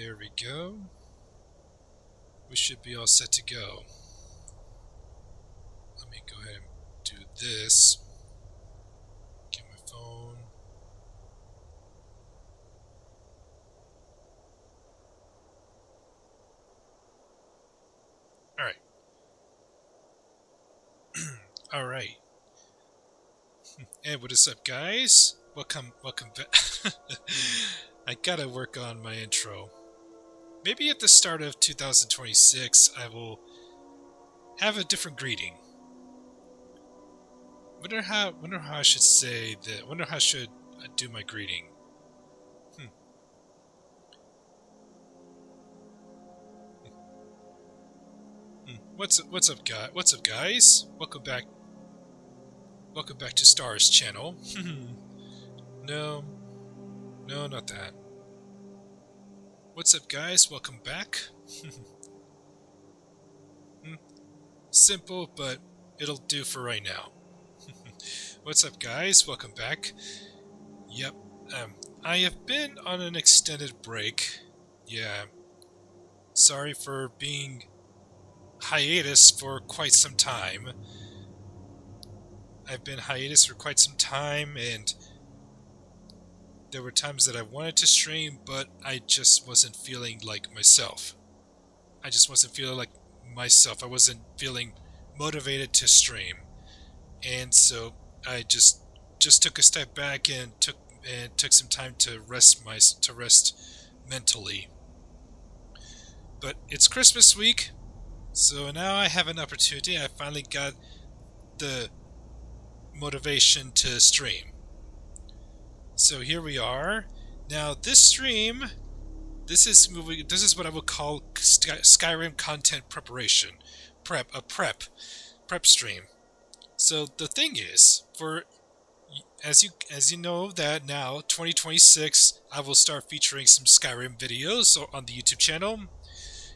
There we go. We should be all set to go. Let me go ahead and do this. Get my phone. Alright. Alright. And what is up, guys? Welcome back. I gotta work on my intro. Maybe at the start of 2026, I will have a different greeting. Wonder how I should say that. Wonder how I should do my greeting. What's up, guys? What's up, guys? Welcome back. Welcome back to Star's channel. No, not that. What's up, guys? Welcome back. Simple, but it'll do for right now. What's up, guys? Welcome back. Yep. I have been on an extended break. Yeah. Sorry for being hiatus for quite some time. I've been hiatus for quite some time, and there were times that I wanted to stream, but I just wasn't feeling like myself. I wasn't feeling motivated to stream. And so I just took a step back and took some time to rest mentally. But it's Christmas week, so now I have an opportunity. I finally got the motivation to stream. So here we are. Now this stream, this is what I would call Skyrim content preparation, prep stream. So the thing is, as you know that now 2026, I will start featuring some Skyrim videos on the YouTube channel,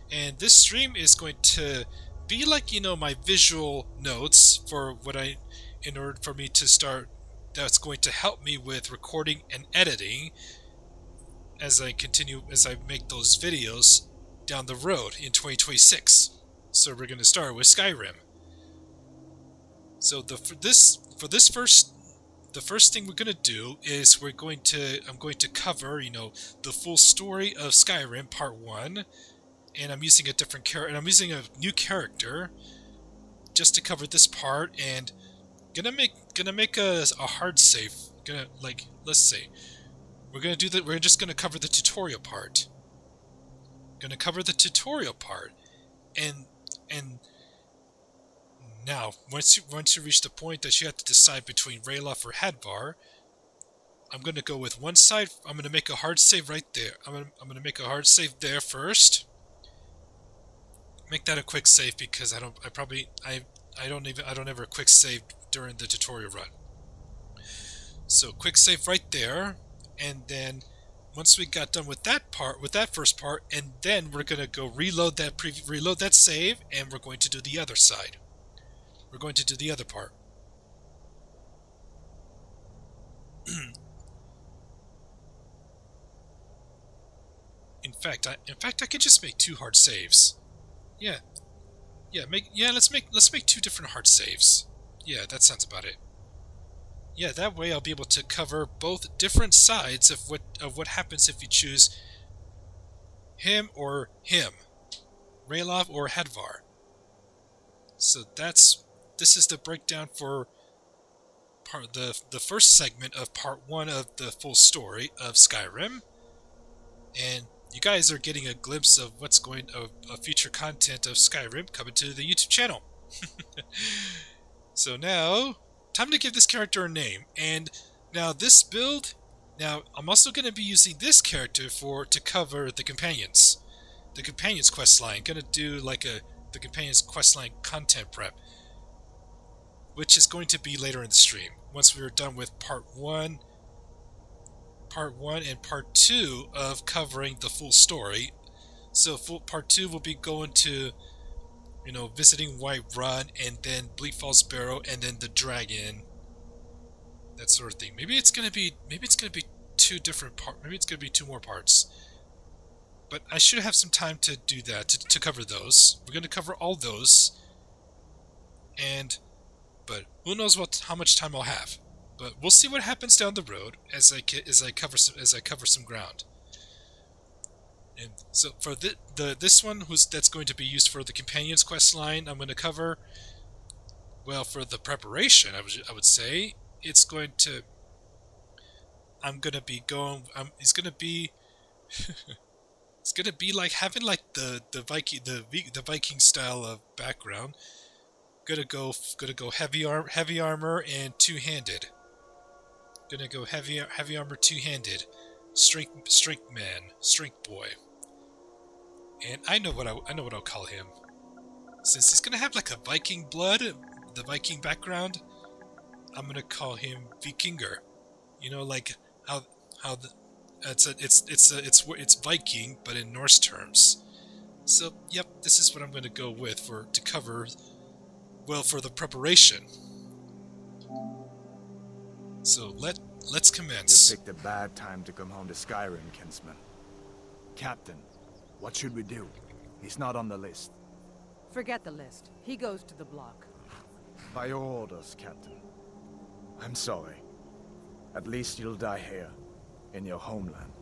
and this stream is going to be like my visual notes for in order for me to start. That's going to help me with recording and editing as I make those videos down the road in 2026. So we're going to start with Skyrim. So the first thing we're going to do is I'm going to cover the full story of Skyrim Part 1, and I'm using a different character, and I'm using a new character just to cover this part, and gonna make a hard save. Let's say we're just gonna cover the tutorial part. And now once you reach the point that you have to decide between Ralof or Hadvar, I'm gonna go with one side. I'm gonna make a hard save right there. I'm gonna make a hard save there first. Make that a quick save because I don't ever quick save during the tutorial run. So quick save right there, and then once we got done with that first part, and then we're gonna go reload that save, and we're going to do the other side. We're going to do the other part. In fact, I could just make two hard saves. Let's make two different hard saves. Yeah, that sounds about it. Yeah, that way I'll be able to cover both different sides of what happens if you choose him or him, Ralof or Hadvar. So this is the breakdown for the first segment of Part 1 of the full story of Skyrim, and you guys are getting a glimpse of future content of Skyrim coming to the YouTube channel. So now, time to give this character a name. And now this build, I'm also going to be using this character to cover the companions questline. Going to do the companions questline content prep, which is going to be later in the stream once we're done with Part 1 and Part 2 of covering the full story. So Part 2 will be going to, visiting White Run, and then Bleak Falls Barrow, and then the Dragon, that sort of thing. Maybe it's gonna be two different parts. Maybe it's gonna be two more parts. but I should have some time to do that, to cover those. We're going to cover all those, but who knows how much time I'll have. But we'll see what happens down the road as I cover some ground. And so for this one, that's going to be used for the companions quest line, I'm going to cover. Well, for the preparation, I would say it's going to. I'm going to be going. It's going to be. It's going to be like having like the Viking style of background. Gonna go heavy armor and two-handed. Gonna go heavy armor two-handed. Strength man, strength boy. And I know what I'll call him. Since he's gonna have like a Viking blood, the Viking background, I'm gonna call him Vikinger. You know, like how the it's Viking, but in Norse terms. So yep, this is what I'm gonna go with to cover. Well, for the preparation. So let's commence. You picked a bad time to come home to Skyrim, kinsman. Captain, what should we do? He's not on the list. Forget the list. He goes to the block. By your orders, Captain. I'm sorry. At least you'll die here, in your homeland.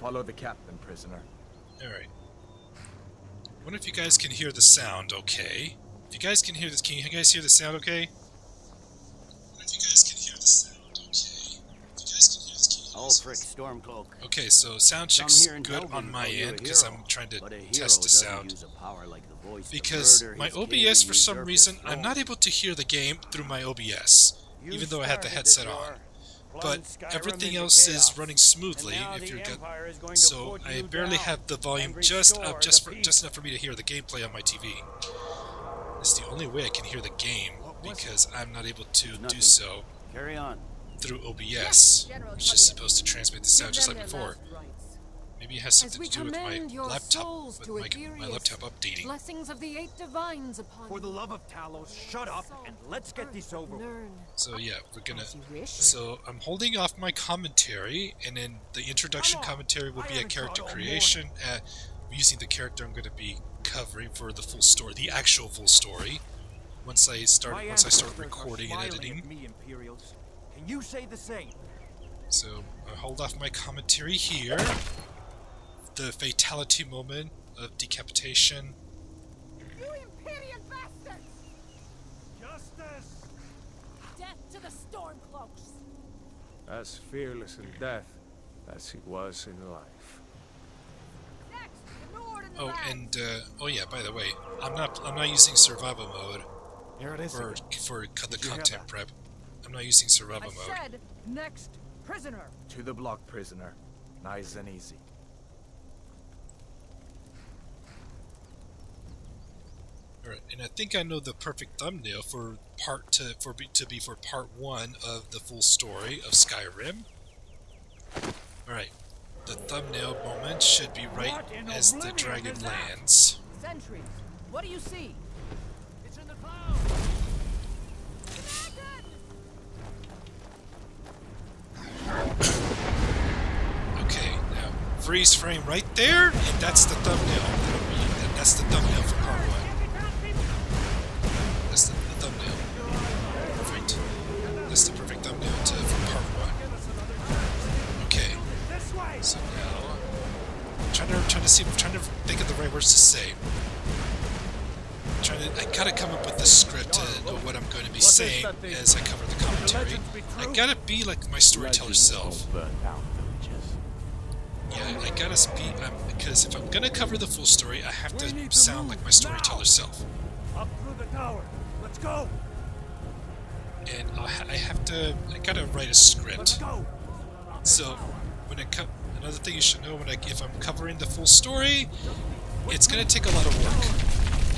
Follow the captain, prisoner. Alright. I wonder if you guys can hear the sound okay. If you guys can hear this, can you guys hear the sound okay? If you guys can hear the sound okay? If you guys can hear this, can you Oh, frick, Stormcloak. Okay, so sound check's good on my end, because I'm trying to test the sound. Because my OBS, for some reason, I'm not able to hear the game through my OBS, even though I have the headset on. But everything else is running smoothly, so I barely have the volume just up, just enough for me to hear the gameplay on my TV. It's the only way I can hear the game, because I'm not able to do so through OBS, which is supposed to transmit the sound just like before. Maybe it has something to do with my laptop, my laptop updating. Blessings of the 8 divines upon For the love of Talos, shut up and let's get this over with. So yeah, we're gonna. So I'm holding off my commentary, and then the introduction commentary will be a character creation, using the character I'm going to be covering for the full story, the actual full story. Once I start recording and editing. Can you say the same? So I'll hold off my commentary here. The fatality moment of decapitation. You Imperial bastards! Justice! Death to the Stormcloaks! As fearless in death as he was in life. Next, the Nord and the Oh, Land. and oh yeah, by the way, I'm not using survival mode Here it is. for the content prep. I'm not using survival mode. I said, next, prisoner. To the block, prisoner. Nice and easy. Alright, and I think I know the perfect thumbnail for part 1 of the full story of Skyrim. Alright, the thumbnail moment should be right as the dragon lands. Sentries, what do you see? It's in the clouds! Okay, now freeze frame right there, and that's the thumbnail. That's the thumbnail for part 1. That's the thumbnail. Perfect. That's the perfect thumbnail for part 1. Okay. So now, I'm trying to think of the right words to say. I gotta come up with the script to know what I'm going to be saying as I cover the commentary. I gotta be like my storyteller self. Yeah, I gotta be, because if I'm gonna cover the full story, I have to sound like my storyteller self. Up through the tower. Let's go! And I gotta write a script. Let's go! So, another thing you should know, if I'm covering the full story, it's gonna take a lot of work.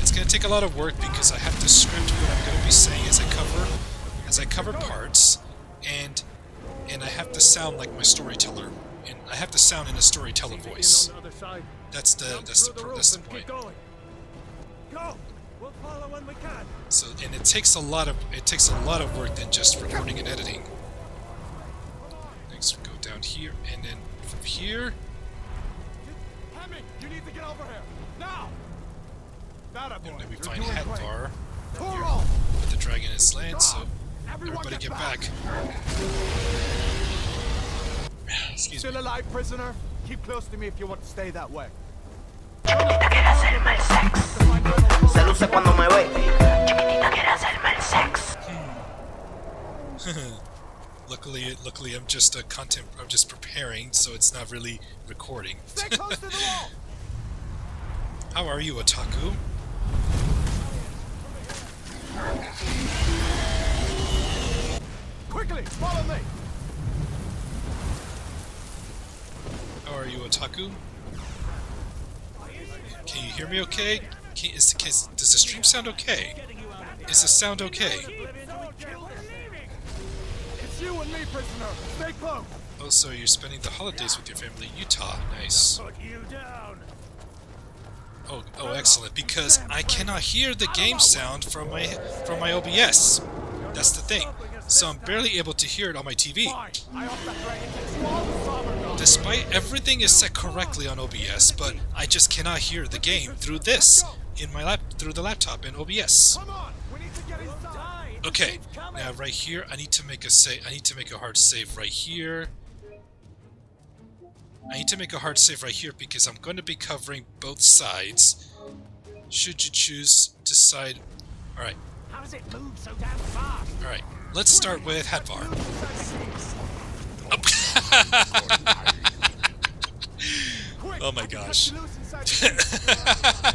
It's gonna take a lot of work because I have to script what I'm gonna be saying as I cover parts, and I have to sound like my storyteller, and I have to sound in a storyteller voice. That's the point. Go! We'll follow when we can. So, and it takes a lot of work than just recording and editing. Next, we go down here, and then from here. me! You need to get over here! Now! That boy. And then we You're find doing great. Hadvar. Toro! But the dragon is land, so Everyone everybody get get back. Excuse me. Still alive, prisoner? Keep close to me if you want to stay that way. Chiquitita quiere hacerme el sex. Se luce cuando me ve. Chiquitita quiere hacerme el sex. Luckily, I'm just I'm just preparing, so it's not really recording. Stay close to the wall! How are you, Otaku? Quickly, follow me! How are you, Otaku? Can you hear me okay? Does the stream sound okay? Is the sound okay? It's you and me, prisoner! Stay close! Oh, so you're spending the holidays with your family in Utah. Nice. Put you down. Oh, excellent. Because I cannot hear the game sound from my OBS. That's the thing. So I'm barely able to hear it on my TV. Fine. I hope that dragon takes you all the summer, though. Despite everything is set correctly on OBS, but I just cannot hear the game through this through the laptop in OBS. Come on! We need to get inside! Okay, now right here, I need to make a hard save right here. I need to make a hard save right here because I'm going to be covering both sides. Should you choose to side... Alright, How does it move so damn fast? alright. Let's start with Hadvar. Quick, Oh my I can cut gosh. you loose inside the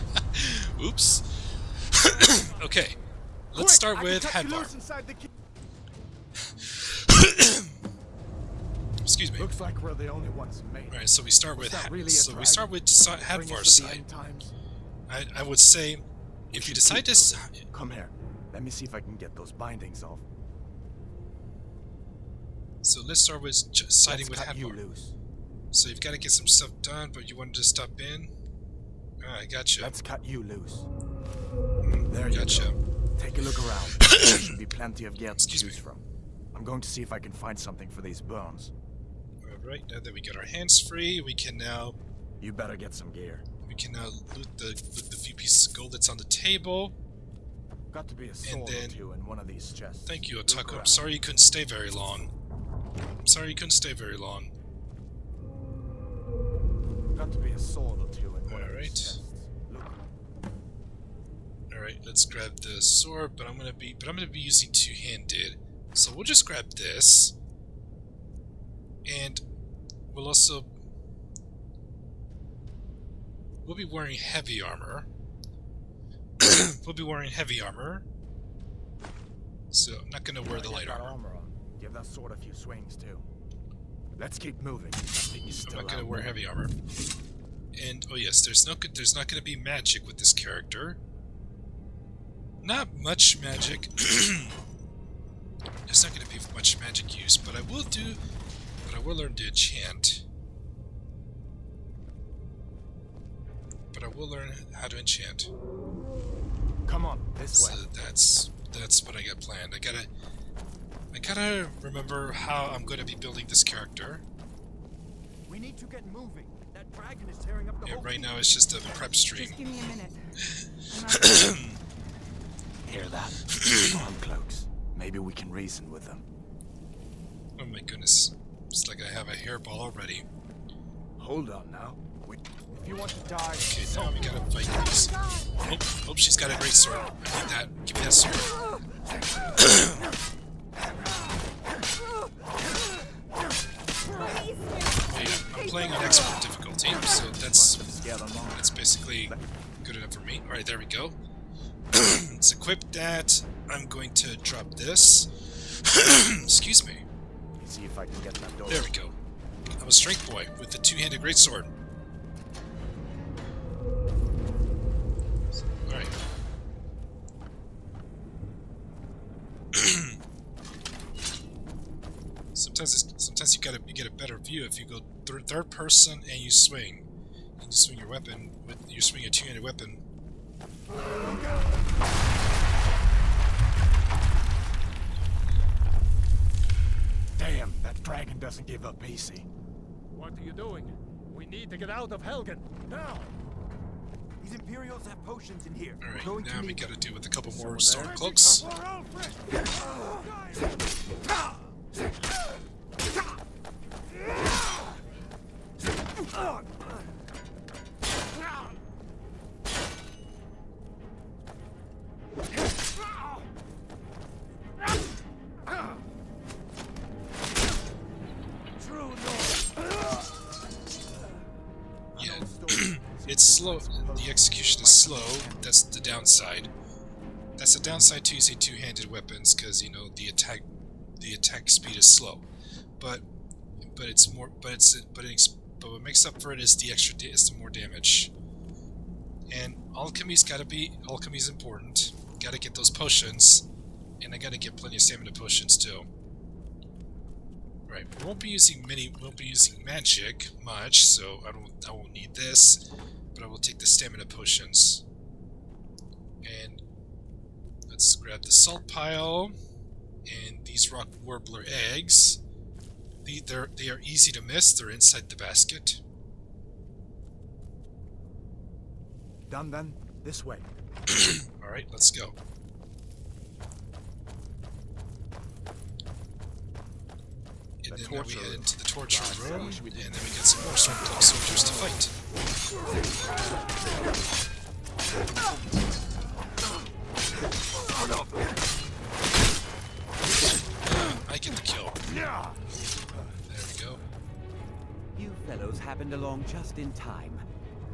key. Oops. Okay, let's start Quick, I with can cut you Hadvar. loose inside the key. Excuse me. Looks like we're the only ones who made it. Alright, so we start with that really a we dragon? start with Bring Hadvar's us to the side. end times. I would say We if you should decide keep to moving. Come here. Let me see if I can get those bindings off. so let's start with siding Let's with cut you Hadvar. loose. So you've got to get some stuff done, but you wanted to stop in. I gotcha. Let's cut you loose. There you Gotcha. go. Take a look around. There should be plenty of gear to Excuse choose me. from. I'm going to see if I can find something for these burns. Alright, now that we got our hands free, we can now You better get some gear. loot the few pieces of gold that's on the table. Got to be a sword then- or two in one of these chests. Thank you, Look Otaku. I'm around. sorry you couldn't stay very long. Got to be a sword or two in one of Alright. these chests. Look. Alright, let's grab the sword, but I'm gonna be using two-handed. So we'll just grab this. And we'll be wearing heavy armor. We'll be wearing heavy armor. So I'm not gonna wear the Get light that armor. on. Give that sword a few swings too. Let's keep moving. I think he's I'm still not gonna out wear there. heavy armor. And oh yes, there's not gonna be magic with this character. Not much magic. There's not gonna be much magic used, but I will learn to enchant. But I will learn how to enchant. Come on, this So way. that's what I got planned. I gotta remember how I'm gonna be building this character. We need to get moving. That dragon is tearing up the Yeah, whole right team. now it's just a prep stream. Just give me a minute. Hear that? Arm cloaks. Maybe we can reason with them. Oh my goodness. It's like I have a hairball already. Hold on now. If you want to die, Okay, now we gotta fight these. Oh, she's got a great sword. I need that. Give me that sword. Yeah, I'm playing on expert difficulty, so that's scare them off. basically good enough for me. Alright, there we go. Let's equip that. I'm going to drop this. Excuse me. See if I can get that door. There we go. I'm a strength boy with the two-handed greatsword. Alright. Sometimes you get a better view if you go third person and you swing. And you swing your weapon you swing a two-handed weapon. Damn, that dragon doesn't give up easy. What are you doing? We need to get out of Helgen, now! These Imperials have potions in here. Alright, now we gotta deal with a couple more Stormcloaks. It's slow. The execution is slow. That's the downside. That's the downside to using two-handed weapons, because you know the attack speed is slow. But it's more. But what makes up for it is the is the more damage. And alchemy's important. Gotta get those potions, and I gotta get plenty of stamina potions too. Right, we won't be using magic much, so I won't need this, but I will take the stamina potions. And let's grab the salt pile and these rock warbler eggs. They are easy to miss. They're inside the basket. Done then? This way. All right, let's go. And then we head into the torture room, and then we get some more Stormcloak soldiers to fight. I get the kill. There we go. You fellows happened along just in time.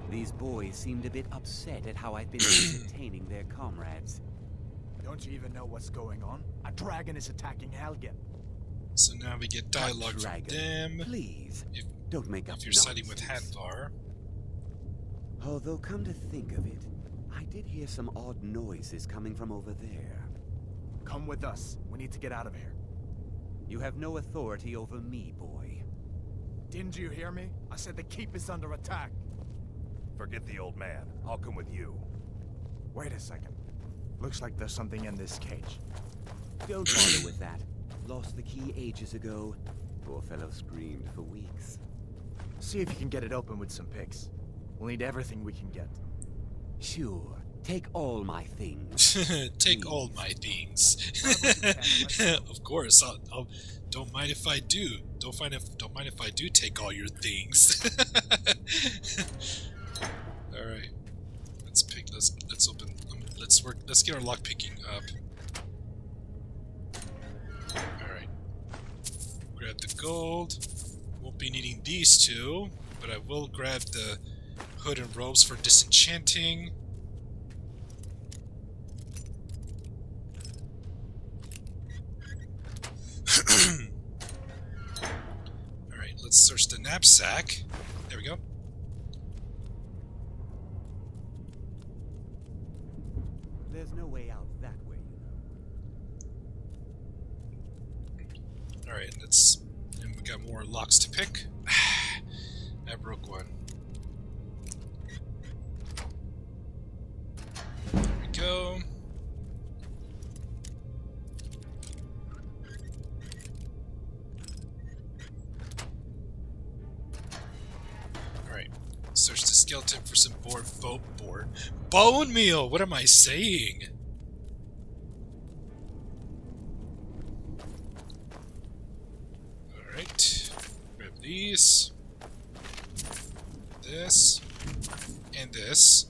These boys seemed a bit upset at how I've been entertaining their comrades. Don't you even know what's going on? A dragon is attacking Helgen. So now we get dialogue from them. Please, don't make up if you're siding with Hadvar. Although, come to think of it, I did hear some odd noises coming from over there. Come with us. We need to get out of here. You have no authority over me, boy. Didn't you hear me? I said the keep is under attack. Forget the old man. I'll come with you. Wait a second. Looks like there's something in this cage. Don't bother with that. Lost the key ages ago. Poor fellow screamed for weeks. See if you can get it open with some picks. We'll need everything we can get. Sure. Take all my things. Take all my things. Of course. I'll don't mind if I do. Don't mind if I do take all your things. All right. Let's open. Let's get our lock picking up. Alright. Grab the gold. Won't be needing these two, but I will grab the hood and robes for disenchanting. Alright, let's search the knapsack. There we go. There's no way out that way, you know. Alright, and we got more locks to pick. I broke one. There we go. Alright. Search the skeleton for some bone meal! What am I saying? Alright. Grab these. This. And this.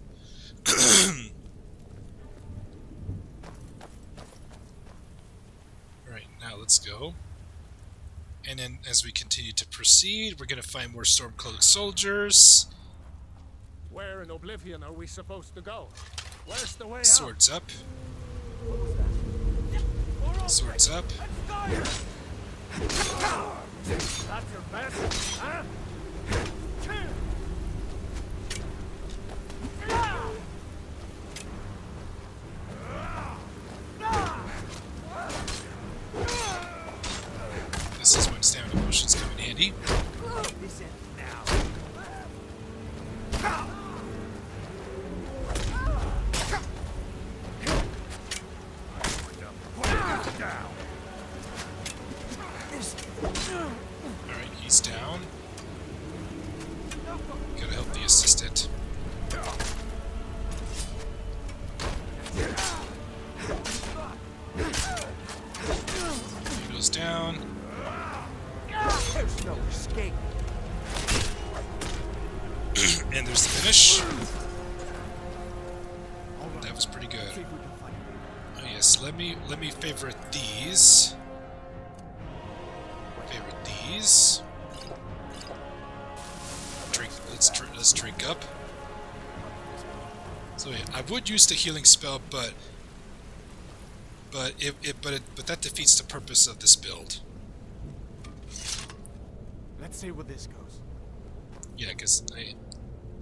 Alright, now let's go. And then as we continue to proceed, we're going to find more Stormcloak soldiers. Where in Oblivion are we supposed to go? Where's the way out? Swords up. Swords up. That's your best, huh? This is when stamina potions come in handy. This ends now. Alright, he's down. Gotta help the assistant. He goes down. There's no escape. And there's the finish. That was pretty good. See if we can find it. Oh yes, let me favorite these. Favorite these. Drink. Let's drink up. So yeah, I would use the healing spell, but that defeats the purpose of this build. Let's see where this goes. Yeah, because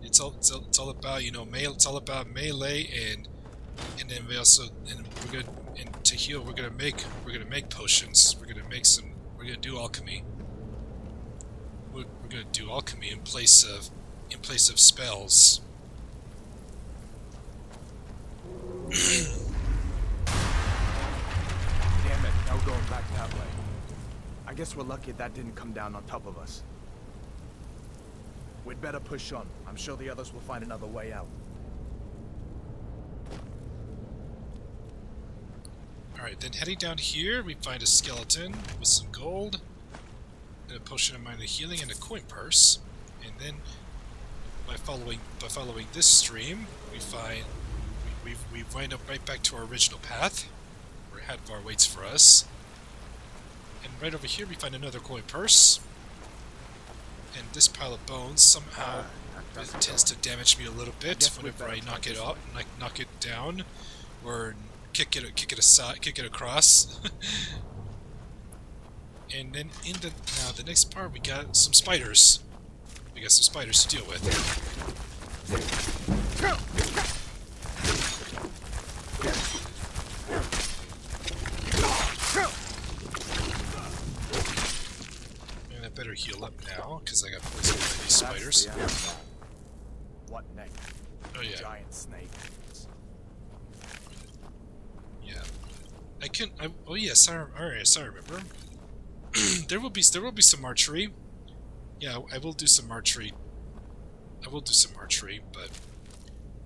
it's all about, you know, it's all about melee, and then we also, and we're gonna, and to heal we're gonna make potions. We're gonna do alchemy. We're gonna do alchemy in place of spells. Damn it, no going back that way. I guess we're lucky that didn't come down on top of us. We'd better push on. I'm sure the others will find another way out. Alright, then heading down here, we find a skeleton with some gold, and a potion of minor healing, and a coin purse. And then, by following this stream, we wind up right back to our original path, where Hadvar waits for us. And right over here, we find another coin purse. And this pile of bones somehow it tends to damage me a little bit whenever I knock it up, knock it down, or kick it aside, kick it across. And then the next part, we got some spiders. We got some spiders to deal with. And I better heal up now because I got poisoned by these spiders. What next? Oh yeah. Giant snake. Yeah. Oh yes, I remember. there will be some archery. Yeah, I will do some archery. But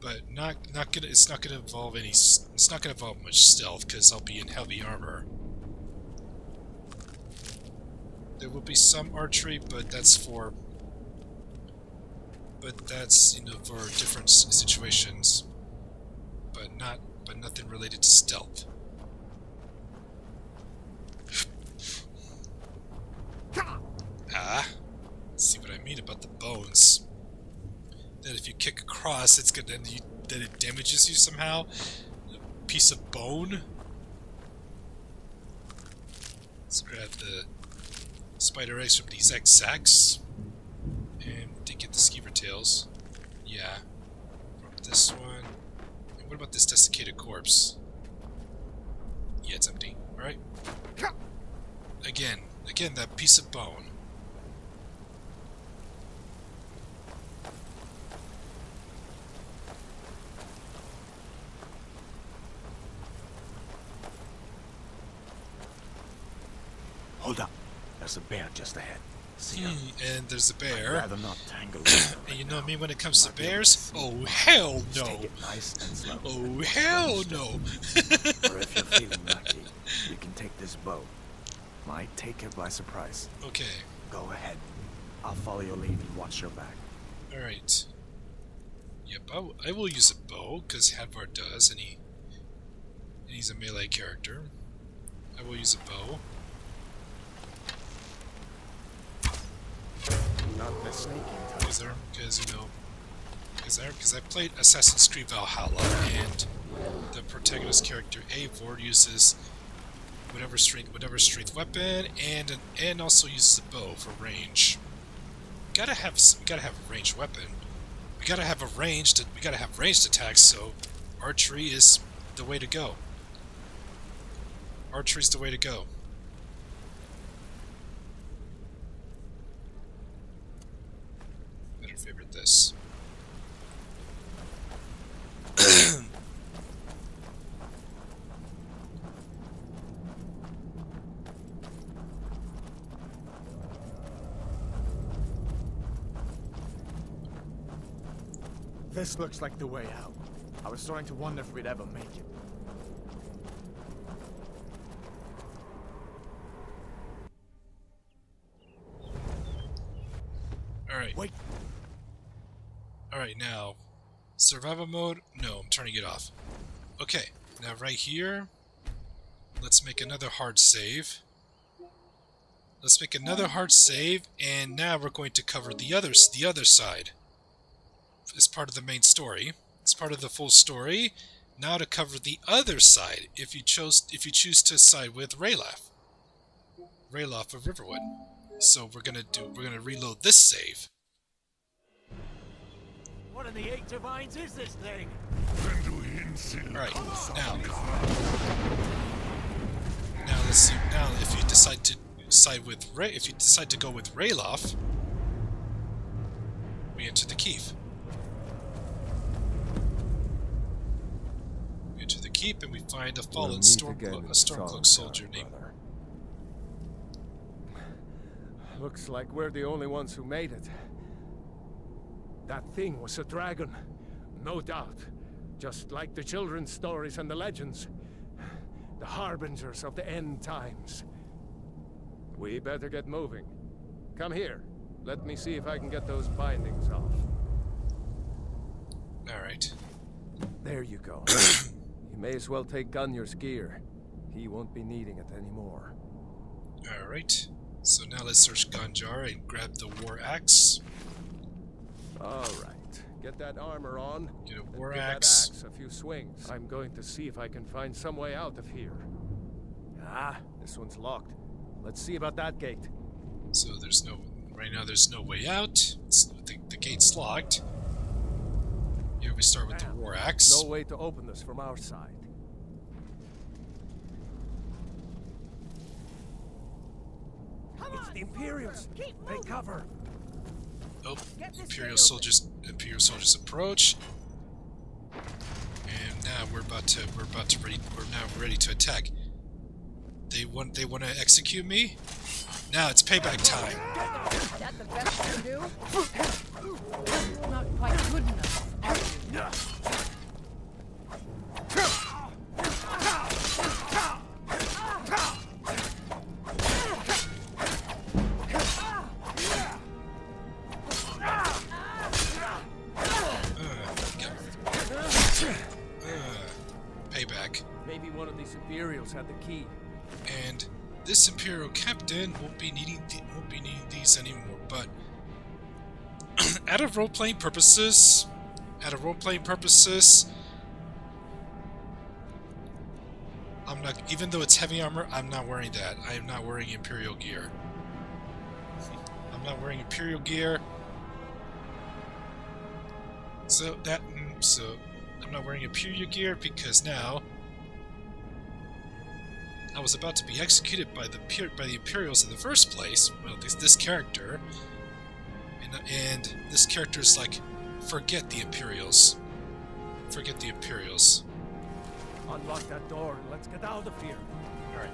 it's not gonna involve much stealth because I'll be in heavy armor. There will be some archery, but that's for different situations. But nothing related to stealth. See what I mean about the bones? That if you kick across, it's good. That it damages you somehow. A piece of bone. Let's grab the spider eggs from these exacts, and we did get the skeever tails. Yeah, from this one. And what about this desiccated corpse? Yeah, it's empty. All right. Again, that piece of bone. Hold up. There's a bear just ahead. See him? And there's a I'd bear. rather not tangle with And you know me when it comes to bears? Oh, hell Just no! take it nice and slow. Oh, hell no! Or if you're feeling lucky, you can take this bow. Might take it by surprise. Okay, Go ahead. I'll follow your lead and watch your back. alright. Yep, I will use a bow, because Hadvar does, and he's a melee character. I will use a bow. Not the snaking type. Because I played Assassin's Creed Valhalla, and the protagonist character Eivor uses whatever strength weapon, and also uses a bow for range. We gotta have a ranged weapon. We gotta have ranged attacks. So archery is the way to go. Archery's the way to go. Better favorite this. This looks like the way out. I was starting to wonder if we'd ever make it. Alright. Wait. Alright, now. Survival mode? No, I'm turning it off. Okay, now right here, let's make another hard save. Let's make another hard save, and now we're going to cover the other side. As part of the main story. It's part of the full story. Now to cover the other side, if you choose to side with Rayloff of Riverwood. So we're gonna reload this save. What in the eight divines is this thing? Alright, now let's see. Now if you decide to go with Rayloff, we enter the keep. We enter the keep and we find a fallen Stormcloak soldier named. Looks like we're the only ones who made it. That thing was a dragon, no doubt. Just like the children's stories and the legends. The harbingers of the end times. We better get moving. Come here. Let me see if I can get those bindings off. Alright. There you go. You may as well take Gunyar's gear. He won't be needing it anymore. Alright. So now let's search Gunjar and grab the war axe. Alright. Get that armor on. Get a and war give axe. that axe a few swings. I'm going to see if I can find some way out of here. Ah, this one's locked. Let's see about that gate. So right now there's no way out. The gate's locked. Here we start with the war axe. No way to open this from our side. It's the Imperials. Take cover. Oh, Imperial soldiers approach. And now we're now ready to attack. They want to execute me? Now it's payback time. Is that the best you can do? Not quite good enough, are you? Payback. Maybe one of these Imperials had the key. And this Imperial captain won't be needing these anymore. But out of role-playing purposes, I'm not. Even though it's heavy armor, I'm not wearing that. I am not wearing Imperial gear. I'm not wearing Imperial gear. So I'm not wearing Imperial gear because now I was about to be executed by the Imperials in the first place. Well, this character, and this character's like, forget the Imperials. Forget the Imperials. Unlock that door and let's get out of here. Alright.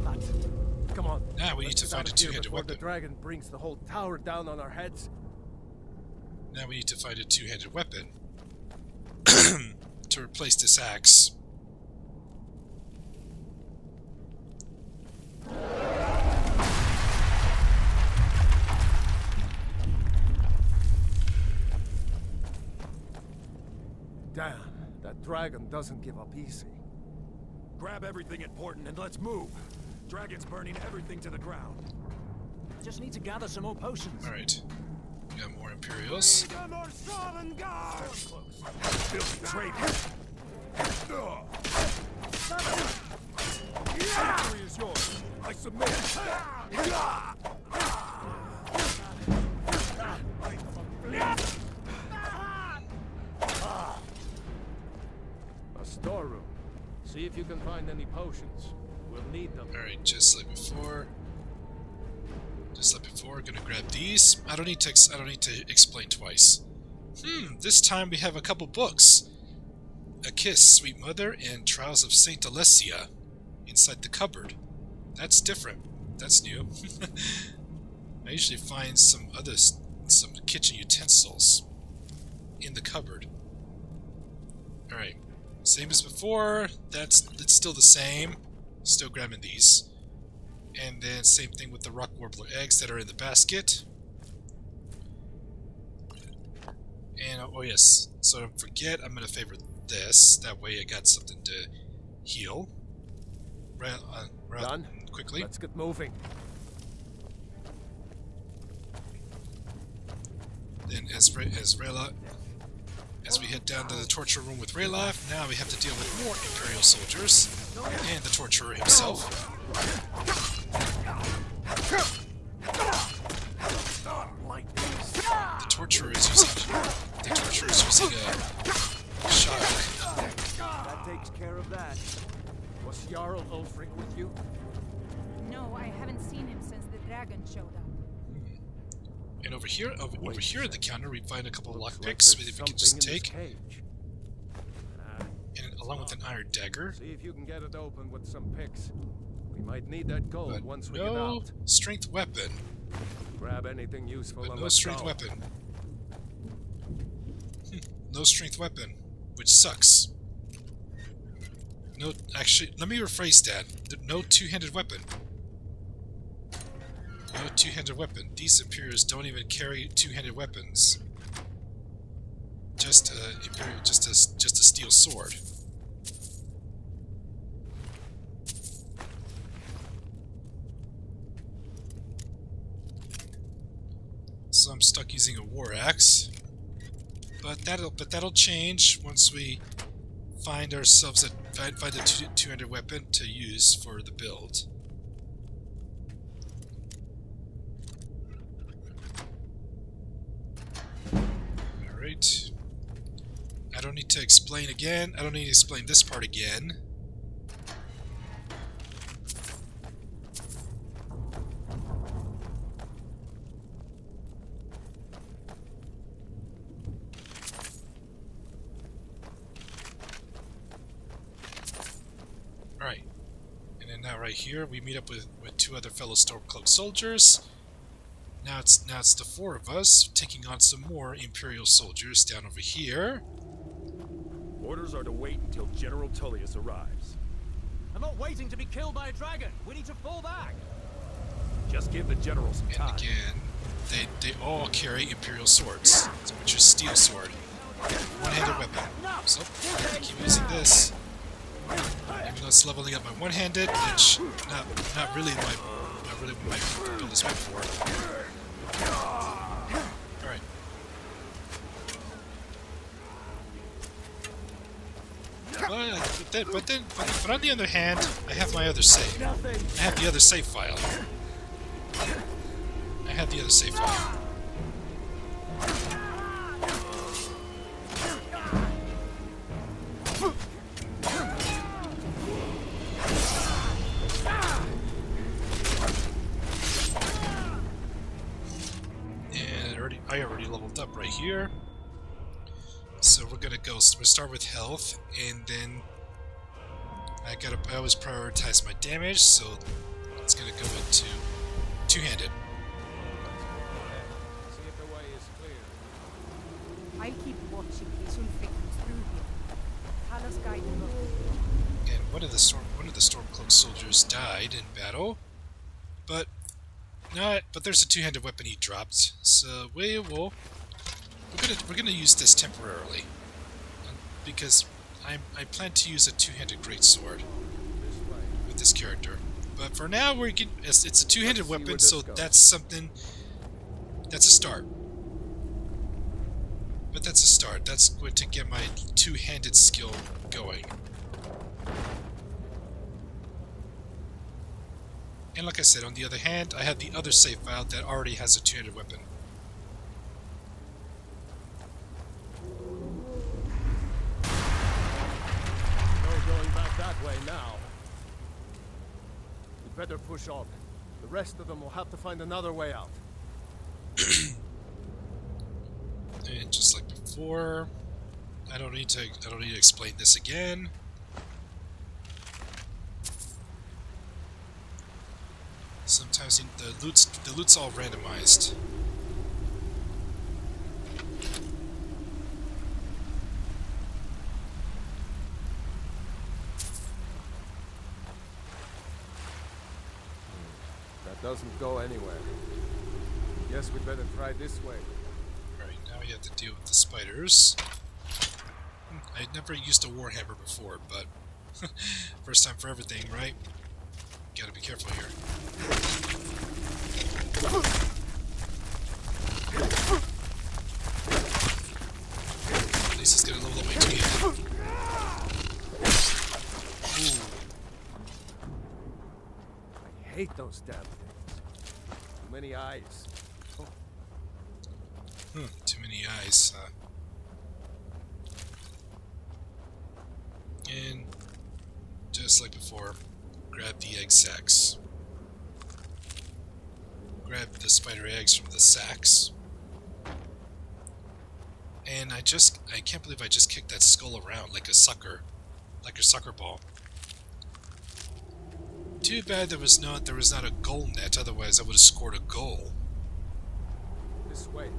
That's it. Come on. Now we need Let's to get find out a of here two-handed before weapon. the dragon brings the whole tower down on our heads. Now we need to find a two-handed weapon to replace this axe. Damn, that dragon doesn't give up easy. Grab everything important and let's move. Dragon's burning everything to the ground. Just need to gather some more potions. Alright. We got more Imperials. Filthy traitor. Victory is yours. I submit. A storeroom. See if you can find any potions. We'll need them. Alright, just like before. Gonna grab these. I don't need to explain twice. This time we have a couple books. A Kiss, Sweet Mother, and Trials of Saint Alessia inside the cupboard. That's different. That's new. I usually find some some kitchen utensils in the cupboard. Alright. Same as before. That's still the same. Still grabbing these. And then same thing with the rock warbler eggs that are in the basket. And oh yes, so don't forget, I'm gonna favorite this. That way I got something to heal. Done. Quickly. Let's get moving. Then as we head down to the torture room with Rayloff, now we have to deal with more Imperial soldiers and the torturer himself. The torturer is using a shock. That takes care of that. Was Jarl Ulfric with you? No, I haven't seen him since the dragon showed up. And over here at the counter, we find a couple of Looks lockpicks like that we there's can just something in take, this cage. and along with an iron dagger. See if you can get it open with some picks. We might need that gold But once we get no out. strength weapon. Grab anything useful But and no let's strength go. weapon. No strength weapon, which sucks. No, actually, let me rephrase that. No two-handed weapon. No two-handed weapon. These Imperials don't even carry two-handed weapons. Just a steel sword. So I'm stuck using a war axe. But that'll change once we find ourselves find a two-handed weapon to use for the build. Alright. I don't need to explain again. I don't need to explain this part again. Alright. And then now right here we meet up with two other fellow Stormcloak soldiers. Now it's the four of us taking on some more Imperial soldiers down over here. Orders are to wait until General Tullius arrives. I'm not waiting to be killed by a dragon. We need to fall back. Just give the general some And time. again, they all carry Imperial swords, which is steel sword. One-handed weapon. So I keep using this. Even though it's leveling up my one-handed, which not really what my build is meant for. Alright. But on the other hand, I have my other save. I have the other save file. I have the other save file. And I already leveled up right here. So we're gonna go. We'll start with health, and then I always prioritize my damage. So it's gonna go into two-handed. See if the way is clear. I'll keep watching these Ulfricans through here. Talos guide them up. And one of the Stormcloak soldiers died in battle, but there's a two-handed weapon he dropped, so we're gonna use this temporarily, because I plan to use a two-handed greatsword with this character. But for now, it's a two-handed weapon, so that's something. That's a start. But that's a start. That's going to get my two-handed skill going. And like I said, on the other hand, I have the other save file that already has a two-handed weapon. No going back that way now. We better push on. The rest of them will have to find another way out. And just like before, I don't need to explain this again. Sometimes the loot's all randomized. doesn't go anywhere. Guess we'd better try this way. Alright, now we have to deal with the spiders. I'd never used a warhammer before, but first time for everything, right? Gotta be careful here. At least it's got a little way to get. Ooh. I hate those damn things. Too many eyes. Oh. Too many eyes, huh? And just like before, grab the egg sacs. Grab the spider eggs from the sacks. And I can't believe I just kicked that skull around like a sucker ball. Too bad there was not a goal net, otherwise I would have scored a goal. This way.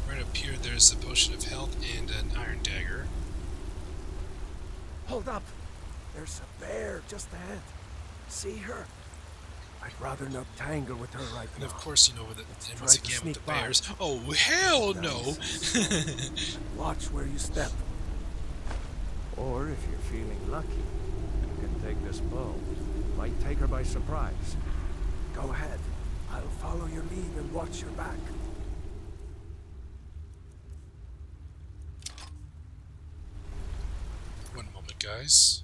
Right up here there's a potion of health and an iron dagger. Hold up! There's a bear just ahead. See her? I'd rather not tangle with her right And now. of course, you know, with it, and once try to again with the sneak by. bears. Oh, hell no! Watch where you step. Or if you're feeling lucky, you can take this bow. Might take her by surprise. Go ahead. I'll follow your lead and watch your back. One moment, guys.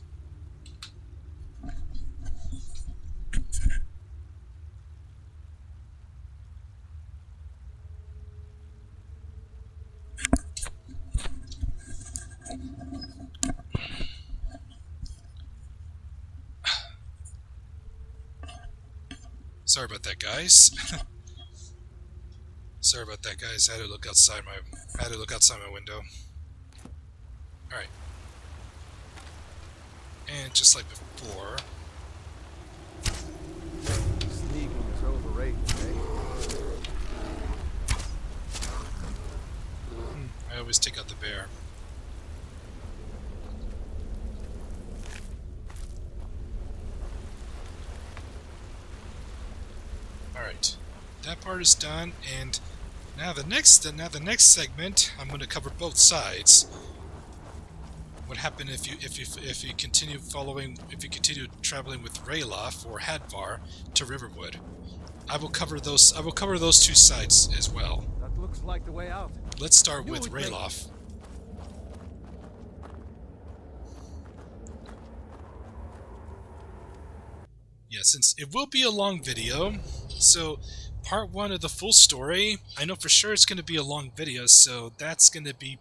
Sorry about that, guys. Sorry about that, guys. I had to look outside my window. All right. And just like before, Sneaking is overrated, eh? I always take out the bear. Alright, that part is done, and now the next segment, I'm going to cover both sides. What happened if you continue traveling with Rayloff or Hadvar to Riverwood? I will cover those two sides as well. That looks like the way out. Let's start with Rayloff. Yeah, since it will be a long video, so part 1 of the full story, I know for sure it's going to be a long video, so that's going to be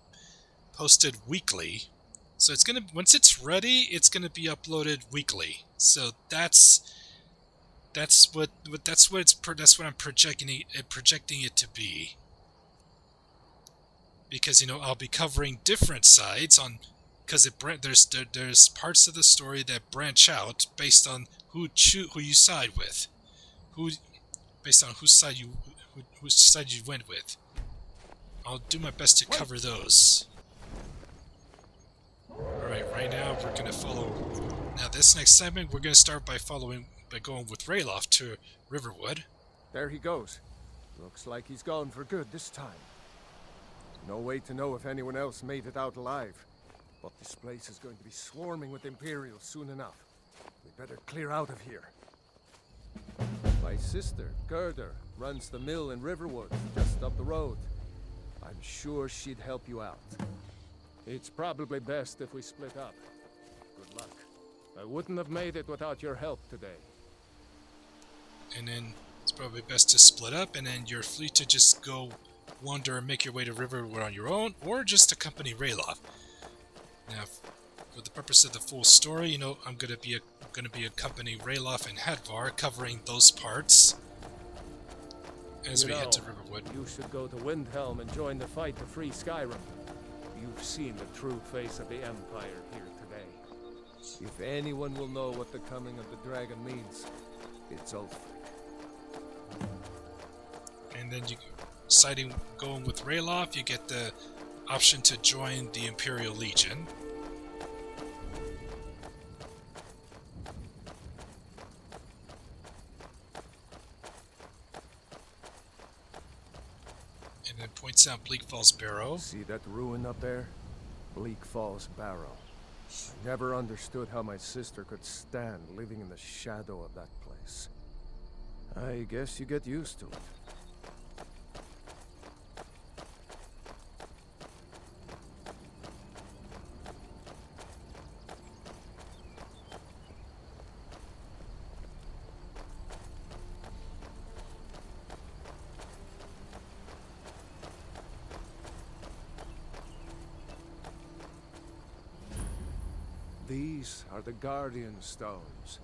posted weekly. So it's going to, once it's ready, it's going to be uploaded weekly. So that's what I'm projecting it to be. Because, you know, I'll be covering different sides on, because there's parts of the story that branch out based on who you side with, based on whose side you went with. I'll do my best to cover those. All right, right now we're gonna follow. Now this next segment, we're gonna start by going with Rayloff to Riverwood. There he goes. Looks like he's gone for good this time. No way to know if anyone else made it out alive. But this place is going to be swarming with Imperials soon enough. We better clear out of here. My sister, Gerda, runs the mill in Riverwood, just up the road. I'm sure she'd help you out. It's probably best if we split up. Good luck. I wouldn't have made it without your help today. And then it's probably best to split up, and then you're free to just go wander and make your way to Riverwood on your own, or just accompany Rayloff. Now, for the purpose of the full story, you know, I'm gonna be accompanying Rayloff and Hadvar, covering those parts as we head to Riverwood. You should go to Windhelm and join the fight to free Skyrim. You've seen the true face of the Empire here today. If anyone will know what the coming of the dragon means, it's Ulfric. And then going with Rayloff, you get the option to join the Imperial Legion. And then points out Bleak Falls Barrow. See that ruin up there? Bleak Falls Barrow. I never understood how my sister could stand living in the shadow of that place. I guess you get used to it. These are the Guardian Stones.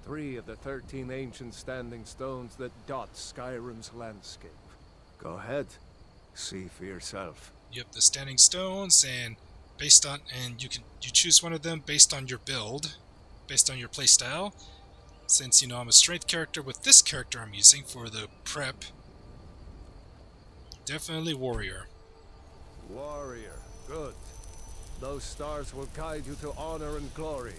3 of the 13 ancient standing stones that dot Skyrim's landscape. Go ahead. See for yourself. Yep, the standing stones, and you choose one of them based on your build, based on your playstyle. Since I'm a strength character with this character I'm using for the prep, definitely warrior. Warrior. Good. Those stars will guide you to honor and glory.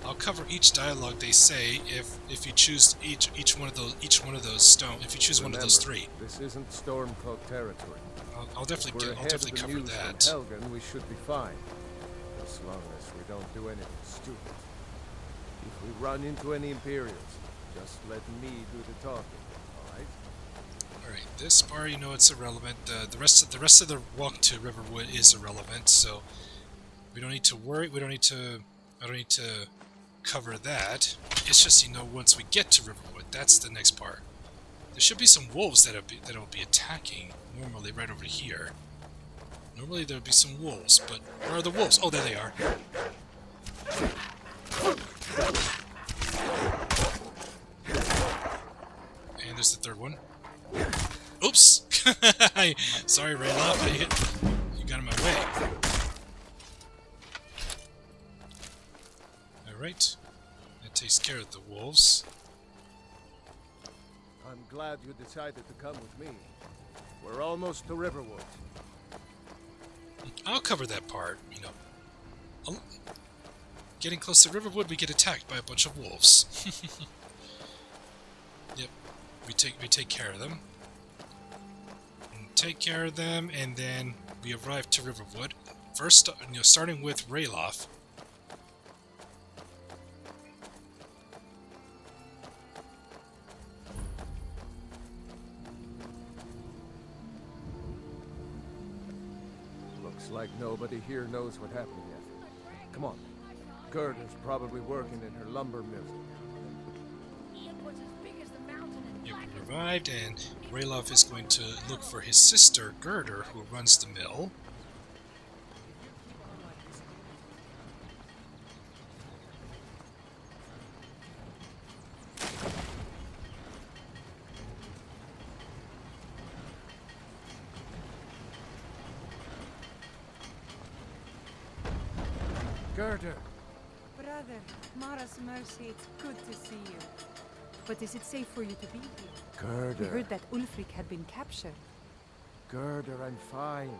I'll cover each dialogue they say if you choose each one of those stone. If you choose one of those 3, this isn't Stormcloak territory. I'll definitely cover News that. from Helgen, we should be fine, as long as we don't do anything stupid. If we run into any Imperials, just let me do the talking. All right? All right, this part it's irrelevant. The rest of the walk to Riverwood is irrelevant, so we don't need to worry. I don't need to cover that. It's just once we get to Riverwood, that's the next part. There should be some wolves that'll be attacking normally right over here. Normally there would be some wolves, but where are the wolves? Oh, there they are. And there's the third one. Oops! Sorry, Rayloff. You got in my way. Alright. That takes care of the wolves. I'm glad you decided to come with me. We're almost to Riverwood. I'll cover that part, Getting close to Riverwood, we get attacked by a bunch of wolves. Yep. We take care of them. And then we arrive to Riverwood. First, starting with Rayloff. Looks like nobody here knows what happened yet. Come on. Gerda's probably working in her lumber mill. Yep, we arrived, and Rayloff is going to look for his sister, Gerda, who runs the mill. Gerda! Brother, Mara's mercy, it's good to see you. But is it safe for you to be here? Gerda! We heard that Ulfric had been captured. Gerda, I'm fine.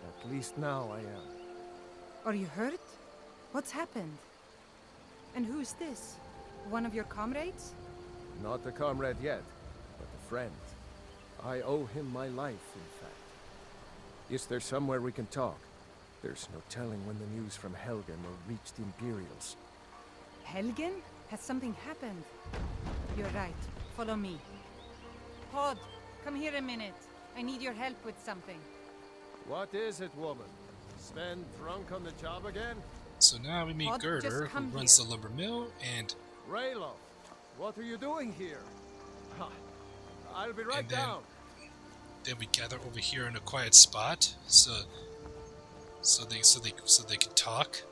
At least now I am. Are you hurt? What's happened? And who's this? One of your comrades? Not a comrade yet, but a friend. I owe him my life, in fact. Is there somewhere we can talk? There's no telling when the news from Helgen will reach the Imperials. Helgen? Has something happened? You're right. Follow me. Pod, come here a minute. I need your help with something. What is it, woman? Sven drunk on the job again? So now we meet Pod, Gerda, just who come runs here. the lumber mill, and Raylo, what are you doing here? I'll be right And then- down. then we gather over here in a quiet spot, so they can talk.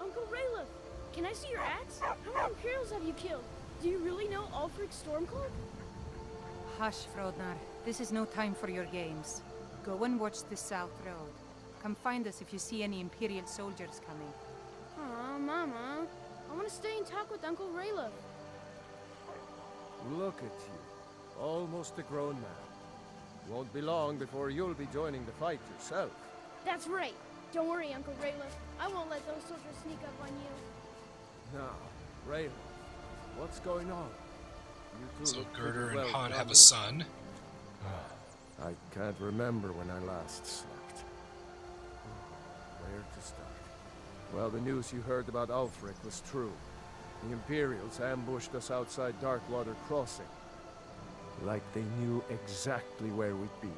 Uncle Rayla, can I see your axe? How many Imperials have you killed? Do you really know Ulfric Stormcloak? Hush, Frodnar. This is no time for your games. Go and watch the South Road. Come find us if you see any Imperial soldiers coming. Aw, Mama. I want to stay and talk with Uncle Raylo. Look at you. Almost a grown man. Won't be long before you'll be joining the fight yourself. That's right. Don't worry, Uncle Raylo. I won't let those soldiers sneak up on you. Now, Raylo, what's going on? You two So look Girder pretty and well Hod done have a in. son. I can't remember when I last slept. Where to start? Well, the news you heard about Ulfric was true. The Imperials ambushed us outside Darkwater Crossing. Like they knew exactly where we'd be.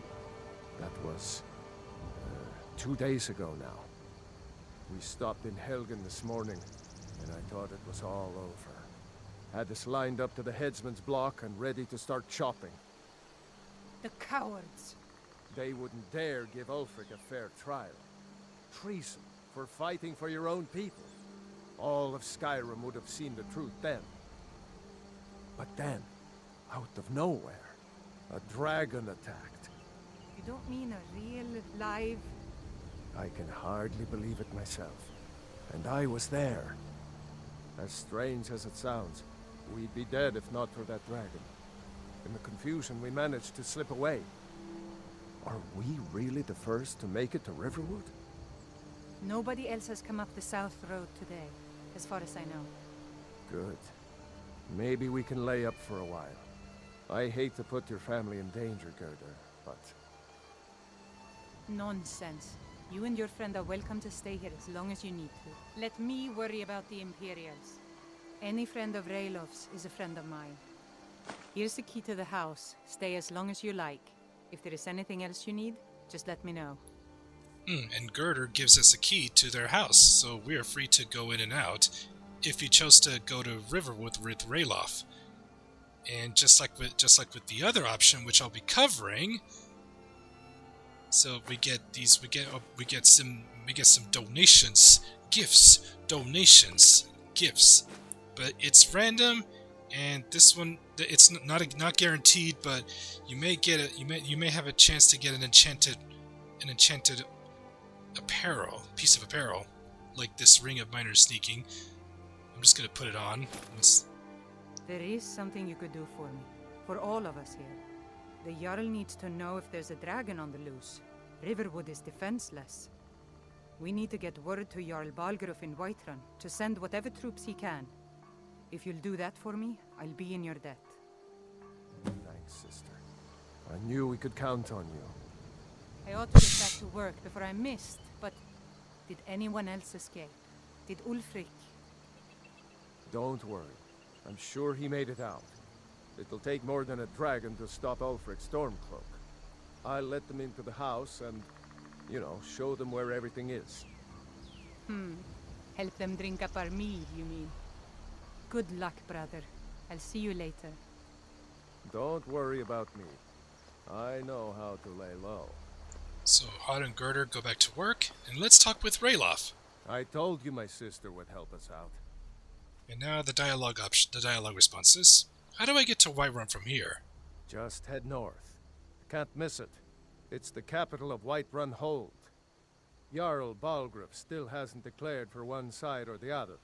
That was 2 days ago now. We stopped in Helgen this morning, and I thought it was all over. Had us lined up to the headsman's block and ready to start chopping. The cowards. They wouldn't dare give Ulfric a fair trial. Treason for fighting for your own people. All of Skyrim would have seen the truth then. But then, out of nowhere, a dragon attacked. You don't mean a real, live... I can hardly believe it myself. And I was there. As strange as it sounds, we'd be dead if not for that dragon. In the confusion, we managed to slip away. Are we really the first to make it to Riverwood? Nobody else has come up the South Road today, as far as I know. Good. Maybe we can lay up for a while. I hate to put your family in danger, Gerda, but... Nonsense. You and your friend are welcome to stay here as long as you need to. Let me worry about the Imperials. Any friend of Raylof's is a friend of mine. Here's the key to the house. Stay as long as you like. If there is anything else you need, just let me know. And Girder gives us a key to their house, so we are free to go in and out if you chose to go to Riverwood with Rayloff. And just like with the other option, which I'll be covering, so we get some donations, gifts, but it's random. And this one, it's not guaranteed, but you may have a chance to get an enchanted piece of apparel, like this ring of minor sneaking. I'm just gonna put it on. There is something you could do for me, for all of us here. The Jarl needs to know if there's a dragon on the loose. Riverwood is defenseless. We need to get word to Jarl Balgruuf in Whiterun to send whatever troops he can. If you'll do that for me, I'll be in your debt. Thanks, sister. I knew we could count on you. I ought to get back to work before I'm missed, but did anyone else escape? Did Ulfric? Don't worry. I'm sure he made it out. It'll take more than a dragon to stop Ulfric's Stormcloak. I'll let them into the house and, show them where everything is. Help them drink up our mead, you mean? Good luck, brother. I'll see you later. Don't worry about me. I know how to lay low. So Hod and Girder go back to work, and let's talk with Rayloff. I told you my sister would help us out. And now the dialogue responses. How do I get to Whiterun from here? Just head north. Can't miss it. It's the capital of Whiterun Hold. Jarl Balgruuf still hasn't declared for one side or the other.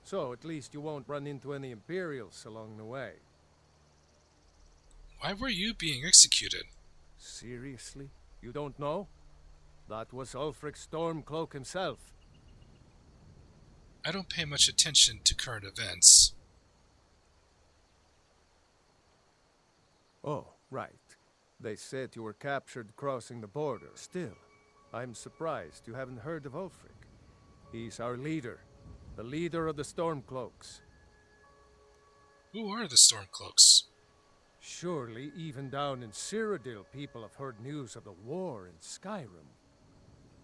So at least you won't run into any Imperials along the way. Why were you being executed? Seriously? You don't know? That was Ulfric Stormcloak himself. I don't pay much attention to current events. Oh, right. They said you were captured crossing the border. Still, I'm surprised you haven't heard of Ulfric. He's our leader. The leader of the Stormcloaks. Who are the Stormcloaks? Surely, even down in Cyrodiil, people have heard news of the war in Skyrim.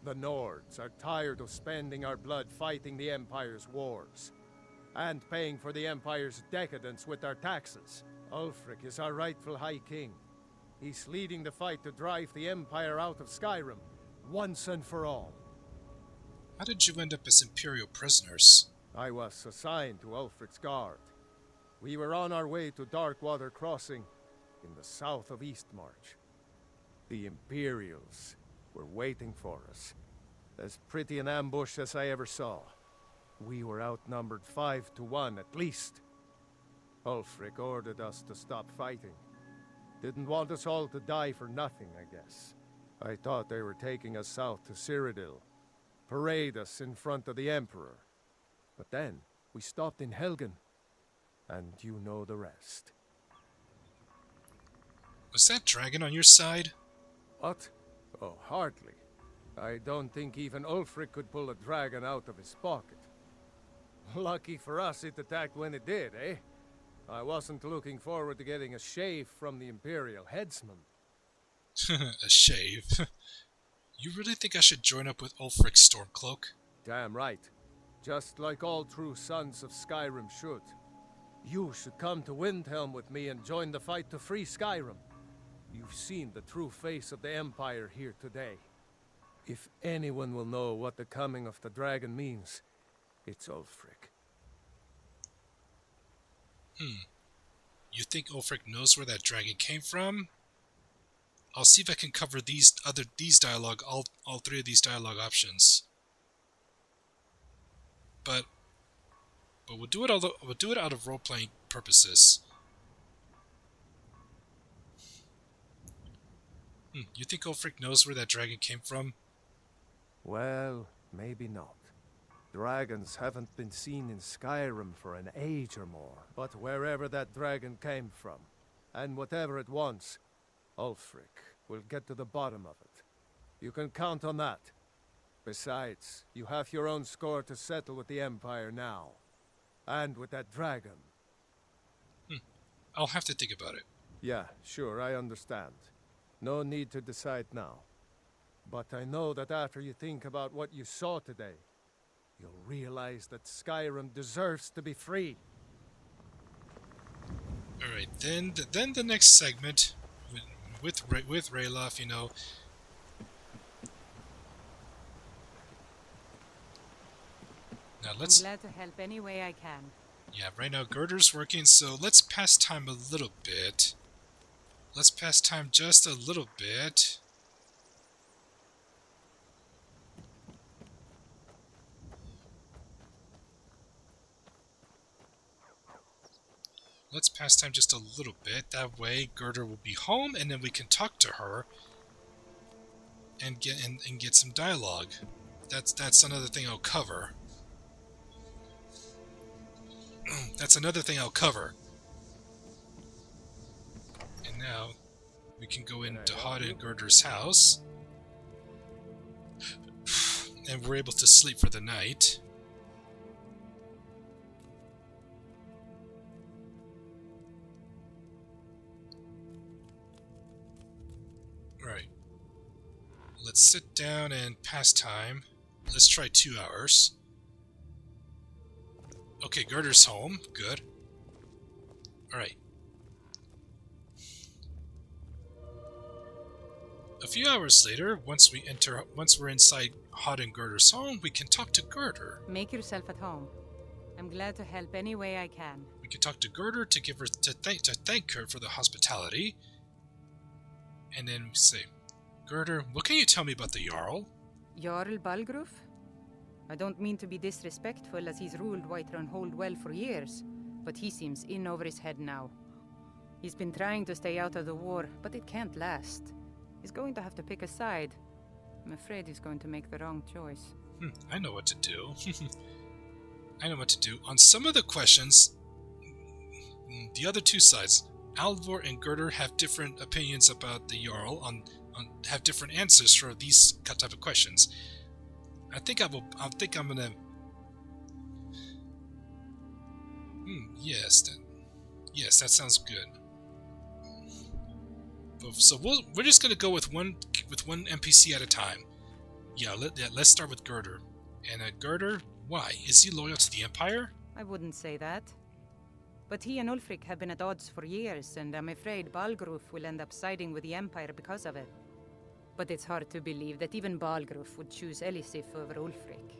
The Nords are tired of spending our blood fighting the Empire's wars, and paying for the Empire's decadence with our taxes. Ulfric is our rightful High King. He's leading the fight to drive the Empire out of Skyrim, once and for all. How did you end up as Imperial prisoners? I was assigned to Ulfric's guard. We were on our way to Darkwater Crossing in the south of Eastmarch. The Imperials were waiting for us. As pretty an ambush as I ever saw. We were outnumbered 5 to 1 at least. Ulfric ordered us to stop fighting. Didn't want us all to die for nothing, I guess. I thought they were taking us south to Cyrodiil. Parade us in front of the Emperor. But then, we stopped in Helgen. And you know the rest. Was that dragon on your side? What? Oh, hardly. I don't think even Ulfric could pull a dragon out of his pocket. Lucky for us it attacked when it did, eh? I wasn't looking forward to getting a shave from the Imperial headsman. A shave? You really think I should join up with Ulfric's Stormcloak? Damn right. Just like all true sons of Skyrim should. You should come to Windhelm with me and join the fight to free Skyrim. You've seen the true face of the Empire here today. If anyone will know what the coming of the dragon means, it's Ulfric. You think Ulfric knows where that dragon came from? I'll see if I can cover all three of these dialogue options. But we'll do it out of role-playing purposes. You think Ulfric knows where that dragon came from? Well, maybe not. Dragons haven't been seen in Skyrim for an age or more. But wherever that dragon came from, and whatever it wants, Ulfric will get to the bottom of it. You can count on that. Besides, you have your own score to settle with the Empire now. And with that dragon. I'll have to think about it. Yeah, sure, I understand. No need to decide now. But I know that after you think about what you saw today, you'll realize that Skyrim deserves to be free. Alright, then the next segment with Ralof, you know. Now I'm glad to help any way I can. Yeah, right now Girder's working, so let's pass time a little bit. Let's pass time just a little bit. Let's pass time just a little bit. That way Girder will be home, and then we can talk to her and get some dialogue. That's another thing I'll cover. That's another thing I'll cover. And now we can go into Hod and Girder's house, and we're able to sleep for the night. Right. Let's sit down and pass time. Let's try 2 hours. Okay, Girder's home. Good. Alright. A few hours later, once we're inside Hod and Girder's home, we can talk to Girder. Make yourself at home. I'm glad to help any way I can. We can talk to Girder to thank her for the hospitality. And then we say, Girder, what can you tell me about the Jarl? Jarl Balgruf? I don't mean to be disrespectful, as he's ruled Whiterun Hold well for years, but he seems in over his head now. He's been trying to stay out of the war, but it can't last. He's going to have to pick a side. I'm afraid he's going to make the wrong choice. I know what to do. I know what to do. On some of the questions, the other two sides, Alvor and Girder, have different opinions about the Jarl, have different answers for these type of questions. I think I'm gonna. Yes, that sounds good. So we're just gonna go with one NPC at a time. Yeah, let's start with Girder. And Girder, why is he loyal to the Empire? I wouldn't say that. But he and Ulfric have been at odds for years, and I'm afraid Balgruf will end up siding with the Empire because of it. But it's hard to believe that even Balgruf would choose Elisif over Ulfric.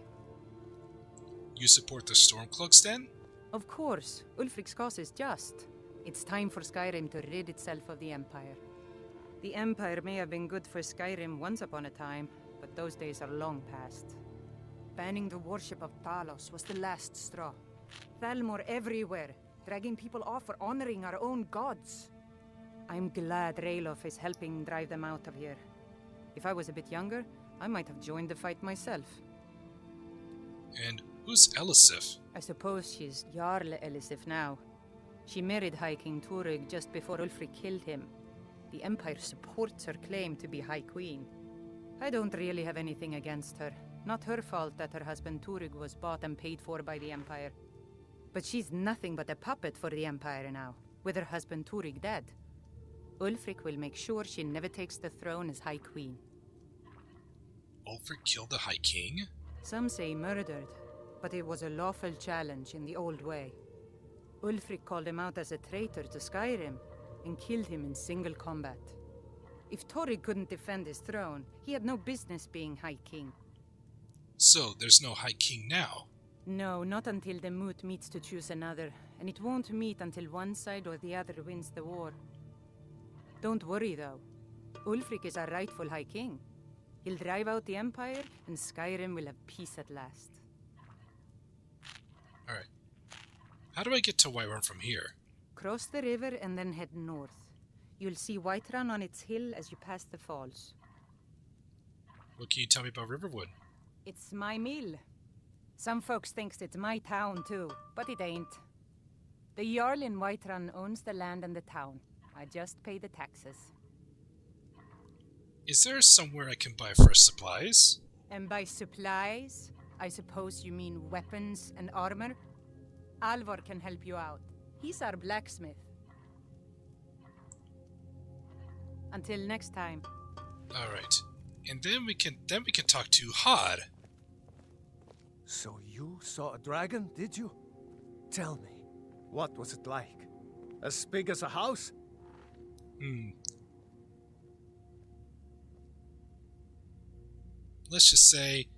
You support the Stormcloaks then? Of course, Ulfric's cause is just. It's time for Skyrim to rid itself of the Empire. The Empire may have been good for Skyrim once upon a time, but those days are long past. Banning the worship of Talos was the last straw. Thalmor everywhere, dragging people off for honoring our own gods. I'm glad Ralof is helping drive them out of here. If I was a bit younger, I might have joined the fight myself. And who's Elisif? I suppose she's Jarl Elisif now. She married High King Turig just before Ulfric killed him. The Empire supports her claim to be High Queen. I don't really have anything against her. Not her fault that her husband Turig was bought and paid for by the Empire. But she's nothing but a puppet for the Empire now, with her husband Turig dead. Ulfric will make sure she never takes the throne as High Queen. Ulfric killed the High King? Some say murdered, but it was a lawful challenge in the old way. Ulfric called him out as a traitor to Skyrim and killed him in single combat. If Turig couldn't defend his throne, he had no business being High King. So, there's no High King now? No, not until the moot meets to choose another, and it won't meet until one side or the other wins the war. Don't worry, though. Ulfric is our rightful High King. He'll drive out the Empire, and Skyrim will have peace at last. Alright. How do I get to Whiterun from here? Cross the river and then head north. You'll see Whiterun on its hill as you pass the falls. What can you tell me about Riverwood? It's my mill. Some folks thinks it's my town, too, but it ain't. The Jarl in Whiterun owns the land and the town. I just pay the taxes. Is there somewhere I can buy fresh supplies? And by supplies, I suppose you mean weapons and armor? Alvor can help you out. He's our blacksmith. Until next time. Alright. And then we can talk to Hod. So you saw a dragon, did you? Tell me, what was it like? As big as a house? Let's just say,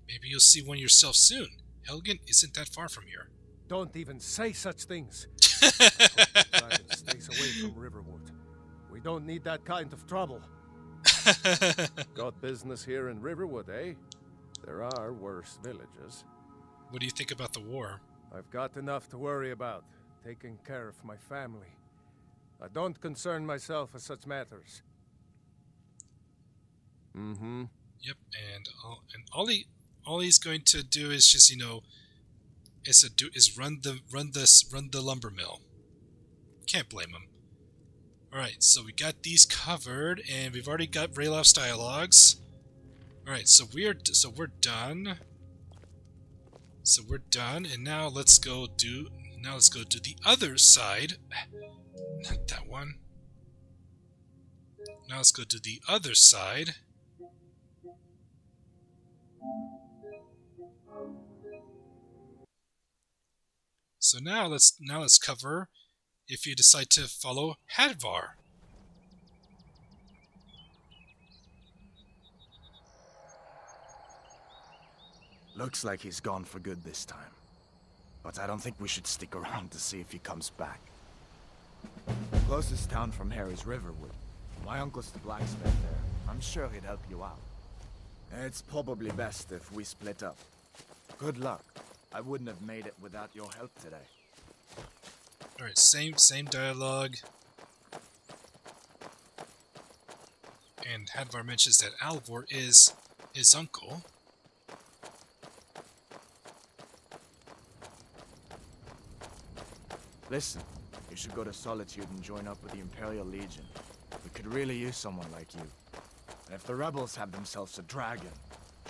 maybe you'll see one yourself soon. Helgen isn't that far from here. Don't even say such things. The dragon stays away from Riverwood. We don't need that kind of trouble. Got business here in Riverwood, eh? There are worse villages. What do you think about the war? I've got enough to worry about, taking care of my family. I don't concern myself with such matters. Yep, and all he's going to do is just, run the lumber mill. Can't blame him. All right, so we got these covered, and we've already got Ralof's dialogues. All right, so we're done. So we're done, and now let's go do the other side. Not that one. Now let's go to the other side. So now let's cover if you decide to follow Hadvar. Looks like he's gone for good this time. But I don't think we should stick around to see if he comes back. The closest town from here is Riverwood. My uncle's the blacksmith there. I'm sure he'd help you out. It's probably best if we split up. Good luck. I wouldn't have made it without your help today. Alright, same dialogue. And Hadvar mentions that Alvor is his uncle. Listen, you should go to Solitude and join up with the Imperial Legion. We could really use someone like you. And if the rebels have themselves a dragon,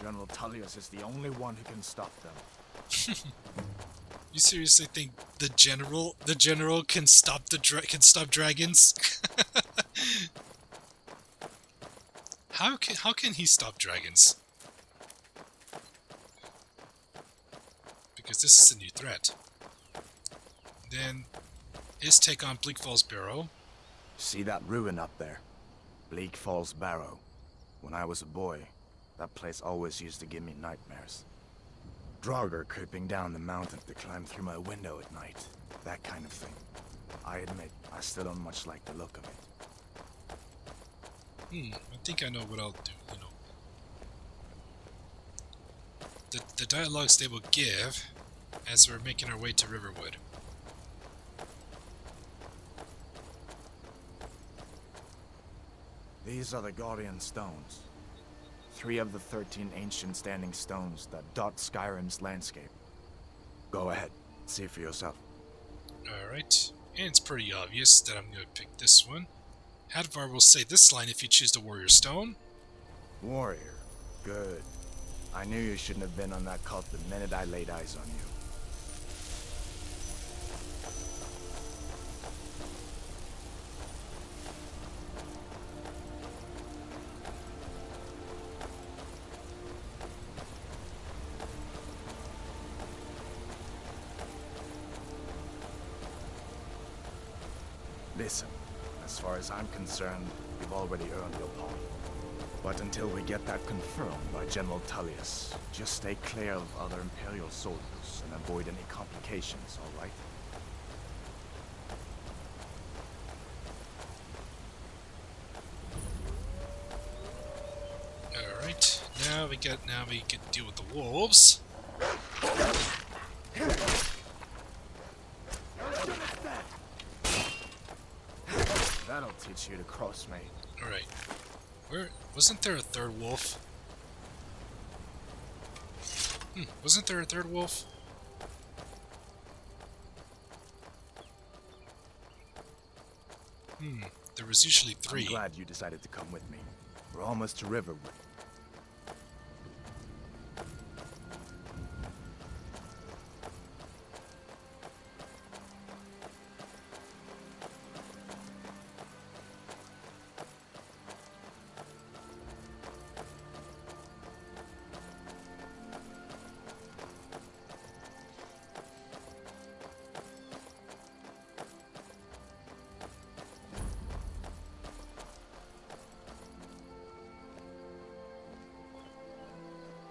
General Tullius is the only one who can stop them. You seriously think the general can stop dragons? How can he stop dragons? Because this is a new threat. Then his take on Bleak Falls Barrow. See that ruin up there? Bleak Falls Barrow. When I was a boy, that place always used to give me nightmares. Draugr creeping down the mountain to climb through my window at night. That kind of thing. I admit, I still don't much like the look of it. I think I know what I'll do, you know. The dialogues they will give as we're making our way to Riverwood. These are the Guardian Stones. 3 of the 13 ancient standing stones that dot Skyrim's landscape. Go ahead, see for yourself. Alright, and it's pretty obvious that I'm going to pick this one. Hadvar will say this line if you choose the Warrior Stone. Warrior. Good. I knew you shouldn't have been on that cult the minute I laid eyes on you. Listen, as far as I'm concerned, you've already earned your pardon. But until we get that confirmed by General Tullius, just stay clear of other Imperial soldiers and avoid any complications, all right? Alright, now we can deal with the wolves. That'll teach you to cross, mate. Alright. Wasn't there a third wolf? Wasn't there a third wolf? There was usually 3. I'm glad you decided to come with me. We're almost to Riverwood.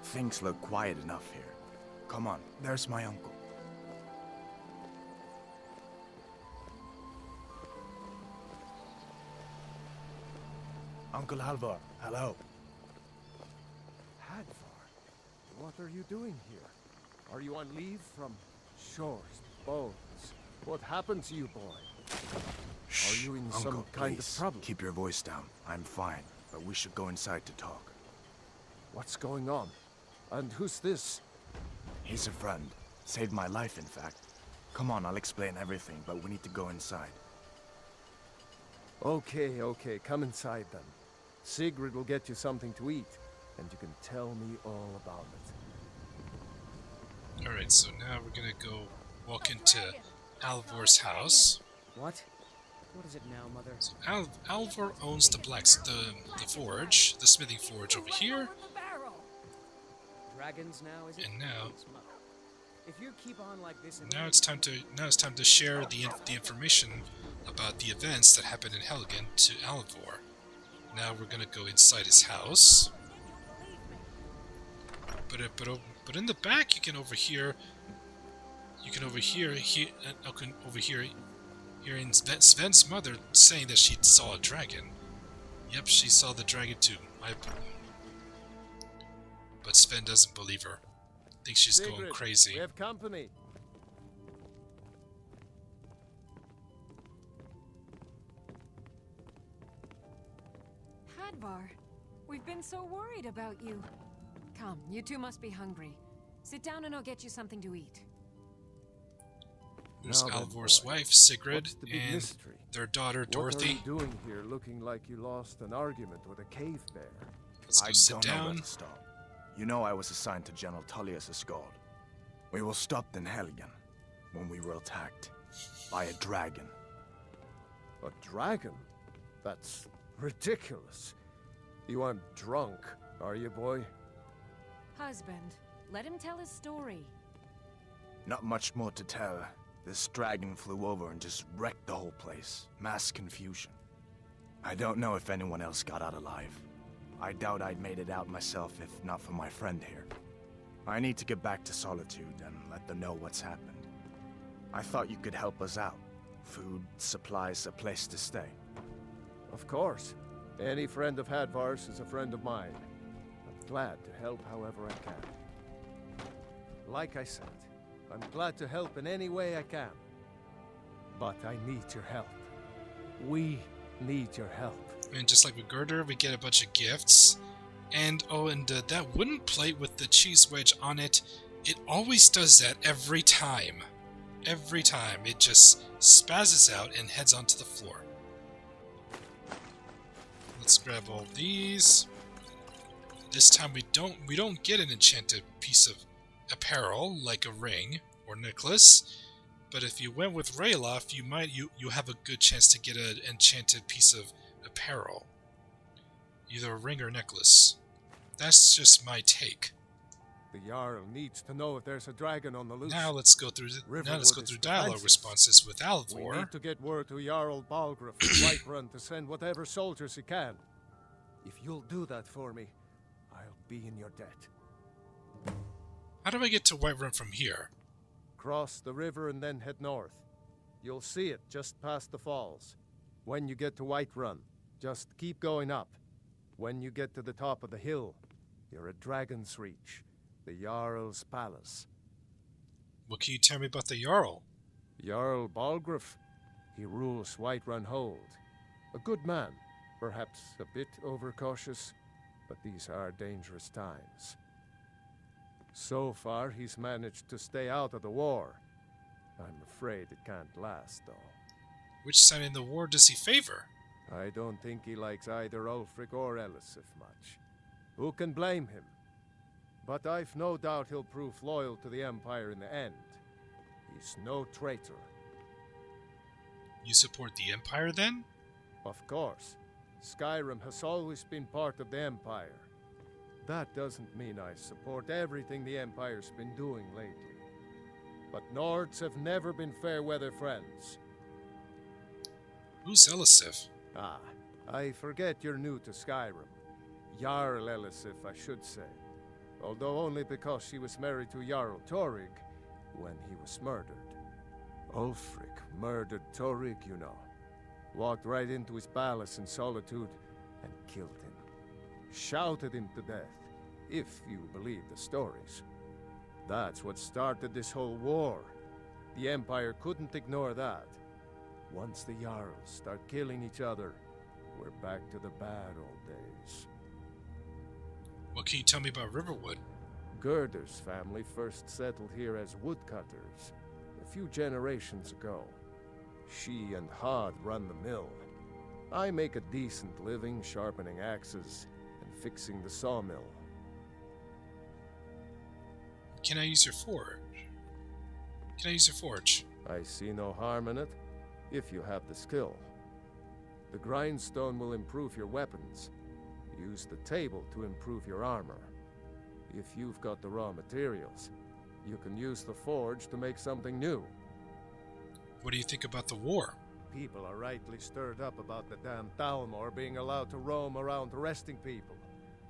Things look quiet enough here. Come on, there's my uncle. Uncle Halvar, hello. Hadvar, what are you doing here? Are you on leave from shores, boats? What happened to you, boy? Are you in Uncle, some kind please, of trouble? keep your voice down. I'm fine, but we should go inside to talk. What's going on? And who's this? He's a friend. Saved my life, in fact. Come on, I'll explain everything, but we need to go inside. Okay, come inside then. Sigrid will get you something to eat, and you can tell me all about it. Alright, so now we're gonna go walk into Alvor's house. What? What is it now, Mother? So Alvor owns the forge, the smithing forge over here. Dragons now, is it? And now, if you keep on like this, now it's time to share the information about the events that happened in Helgen to Alvor. Now we're gonna go inside his house. But in the back you can overhear hearing Sven's mother saying that she saw a dragon. Yep, she saw the dragon too. But Sven doesn't believe her. Thinks she's Sigrid, going crazy. We have company. Hadvar, we've been so worried about you. Come, you two must be hungry. Sit down and I'll get you something to eat. There's Now then, Alvor's boy, wife, Sigrid, what's the big and mystery? their daughter, What are Dorothy. you doing here looking like you lost an argument with a cave bear? Let's go I sit don't know where down. to stop. You know I was assigned to General Tullius' guard. We were stopped in Helgen when we were attacked by a dragon. A dragon? That's ridiculous. You aren't drunk, are you, boy? Husband, let him tell his story. Not much more to tell. This dragon flew over and just wrecked the whole place. Mass confusion. I don't know if anyone else got out alive. I doubt I'd made it out myself if not for my friend here. I need to get back to Solitude and let them know what's happened. I thought you could help us out. Food, supplies, a place to stay. Of course. Any friend of Hadvar's is a friend of mine. I'm glad to help however I can. Like I said, I'm glad to help in any way I can. But I need your help. We need your help. And just like with Girder, we get a bunch of gifts. And that wooden plate with the cheese wedge on it, it always does that every time. Every time. It just spazzes out and heads onto the floor. Let's grab all these. This time we don't get an enchanted piece of apparel like a ring or necklace. But if you went with Rayloff, you have a good chance to get an enchanted piece of apparel. Either a ring or necklace. That's just my take. The Jarl needs to know if there's a dragon on the loose. Now let's go through dialogue responses with Alvor. We need to get word to Jarl Balgruuf and Whiterun to send whatever soldiers he can. If you'll do that for me, I'll be in your debt. How do I get to Whiterun from here? Cross the river and then head north. You'll see it just past the falls. When you get to Whiterun, just keep going up. When you get to the top of the hill, you're at Dragon's Reach, the Jarl's palace. What can you tell me about the Jarl? Jarl Balgruuf. He rules Whiterun Hold. A good man, perhaps a bit overcautious, but these are dangerous times. So far, he's managed to stay out of the war. I'm afraid it can't last, though. Which side in the war does he favor? I don't think he likes either Ulfric or Elisif much. Who can blame him? But I've no doubt he'll prove loyal to the Empire in the end. He's no traitor. You support the Empire, then? Of course. Skyrim has always been part of the Empire. That doesn't mean I support everything the Empire's been doing lately. But Nords have never been fair-weather friends. Who's Elisif? Ah, I forget you're new to Skyrim. Jarl Elisif, I should say. Although only because she was married to Jarl Torrig when he was murdered. Ulfric murdered Torrig, you know. Walked right into his palace in Solitude and killed him. Shouted him to death, if you believe the stories. That's what started this whole war. The Empire couldn't ignore that. Once the Jarls start killing each other, we're back to the bad old days. What can you tell me about Riverwood? Girder's family first settled here as woodcutters a few generations ago. She and Hod run the mill. I make a decent living sharpening axes and fixing the sawmill. Can I use your forge? I see no harm in it, if you have the skill. The grindstone will improve your weapons. Use the table to improve your armor. If you've got the raw materials, you can use the forge to make something new. What do you think about the war? People are rightly stirred up about the damn Thalmor being allowed to roam around arresting people,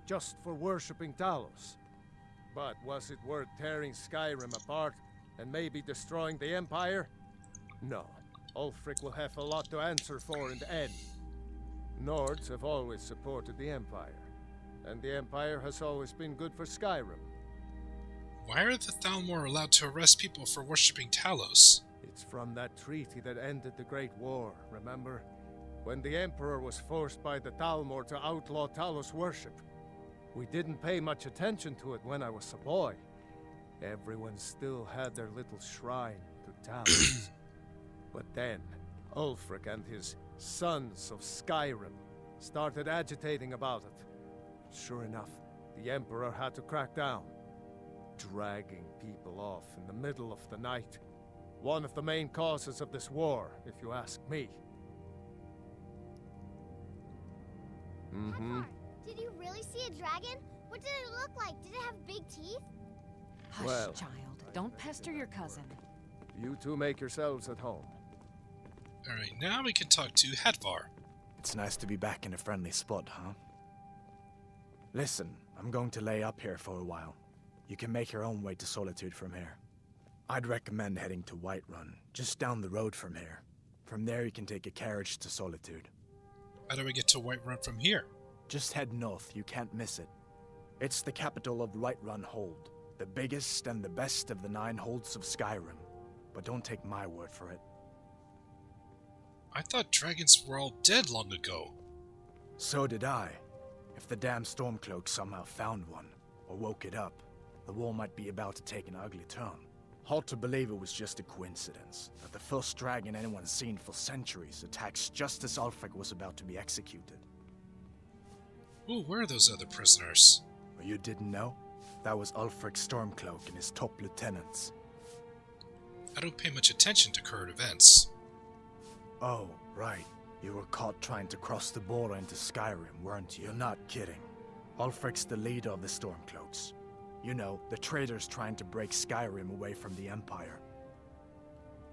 just for worshipping Talos. But was it worth tearing Skyrim apart and maybe destroying the Empire? No. Ulfric will have a lot to answer for in the end. Nords have always supported the Empire, and the Empire has always been good for Skyrim. Why are the Thalmor allowed to arrest people for worshipping Talos? It's from that treaty that ended the Great War, remember? When the Emperor was forced by the Thalmor to outlaw Talos worship. We didn't pay much attention to it when I was a boy. Everyone still had their little shrine to Talos. But then, Ulfric and his Sons of Skyrim started agitating about it. Sure enough, the Emperor had to crack down. Dragging people off in the middle of the night. One of the main causes of this war, if you ask me. Papa, did you really see a dragon? What did it look like? Did it have big teeth? Hush, Well, child. Don't pester your cousin. You two make yourselves at home. Alright, now we can talk to Hadvar. It's nice to be back in a friendly spot, huh? Listen, I'm going to lay up here for a while. You can make your own way to Solitude from here. I'd recommend heading to Whiterun, just down the road from here. From there you can take a carriage to Solitude. How do we get to Whiterun from here? Just head north, you can't miss it. It's the capital of Whiterun Hold, the biggest and the best of the 9 holds of Skyrim. But don't take my word for it. I thought dragons were all dead long ago. So did I. If the damn Stormcloak somehow found one, or woke it up, the war might be about to take an ugly turn. Hard to believe it was just a coincidence, that the first dragon anyone's seen for centuries attacks just as Ulfric was about to be executed. Ooh, where are those other prisoners? Or you didn't know? That was Ulfric's Stormcloak and his top lieutenants. I don't pay much attention to current events. Oh, right. You were caught trying to cross the border into Skyrim, weren't you? You're not kidding. Ulfric's the leader of the Stormcloaks. You know, the traitors trying to break Skyrim away from the Empire.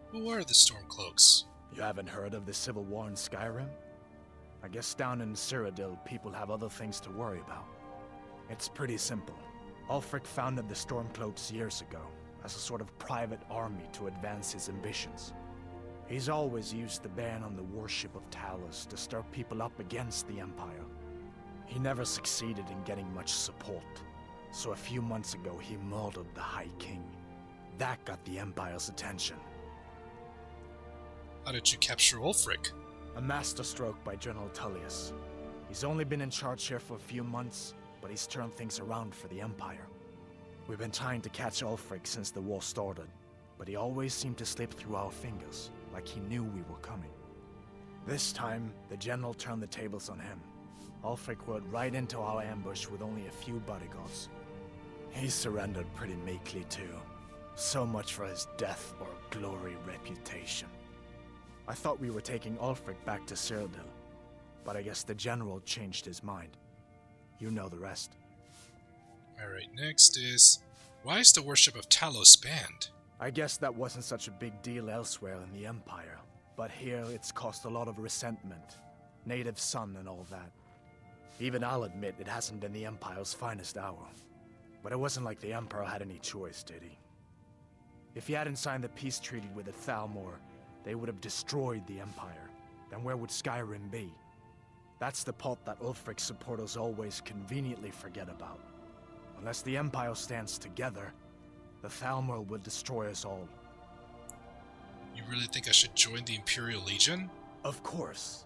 Who are the Stormcloaks? You haven't heard of the civil war in Skyrim? I guess down in Cyrodiil, people have other things to worry about. It's pretty simple. Ulfric founded the Stormcloaks years ago, as a sort of private army to advance his ambitions. He's always used the ban on the worship of Talos to stir people up against the Empire. He never succeeded in getting much support, so a few months ago he murdered the High King. That got the Empire's attention. How did you capture Ulfric? A masterstroke by General Tullius. He's only been in charge here for a few months, but he's turned things around for the Empire. We've been trying to catch Ulfric since the war started, but he always seemed to slip through our fingers, like he knew we were coming. This time, the general turned the tables on him. Ulfric rode right into our ambush with only a few bodyguards. He surrendered pretty meekly too. So much for his death or glory reputation. I thought we were taking Ulfric back to Cyrodiil, but I guess the general changed his mind. You know the rest. Alright, next is... Why is the worship of Talos banned? I guess that wasn't such a big deal elsewhere in the Empire, but here it's caused a lot of resentment. Native son and all that. Even I'll admit it hasn't been the Empire's finest hour. But it wasn't like the Emperor had any choice, did he? If he hadn't signed the peace treaty with the Thalmor, they would have destroyed the Empire. Then where would Skyrim be? That's the part that Ulfric's supporters always conveniently forget about. Unless the Empire stands together, the Thalmor will destroy us all. You really think I should join the Imperial Legion? Of course.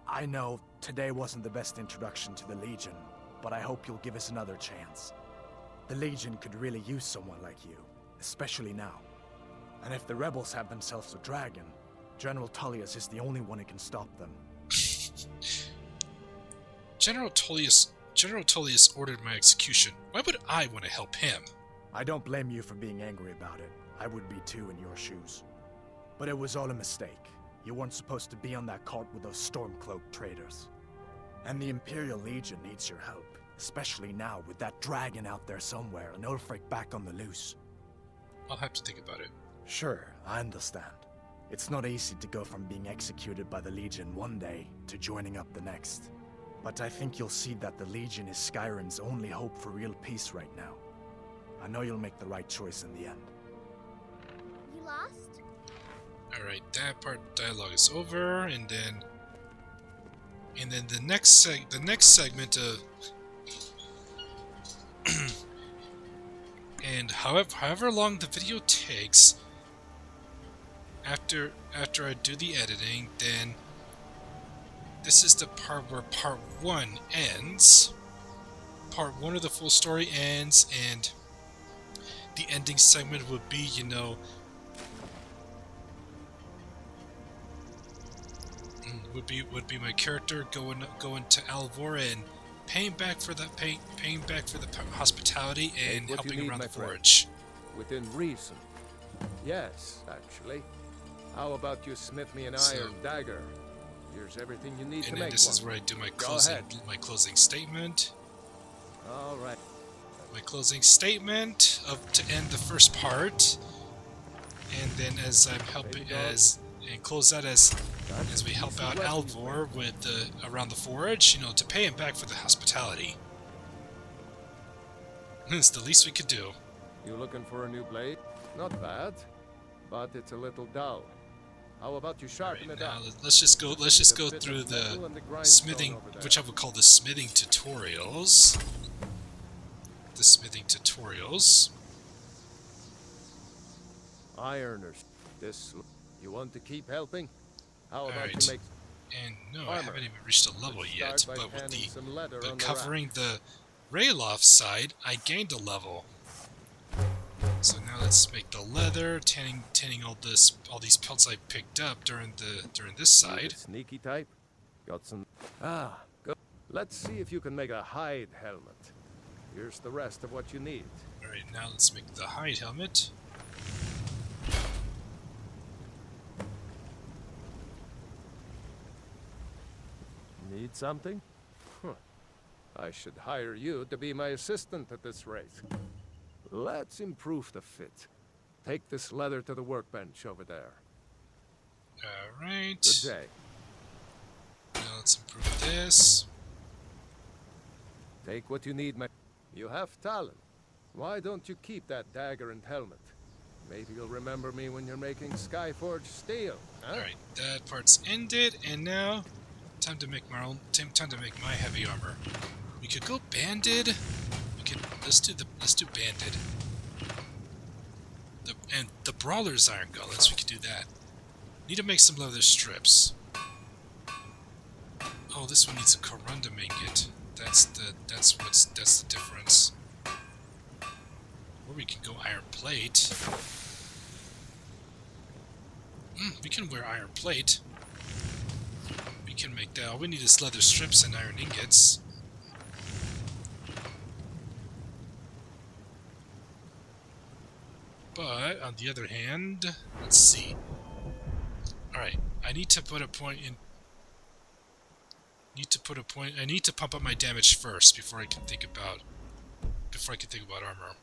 I know today wasn't the best introduction to the Legion, but I hope you'll give us another chance. The Legion could really use someone like you, especially now. And if the rebels have themselves a dragon, General Tullius is the only one who can stop them. General Tullius ordered my execution. Why would I want to help him? I don't blame you for being angry about it. I would be too in your shoes. But it was all a mistake. You weren't supposed to be on that cart with those Stormcloak traitors. And the Imperial Legion needs your help, especially now with that dragon out there somewhere and Ulfric back on the loose. I'll have to think about it. Sure, I understand. It's not easy to go from being executed by the Legion one day to joining up the next. But I think you'll see that the Legion is Skyrim's only hope for real peace right now. I know you'll make the right choice in the end. You lost? Alright, that part of dialogue is over, and then the next segment of and however long the video takes after I do the editing, then this is the part where part 1 ends. Part 1 of the full story ends, and the ending segment would be, you know, would be my character going to Alvora and paying back for the hospitality and Take what you helping need, around my the friend. forge. Within reason. Yes, actually. How about you smith me an So- iron dagger? Here's everything you need to And then make this one. is where I do my Go closing ahead. statement. All right. My closing statement to end the first part, and then as I'm helping and close that as we help out Alvor with around the forge, you know, to pay him back for the hospitality. It's the least we could do. You looking for a new blade? Not bad, but it's a little dull. How about you sharpen Alright, it now up? let's just go. Let's just Need a go bit through of the metal and the grindstone smithing, over there. which I would call the smithing tutorials. The smithing tutorials. Ironers. This. You want to keep helping? How about Alright. you make And no, I armor? haven't even reached a level Let's yet. start by But with panning the some leather but on the covering the Rayloft side, I gained a level. So now let's make the leather, tanning all these pelts I picked up during this rack. Need side. a sneaky type. Got some. Go. Let's see if you can make a hide helmet. Here's the rest of what you need. Alright, now let's make the hide helmet. Need something? Huh. I should hire you to be my assistant at this rate. Let's improve the fit. Take this leather to the workbench over there. Alright. Good day. Now let's improve this. Take what you need, You have talent. Why don't you keep that dagger and helmet? Maybe you'll remember me when you're making Skyforge steel, huh? Alright, that part's ended, and now time to make my own time to make my heavy armor. We could go banded. Let's do banded. The brawler's iron gauntlets, we could do that. Need to make some leather strips. Oh, this one needs a corundum ingot. That's the difference. Or we can go iron plate. We can wear iron plate. We can make that. All we need is leather strips and iron ingots. But on the other hand, let's see. Alright, I need to put a point in. I need to pump up my damage first before I can think about armor.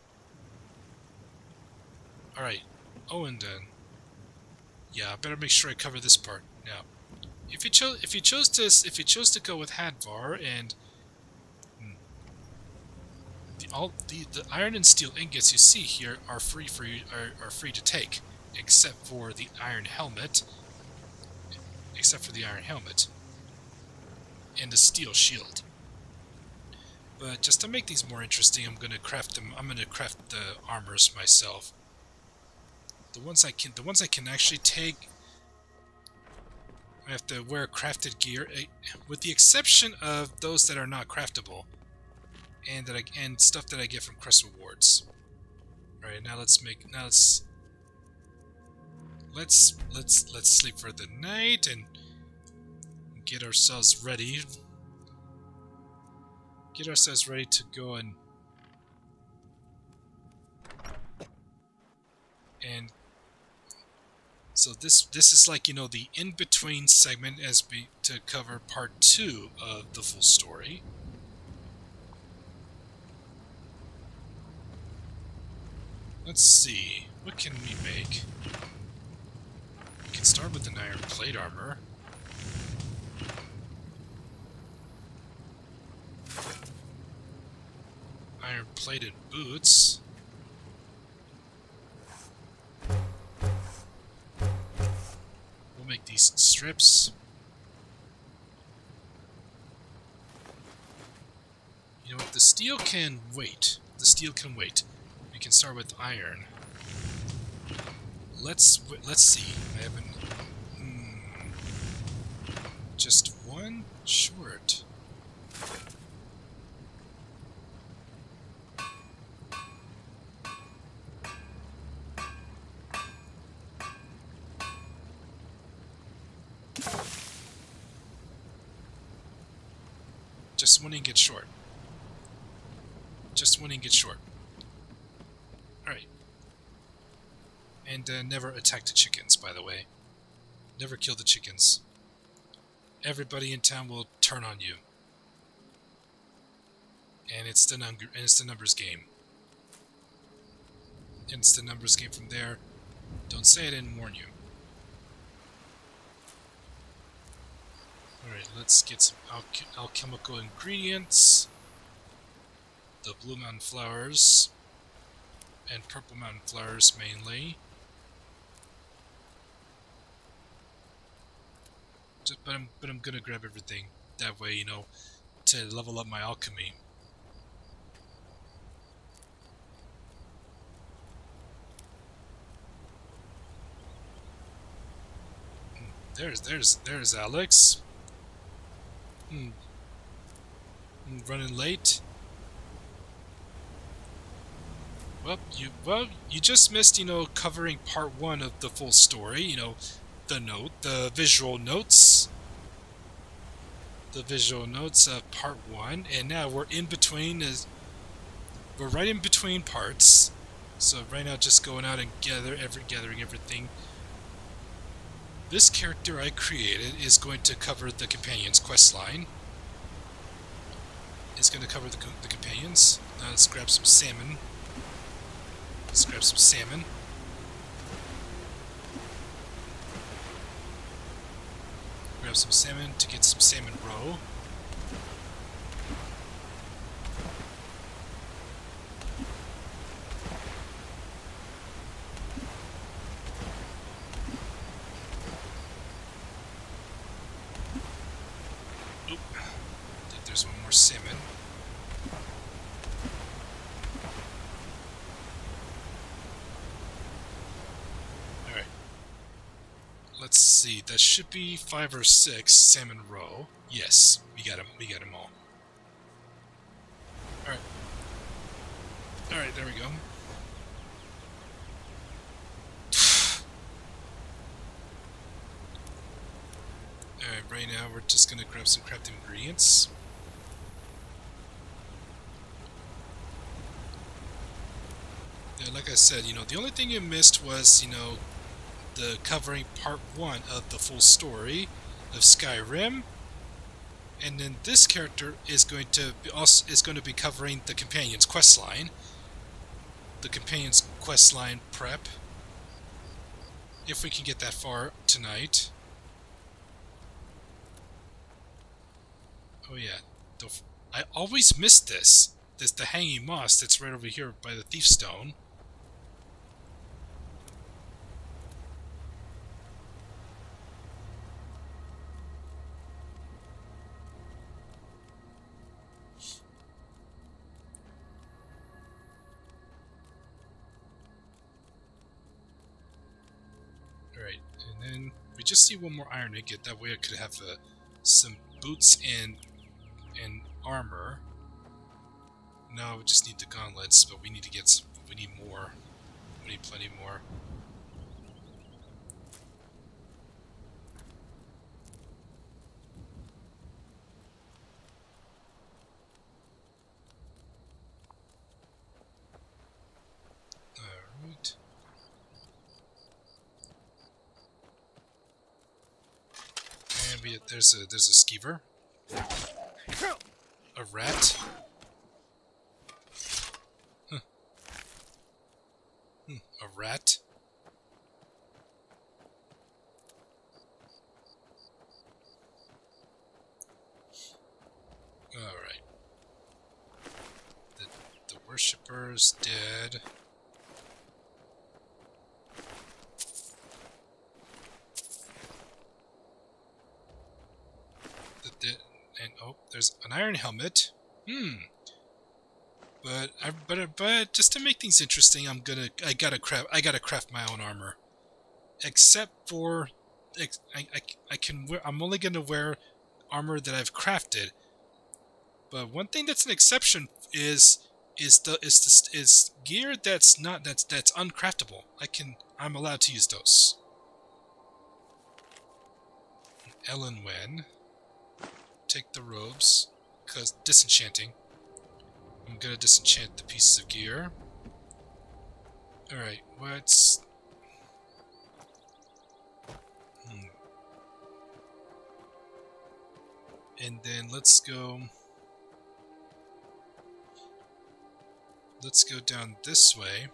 Alright. Oh, and then yeah, I better make sure I cover this part. Now, if you chose to go with Hadvar and the iron and steel ingots you see here are free to take, except for the iron helmet. And the steel shield. But just to make these more interesting, I'm gonna craft the armors myself. The ones I can actually take, I have to wear crafted gear, with the exception of those that are not craftable, and stuff that I get from quest rewards. All right, now let's sleep for the night and get ourselves ready. Get ourselves ready to go and so this is like, you know, the in-between segment to cover part 2 of the full story. Let's see, what can we make? We can start with an iron plate armor. Iron plated boots. We'll make these strips. You know what? The steel can wait. We can start with iron. Let's see. I haven't. Just one short. Just one ingot short. Alright. And never attack the chickens, by the way. Never kill the chickens. Everybody in town will turn on you. And it's the numbers game. And it's the numbers game from there. Don't say I didn't warn you. Alright, let's get some alchemical ingredients. The blue mountain flowers. And purple mountain flowers mainly. But I'm gonna grab everything that way, you know, to level up my alchemy. There's Alex. Running late. Well, you just missed, you know, covering part 1 of the full story, you know, the visual notes of part 1, and now we're right in between parts. So right now, just going out and gathering everything. This character I created is going to cover the companions quest line. It's going to cover the companions. Now let's grab some salmon. Grab some salmon to get some salmon roe. Oop. I think there's one more salmon. Let's see, that should be 5 or 6 salmon roe. Yes, we got them all. Alright, there we go. Alright, right now we're just gonna grab some crafting ingredients. Yeah, like I said, you know, the only thing you missed was, you know, the covering part 1 of the full story of Skyrim, and then this character is going to be covering the companions quest line, prep, if we can get that far tonight. Oh yeah, I always miss this. There's the hanging moss that's right over here by the thief stone. Alright, and then we just need one more iron ingot. That way I could have some boots and armor. Now we just need the gauntlets, but we need to get some. We need more. We need plenty more. Alright. And there's a skeever. A rat. Huh. A rat. Alright. The worshipper's dead. And oh, there's an iron helmet. But just to make things interesting, I gotta craft my own armor. Except for I'm only gonna wear armor that I've crafted. But one thing that's an exception is gear that's uncraftable. I'm allowed to use those. Ellen Wen. Take the robes, because disenchanting. I'm gonna disenchant the pieces of gear. Alright, what's... And then let's go down this way.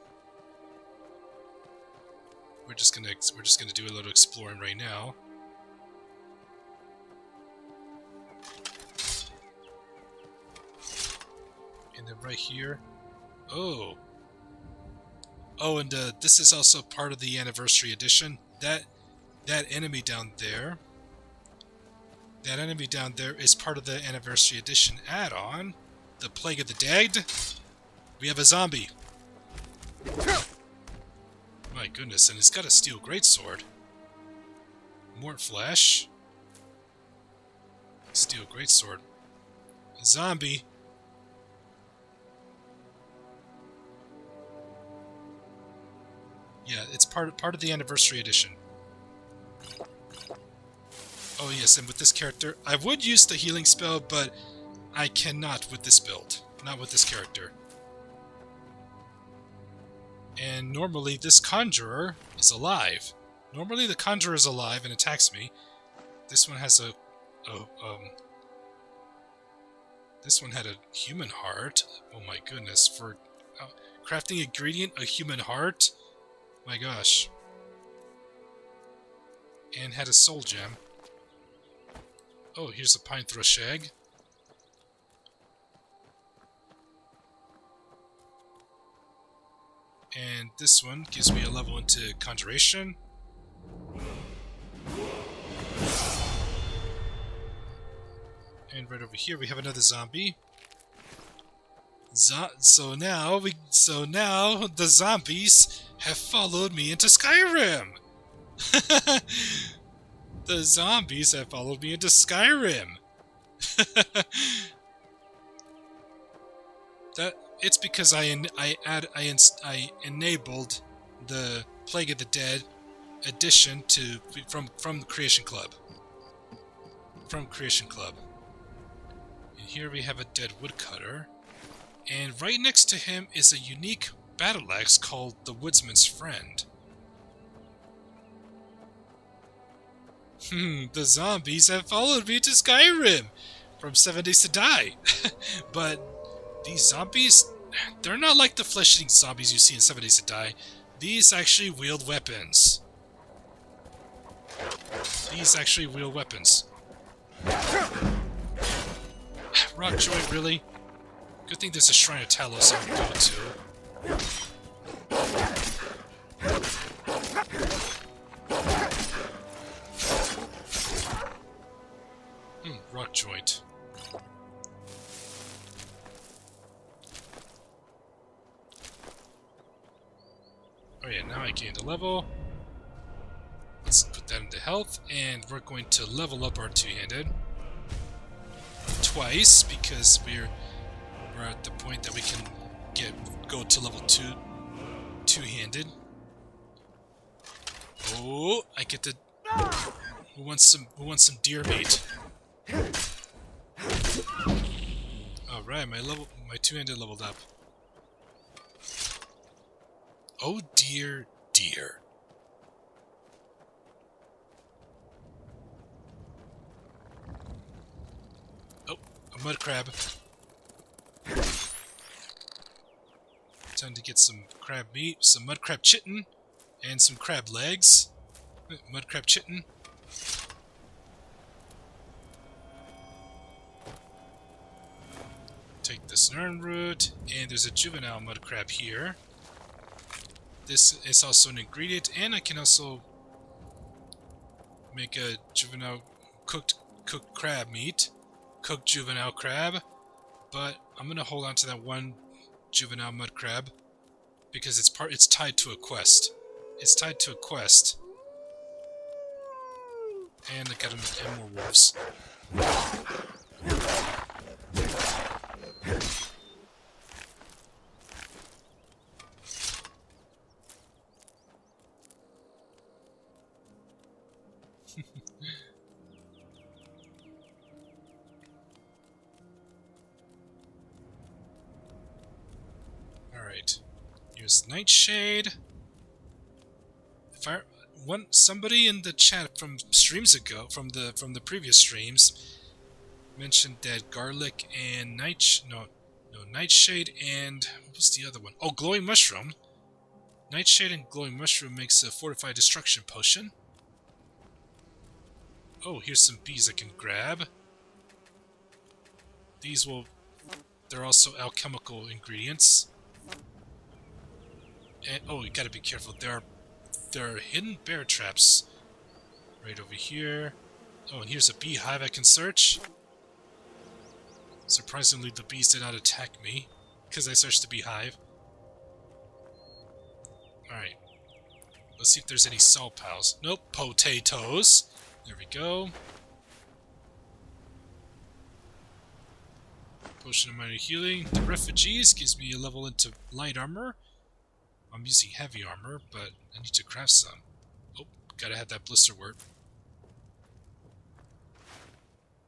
We're just gonna do a little exploring right now. And then right here, oh, and this is also part of the anniversary edition. That enemy down there That enemy down there is part of the Anniversary Edition add-on. The Plague of the Dead. We have a zombie. My goodness, and it's got a steel greatsword. Mort flesh. Steel greatsword. Zombie. Yeah, it's part of the Anniversary Edition. Oh yes, and with this character, I would use the healing spell, but I cannot with this build. Not with this character. And normally this Conjurer is alive. Normally the Conjurer is alive and attacks me. This one has this one had a human heart. Oh my goodness, for crafting ingredient, a human heart? My gosh. And had a soul gem. Oh, here's a pine thrush egg. And this one gives me a level into Conjuration. And right over here we have another zombie. So now the zombies have followed me into Skyrim. The zombies have followed me into Skyrim. It's because I enabled the Plague of the Dead edition from Creation Club. From Creation Club. And here we have a dead woodcutter. And right next to him is a unique battle axe called the Woodsman's Friend. The zombies have followed me to Skyrim from 7 Days to Die. But these zombies, they're not like the flesh-eating zombies you see in 7 Days to Die. These actually wield weapons. Rock joint, really? Good thing there's a Shrine of Talos I can go to. Rock joint. Oh yeah, now I gained a level. Let's put that into health, and we're going to level up our two-handed. Twice, because we're at the point that we can go to level 2 two-handed. Oh, I get to. Who wants some deer meat? All right, my two-handed leveled up. Oh dear, dear. Oh, a mud crab. Time to get some crab meat, some mud crab chitin, and some crab legs. Mud crab chitin. Take this nern root, and there's a juvenile mud crab here. This is also an ingredient, and I can also make a juvenile cooked crab meat, cooked juvenile crab. But I'm gonna hold on to that one juvenile mud crab because it's tied to a quest. It's tied to a quest, and I got and more wolves. Alright. Here's Nightshade. Somebody in the chat from streams ago, from the previous streams, mentioned that garlic and Nightshade and what was the other one? Oh, glowing mushroom. Nightshade and glowing mushroom makes a fortified destruction potion. Oh, here's some bees I can grab. They're also alchemical ingredients. And oh, you gotta be careful. There are hidden bear traps right over here. Oh, and here's a beehive I can search. Surprisingly, the bees did not attack me, because I searched the beehive. Alright. Let's see if there's any salt pals. Nope, potatoes. There we go. Potion of minor healing. The refugees gives me a level into light armor. I'm using heavy armor, but I need to craft some. Oh, gotta have that blister wort.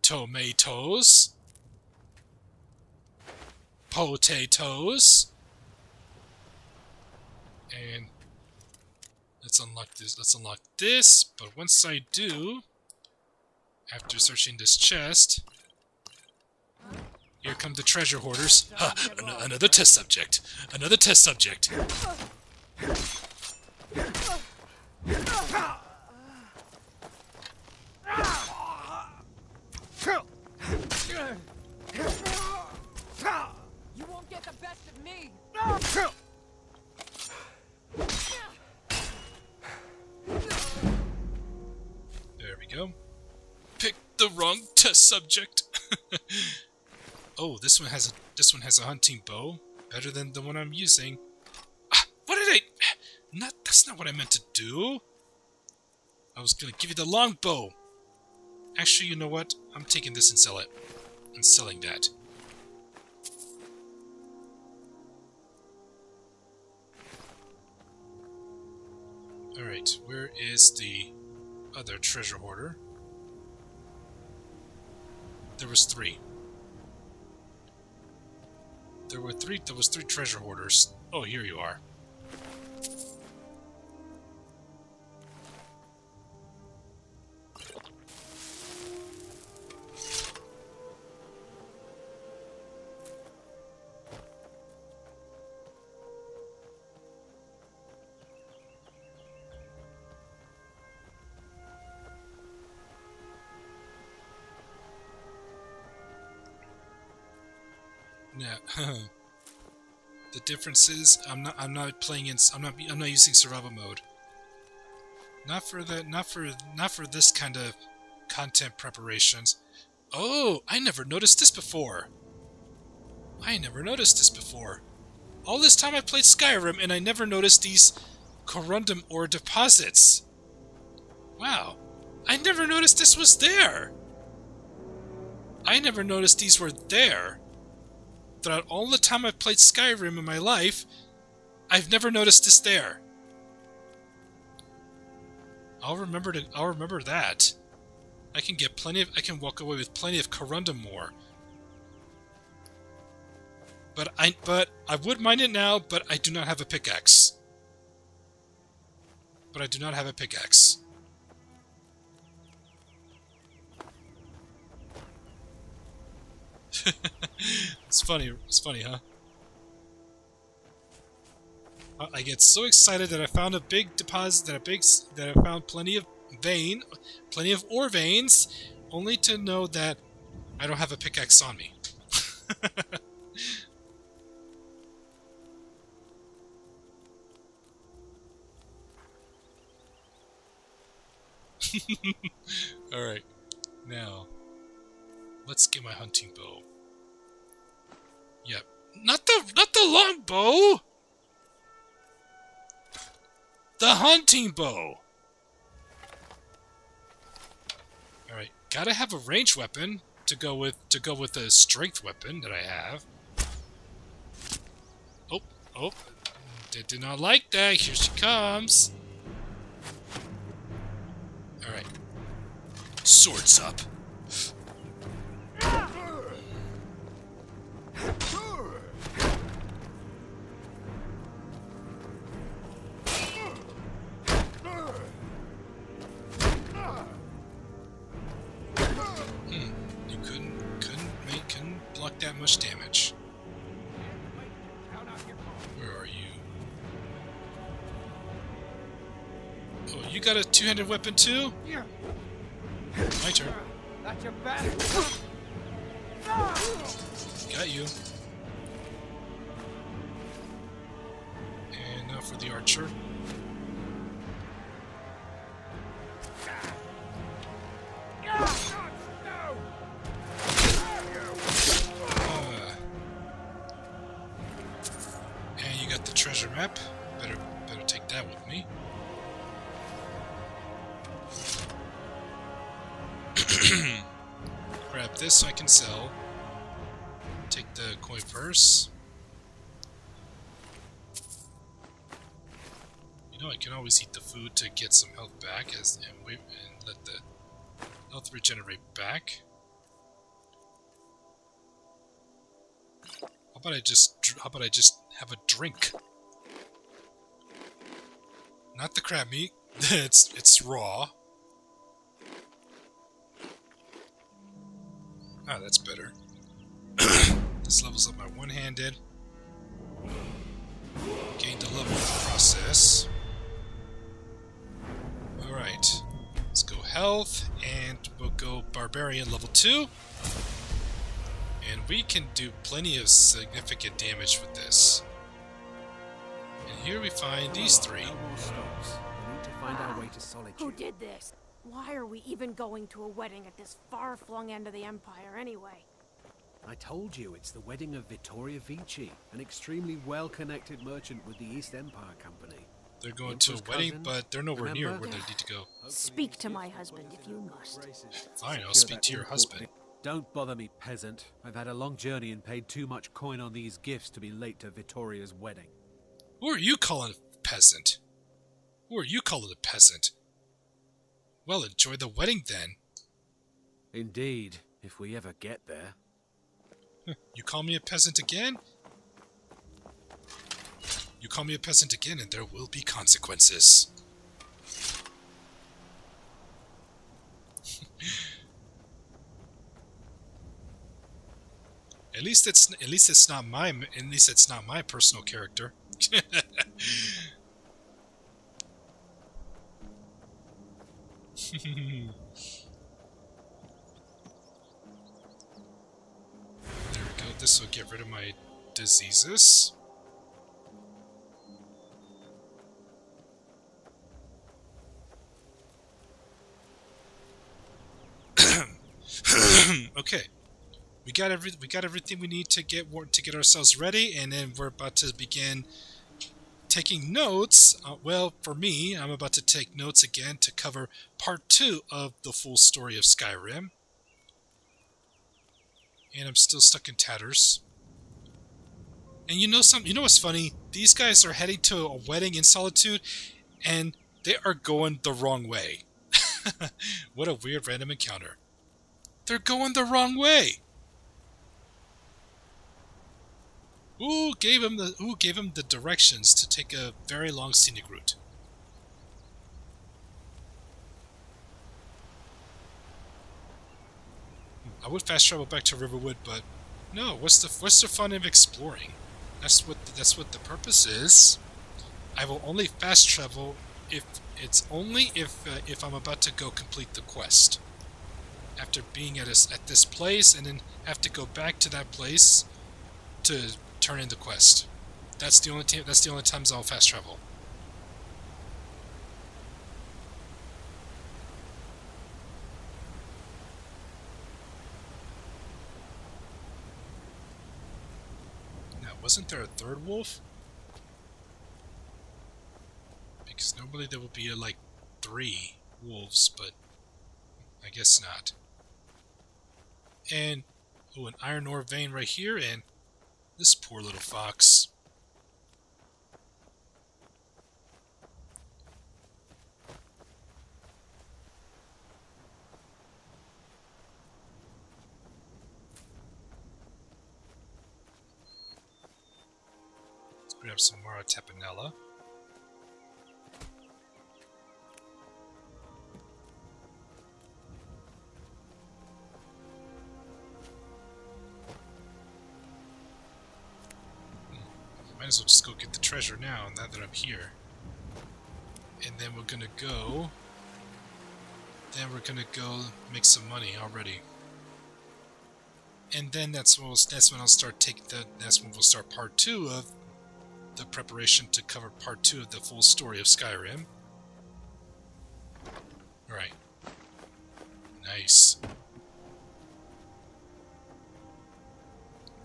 Tomatoes. Potatoes. And let's unlock this. Let's unlock this. But once I do, after searching this chest, here come the treasure hoarders. Ha! Another test subject. Another test subject. You won't get the best of me! There we go. Pick the wrong test subject. Oh, this one has a hunting bow, better than the one I'm using. Ah, what did I? That's not what I meant to do. I was gonna give you the longbow. Actually, you know what? I'm taking this and sell it. I'm selling that. Alright, where is the other treasure hoarder? There was three. There was three treasure hoarders. Oh, here you are. Now, the difference is I'm not playing in I'm not using survival mode. Not for this kind of content preparations. Oh, I never noticed this before. All this time I played Skyrim and I never noticed these corundum ore deposits. Wow. I never noticed this was there. I never noticed these were there. Throughout all the time I've played Skyrim in my life, I've never noticed this there. I'll remember that. I can walk away with plenty of corundum ore. But I would mine it now, but I do not have a pickaxe. It's funny, huh? I get so excited that I found a big deposit, that I found plenty of ore veins, only to know that I don't have a pickaxe on me. Alright, now, let's get my hunting bow. Yep. Not the longbow! The hunting bow! Alright, gotta have a ranged weapon to go with the strength weapon that I have. Oh, they did not like that. Here she comes. Alright. Swords up. You couldn't block that much damage. Where are you? Oh, you got a two-handed weapon too? My turn. That's your back. Got you. And now for the archer. treasure map. Better take that with me. Grab this so I can sell. Take the coin purse. You know, I can always eat the food to get some health back and let the health regenerate back. How about I just have a drink? Not the crab meat. it's raw. Ah, that's better. This levels up my one-handed. Gained a level in the process. Alright. Let's go health, and we'll go barbarian level 2. And we can do plenty of significant damage with this. And here we find these three. No more stops. We need to find our way to Solitude. Who did this? Why are we even going to a wedding at this far-flung end of the Empire anyway? I told you, it's the wedding of Vittoria Vici, an extremely well-connected merchant with the East Empire Company. They're going to a wedding, but they're nowhere near where they need to go. Speak to my husband if you must. Fine, I'll speak to your husband. Don't bother me, peasant. I've had a long journey and paid too much coin on these gifts to be late to Vittoria's wedding. Who are you calling a peasant? Who are you calling a peasant? Well, enjoy the wedding then. Indeed, if we ever get there. You call me a peasant again? You call me a peasant again and there will be consequences. At least it's not my personal character. There we go. This will get rid of my diseases. Okay. We got everything we need to get ourselves ready, and then we're about to begin taking notes. Well, for me, I'm about to take notes again to cover part 2 of the full story of Skyrim. And I'm still stuck in tatters. And you know what's funny? These guys are heading to a wedding in Solitude, and they are going the wrong way. What a weird random encounter. They're going the wrong way. Who gave him the directions to take a very long scenic route? I would fast travel back to Riverwood, but no. What's the fun of exploring? That's what the purpose is. I will only fast travel if I'm about to go complete the quest. After being at this place, and then have to go back to that place to turn in the quest. That's the only times I'll fast travel. Now, wasn't there a third wolf? Because normally there would be like 3 wolves, but I guess not. And an iron ore vein right here, and this poor little fox. Let's grab some Mara Tapanella. Might as well just go get the treasure now that I'm here. And then we're gonna go make some money already. And then that's when we'll start part 2 of the preparation to cover part 2 of the full story of Skyrim. Alright. Nice.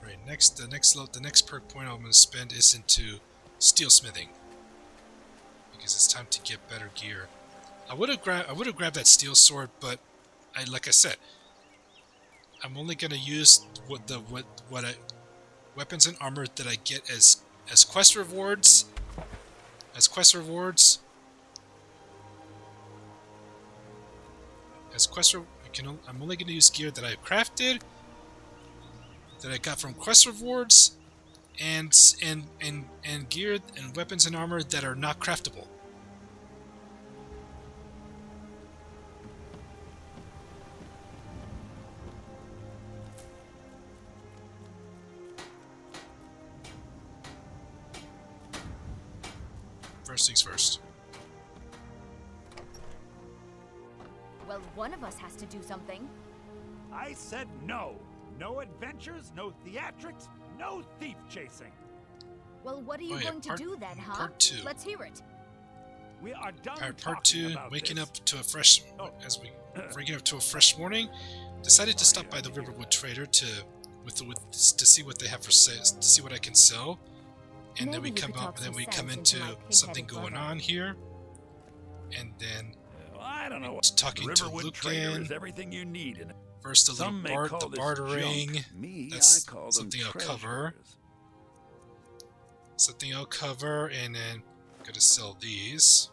Right, the next perk point I'm going to spend is into steelsmithing because it's time to get better gear. I would have grabbed that steel sword, but like I said, I'm only gonna use weapons and armor that I get as quest rewards. I'm only gonna use gear that I've crafted, that I got from quest rewards, and gear and weapons and armor that are not craftable. First things first. Well, one of us has to do something. I said no. No adventures, no theatrics, no thief chasing. Well, what are you going to do then, huh? Part 2. Let's hear it. We are done Part 2. waking Up to a fresh morning, decided to stop by the Riverwood Trader to see what they have for sale, to see what I can sell, and then we come into something going on here, and then I don't know. Talking to Lucan. Is everything you need in it. First, the bartering. That's something I'll cover. Something I'll cover, and then I'm gonna sell these.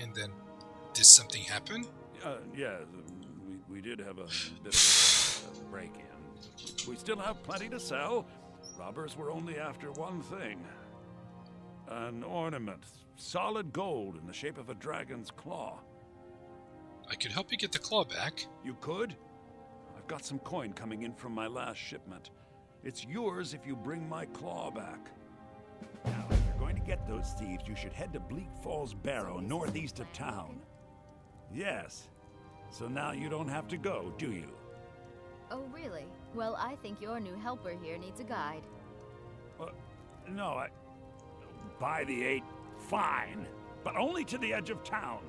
And then, did something happen? Yeah, we did have a bit of a break-in. We still have plenty to sell. Robbers were only after one thing. An ornament. Solid gold in the shape of a dragon's claw. I could help you get the claw back. You could? I've got some coin coming in from my last shipment. It's yours if you bring my claw back. Now, if you're going to get those thieves, you should head to Bleak Falls Barrow, northeast of town. Yes. So now you don't have to go, do you? Oh, really? Well, I think your new helper here needs a guide. No, by the 8, fine. But only to the edge of town.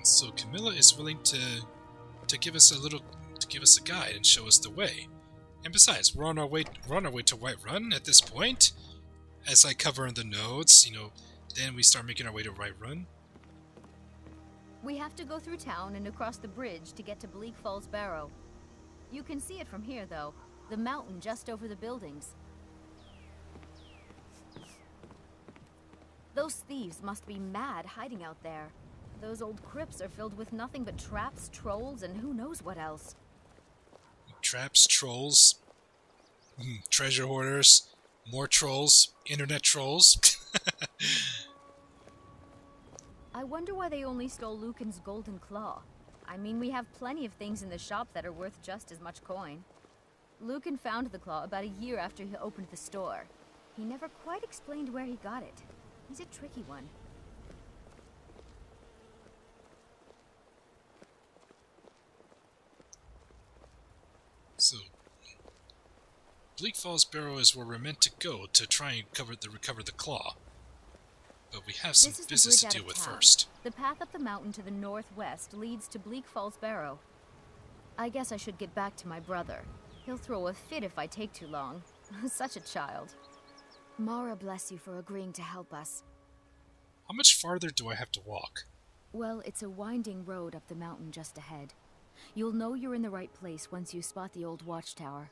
So Camilla is willing to give us a guide and show us the way. And besides, we're on our way to Whiterun at this point. As I cover in the notes, then we start making our way to Whiterun. We have to go through town and across the bridge to get to Bleak Falls Barrow. You can see it from here, though. The mountain just over the buildings. Those thieves must be mad hiding out there. Those old crypts are filled with nothing but traps, trolls, and who knows what else. Traps, trolls, treasure hoarders, more trolls, internet trolls. I wonder why they only stole Lucan's golden claw. I mean, we have plenty of things in the shop that are worth just as much coin. Lucan found the claw about a year after he opened the store. He never quite explained where he got it. He's a tricky one. So, Bleak Falls Barrow is where we're meant to go to try and recover the claw. But we have some business to deal with first. The path up the mountain to the northwest leads to Bleak Falls Barrow. I guess I should get back to my brother. He'll throw a fit if I take too long. Such a child. Mara bless you for agreeing to help us. How much farther do I have to walk? Well, it's a winding road up the mountain just ahead. You'll know you're in the right place once you spot the old watchtower.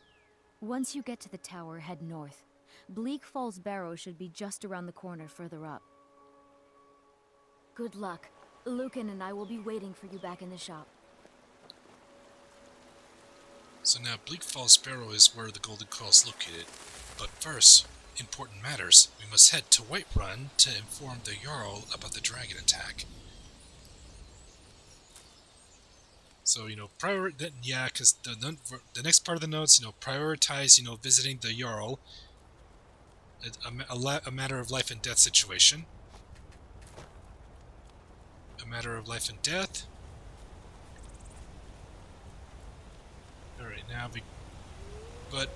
Once you get to the tower, head north. Bleak Falls Barrow should be just around the corner further up. Good luck. Lucan and I will be waiting for you back in the shop. So now Bleak Falls Barrow is where the Golden Claw is located. But first, important matters. We must head to Whiterun to inform the Jarl about the dragon attack. So, because the next part of the notes, prioritize, visiting the Jarl. A matter of life and death situation. A matter of life and death. Alright, now we But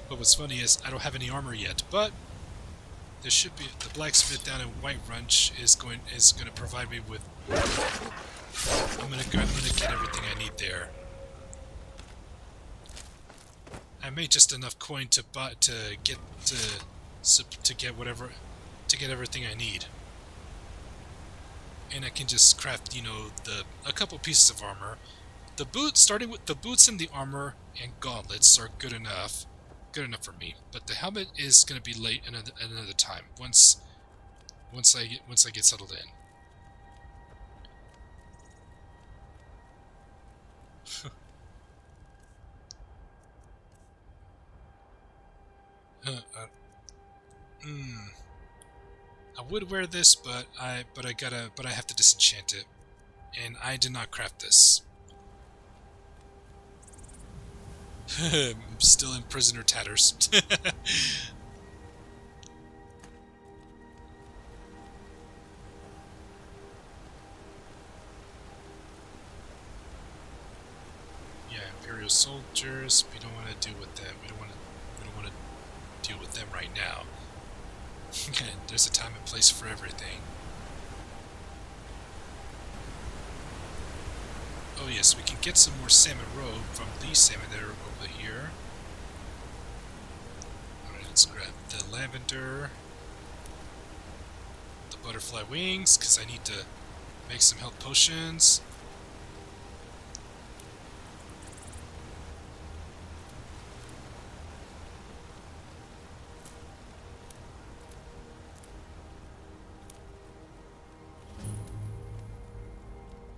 but what's funny is I don't have any armor yet. But there should be the blacksmith down in Whiterun is going to provide me with. I'm gonna get everything I need there. I made just enough coin to get everything I need, and I can just craft, you know, a couple pieces of armor. The boots, starting with the boots and the armor and gauntlets, are good enough for me. But the helmet is gonna be late another time once I get settled in. I would wear this, but I have to disenchant it, and I did not craft this. I'm still in prisoner tatters. Yeah, Imperial soldiers. We don't want to deal with them. We don't want to deal with them right now. There's a time and place for everything. Oh yes, we can get some more salmon roe from these salmon that are over here. Alright, let's grab the lavender, the butterfly wings, because I need to make some health potions.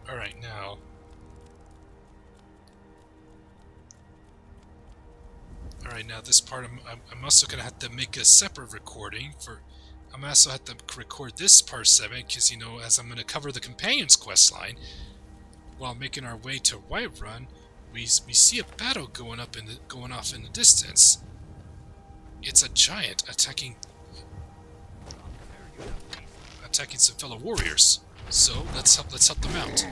Alright, now. Alright, now this part, I'm also going to have to make a separate recording for... I'm also have to record this part 7, because, you know, as I'm going to cover the Companion's questline, while making our way to Whiterun, we see a battle going off in the distance. It's a giant attacking some fellow warriors. So let's help them out.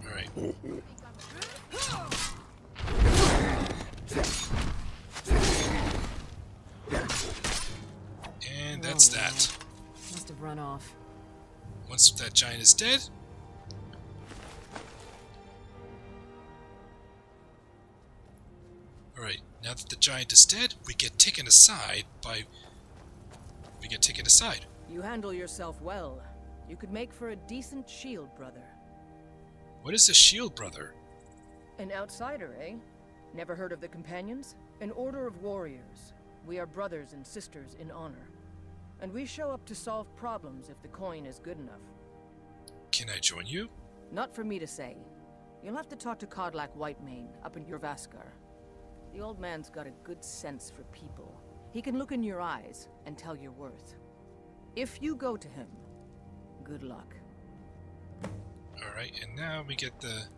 Alright. And that's that. Must have run off. Once that giant is dead. Alright, now that the giant is dead, we get taken aside. You handle yourself well. You could make for a decent shield, brother. What is a shield, brother? An outsider, eh? Never heard of the Companions? An order of warriors. We are brothers and sisters in honor. And we show up to solve problems if the coin is good enough. Can I join you? Not for me to say. You'll have to talk to Kodlak Whitemane up in Jorvaskar. The old man's got a good sense for people. He can look in your eyes and tell your worth. If you go to him, good luck. Alright, and now we get the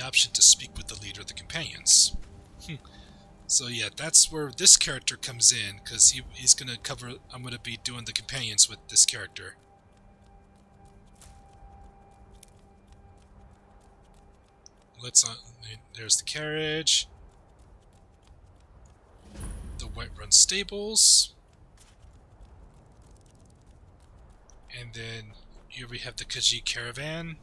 option to speak with the leader of the Companions. So yeah, that's where this character comes in, because he's gonna cover... I'm gonna be doing the Companions with this character. There's the carriage. The Whiterun stables. And then here we have the Khajiit caravan.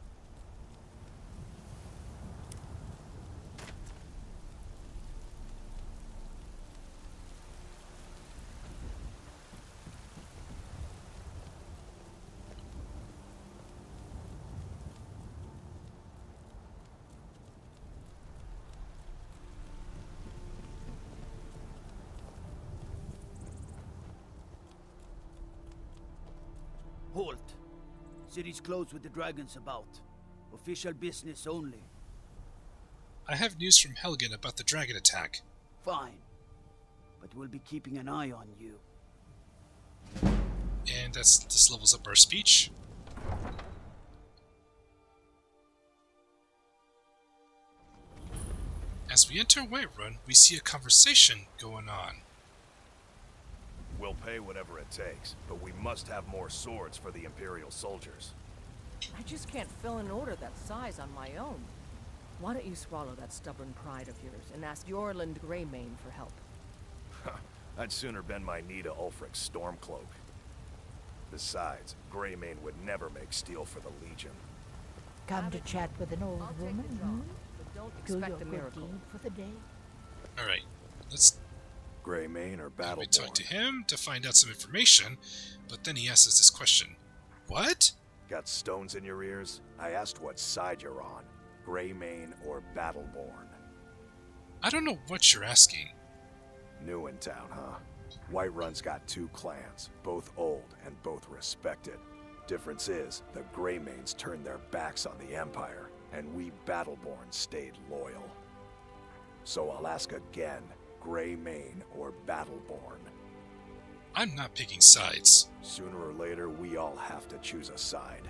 Halt. City's closed with the dragons about. Official business only. I have news from Helgen about the dragon attack. Fine. But we'll be keeping an eye on you. And this levels up our speech. As we enter Whiterun, we see a conversation going on. We'll pay whatever it takes, but we must have more swords for the Imperial soldiers. I just can't fill an order that size on my own. Why don't you swallow that stubborn pride of yours and ask Yorland Greymane for help? I'd sooner bend my knee to Ulfric's Stormcloak. Besides, Greymane would never make steel for the Legion. Come to chat with an old woman, hmm? Don't Do your expect a good miracle. deed for the day. Alright, let's Greymane or we talk to Battleborn? him to find out some information, but then he asks us this question. What? Got stones in your ears? I asked what side you're on. Greymane or Battleborn? I don't know what you're asking. New in town, huh? Whiterun's got two clans, both old and both respected. Difference is, the Greymanes turned their backs on the Empire, and we Battleborn stayed loyal. So I'll ask again, Greymane or Battleborn? I'm not picking sides. Sooner or later, we all have to choose a side.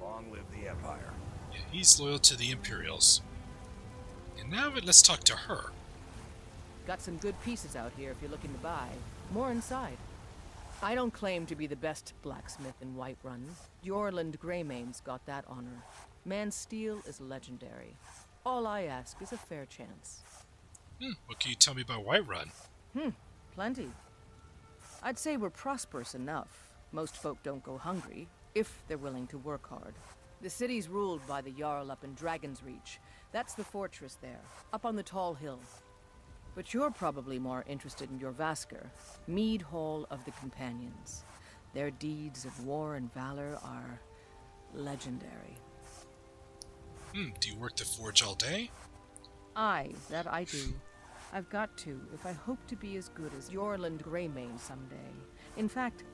Long live the Empire. Yeah, he's loyal to the Imperials. And now let's talk to her. Got some good pieces out here if you're looking to buy. More inside. I don't claim to be the best blacksmith in Whiterun. Yorland Greymane's got that honor. Man's steel is legendary. All I ask is a fair chance. What can you tell me about Whiterun? Plenty. I'd say we're prosperous enough. Most folk don't go hungry, if they're willing to work hard. The city's ruled by the Jarl up in Dragon's Reach. That's the fortress there, up on the tall hill. But you're probably more interested in Jorvaskr, Mead Hall of the Companions. Their deeds of war and valor are legendary. Do you work the forge all day? Aye, that I do. I've got to, if I hope to be as good as Yorland Greymane someday. In fact,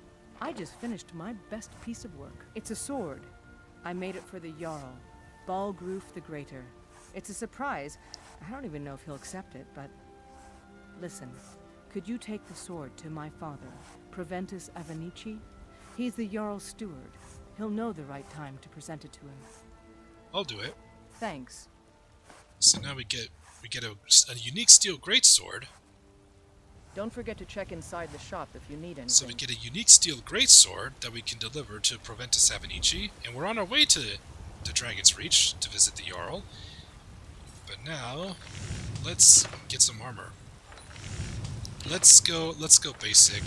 I just finished my best piece of work. It's a sword. I made it for the Jarl, Balgruf the Greater. It's a surprise. I don't even know if he'll accept it, but... Listen, could you take the sword to my father, Proventus Avenici? He's the Jarl's steward. He'll know the right time to present it to him. I'll do it. Thanks. So now we get a unique steel greatsword. Don't forget to check inside the shop if you need anything. So we get a unique steel greatsword that we can deliver to Proventus Avenici, and we're on our way to Dragon's Reach to visit the Jarl. But now, let's get some armor. Let's go basic.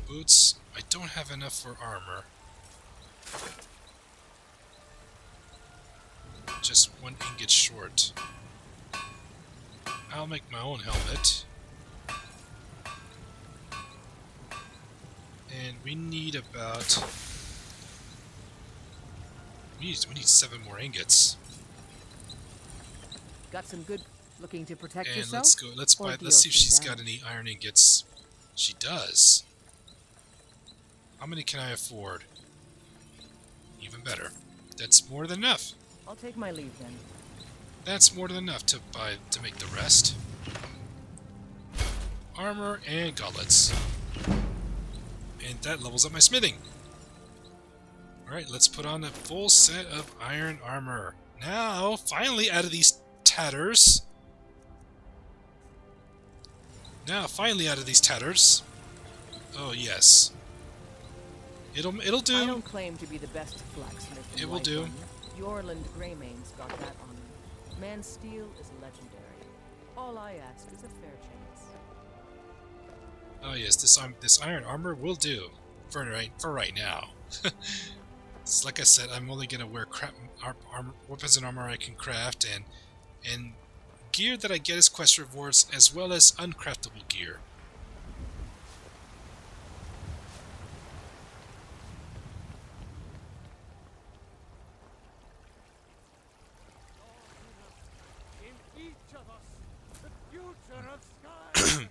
Boots. I don't have enough for armor. Just one ingot short. I'll make my own helmet. And we need about... We need 7 more ingots. Got some good looking to protect And yourself? let's see if she's got any iron ingots. She does. How many can I afford? Even better. That's more than enough. I'll take my leave then. That's more than enough to make the rest. Armor and gauntlets. And that levels up my smithing. Alright, let's put on a full set of iron armor. Now, finally out of these tatters. Oh yes. It'll do. I don't claim to be the best blacksmith in It will do. Yorland Greymane's got that honor. Man's steel is legendary. All I ask is a fair chance. Oh yes, this iron armor will do for right now. It's like I said, I'm only gonna wear weapons and armor I can craft and gear that I get as quest rewards, as well as uncraftable gear. In each of us, the future of Skyrim,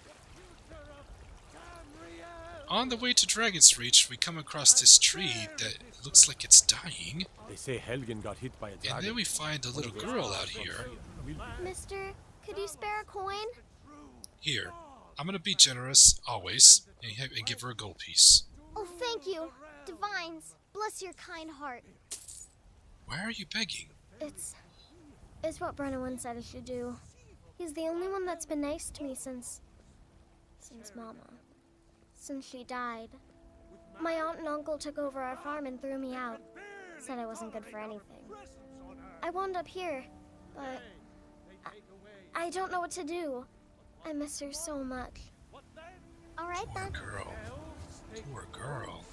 the future of Tamriel. On the way to Dragon's Reach, we come across this tree that looks like it's dying. They say Helgen got hit by a dragon. And then we find a little girl out here. Mister, could you spare a coin? Here, I'm gonna be generous, always, and give her a gold piece. Oh, thank you. Divines, bless your kind heart. Why are you begging? It's what Brennan said I should do. He's the only one that's been nice to me since Mama. Since she died. My aunt and uncle took over our farm and threw me out. Said I wasn't good for anything. I wound up here, but I don't know what to do. I miss her so much. All right then. Girl. Poor girl.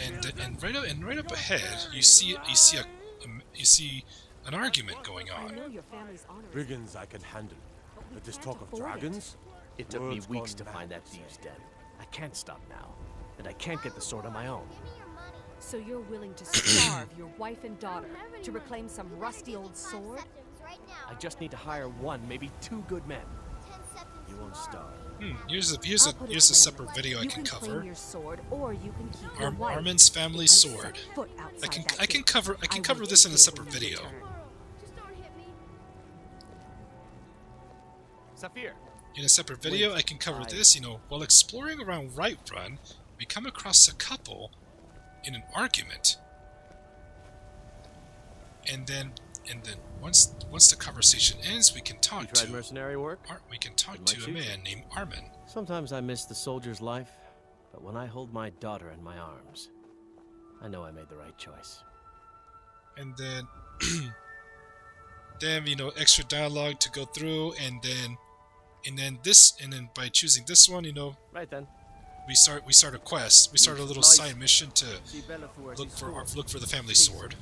And right up ahead, you see an argument going on. Brigands I can handle, but this talk of dragons? It took me weeks to find that thieves' den. I can't stop now, and I can't get the sword on my own. So you're willing to starve your wife and daughter to reclaim some rusty old sword? I just need to hire one, maybe 2 good men. You won't starve. Here's a separate video I can cover. Your sword, or you can keep your wife. Armin's family sword. I can cover this in a separate video. Saphir. In a separate video, I can cover this. You know, while exploring around Whiterun, we come across a couple in an argument, and then once the conversation ends, we can talk to mercenary work. We can talk to a man named Armin. Sometimes I miss the soldier's life, but when I hold my daughter in my arms, I know I made the right choice. And then, you know, extra dialogue to go through, and then by choosing this one, you know, right then, we start a quest. We start a little side mission to look for the family sword.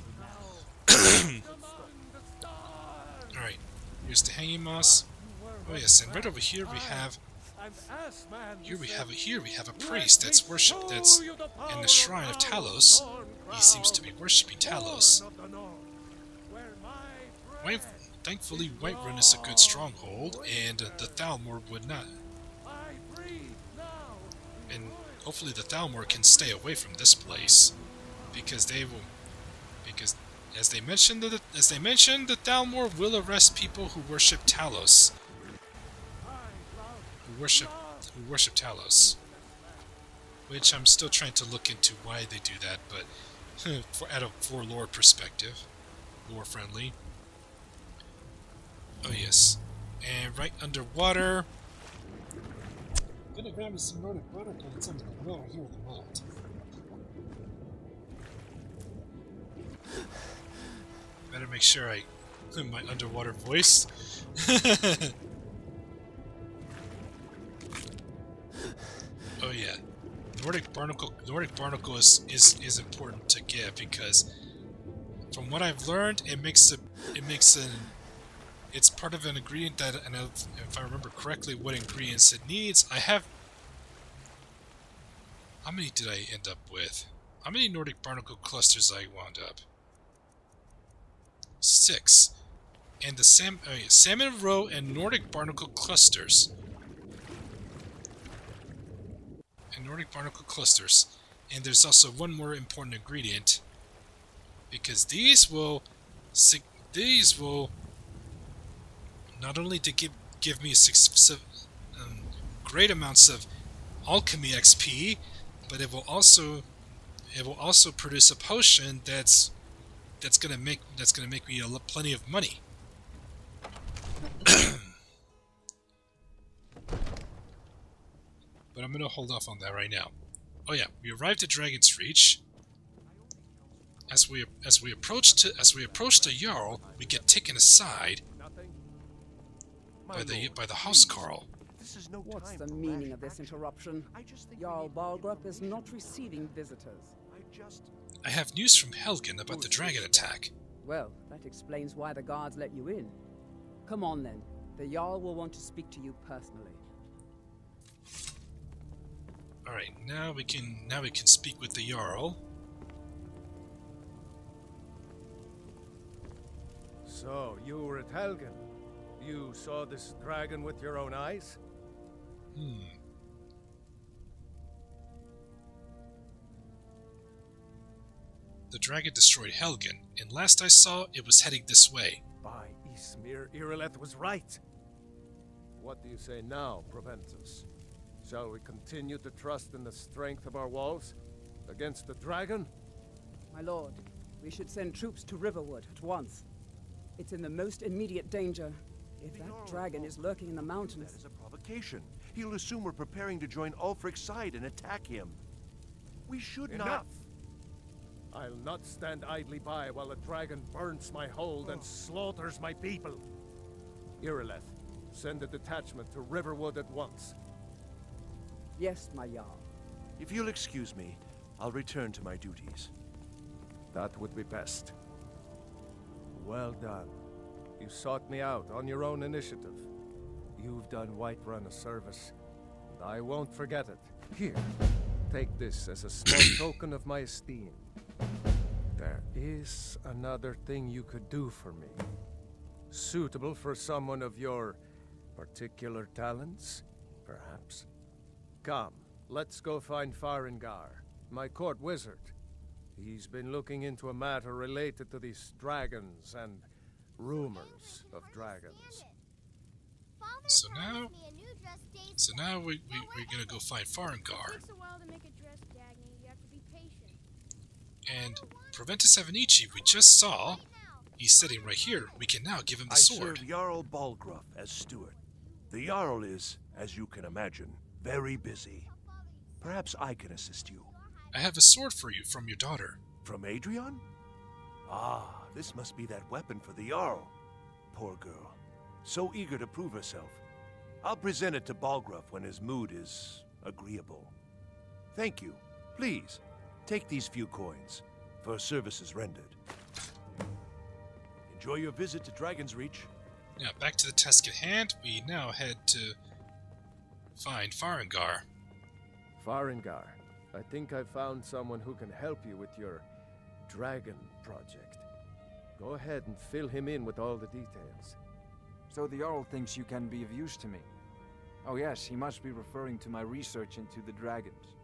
All right, here's the hanging moss. Oh yes, and right over here we have a priest that's in the shrine of Talos. He seems to be worshipping Talos. Thankfully, Whiterun is a good stronghold, and the Thalmor would not. And hopefully the Thalmor can stay away from this place, because as they mentioned, the Thalmor will arrest people who worship Talos. Who worship Talos. Which I'm still trying to look into why they do that, but for lore perspective, lore friendly. Oh yes, and right underwater. I'm gonna grab me some Nordic butter because it's under the water here at the moment. Better make sure I clean my underwater voice. Oh yeah, Nordic barnacle is important to get because from what I've learned, it's part of an ingredient that, and if I remember correctly, what ingredients it needs. How many did I end up with? How many Nordic barnacle clusters I wound up? 6. And the salmon roe and Nordic barnacle clusters. And there's also one more important ingredient, because these will not only to give me great amounts of alchemy XP, but it will also produce a potion that's gonna make me plenty of money. But I'm gonna hold off on that right now. Oh yeah, we arrived at Dragon's Reach. As we approach the Jarl, we get taken aside by the housecarl. What's the meaning of this interruption? Jarl Balgrup is not receiving visitors. I have news from Helgen about the dragon attack. Well, that explains why the guards let you in. Come on then. The Jarl will want to speak to you personally. Alright, now we can speak with the Jarl. So, you were at Helgen. You saw this dragon with your own eyes? The dragon destroyed Helgen, and last I saw, it was heading this way. By Ysmir, Irileth was right. What do you say now, Proventus? Shall we continue to trust in the strength of our walls against the dragon? My lord, we should send troops to Riverwood at once. It's in the most immediate danger. If that dragon is lurking in the mountains... That is a provocation. He'll assume we're preparing to join Ulfric's side and attack him. We should not... I'll not stand idly by while a dragon burns my hold and slaughters my people. Irileth, send a detachment to Riverwood at once. Yes, my Jarl. If you'll excuse me, I'll return to my duties. That would be best. Well done. You sought me out on your own initiative. You've done Whiterun a service, and I won't forget it. Here, take this as a small token of my esteem. There is another thing you could do for me. Suitable for someone of your particular talents, perhaps. Come, let's go find Farengar, my court wizard. He's been looking into a matter related to these dragons and rumors of dragons. So now we're gonna go find Farengar. Takes a while to make a dress, Dagny. You have to be patient. And Proventus Avenici, we just saw, he's sitting right here. We can now give him the sword. I serve Jarl Balgruuf as steward. The Jarl is, as you can imagine, very busy. Perhaps I can assist you. I have a sword for you from your daughter. From Adrian? Ah, this must be that weapon for the Jarl. Poor girl. So eager to prove herself. I'll present it to Balgruuf when his mood is agreeable. Thank you. Please, take these few coins for services rendered. Enjoy your visit to Dragon's Reach. Now, back to the task at hand. We now head to find Farengar. Farengar, I think I found someone who can help you with your dragon project. Go ahead and fill him in with all the details. So the Jarl thinks you can be of use to me. Oh yes, he must be referring to my research into the dragons.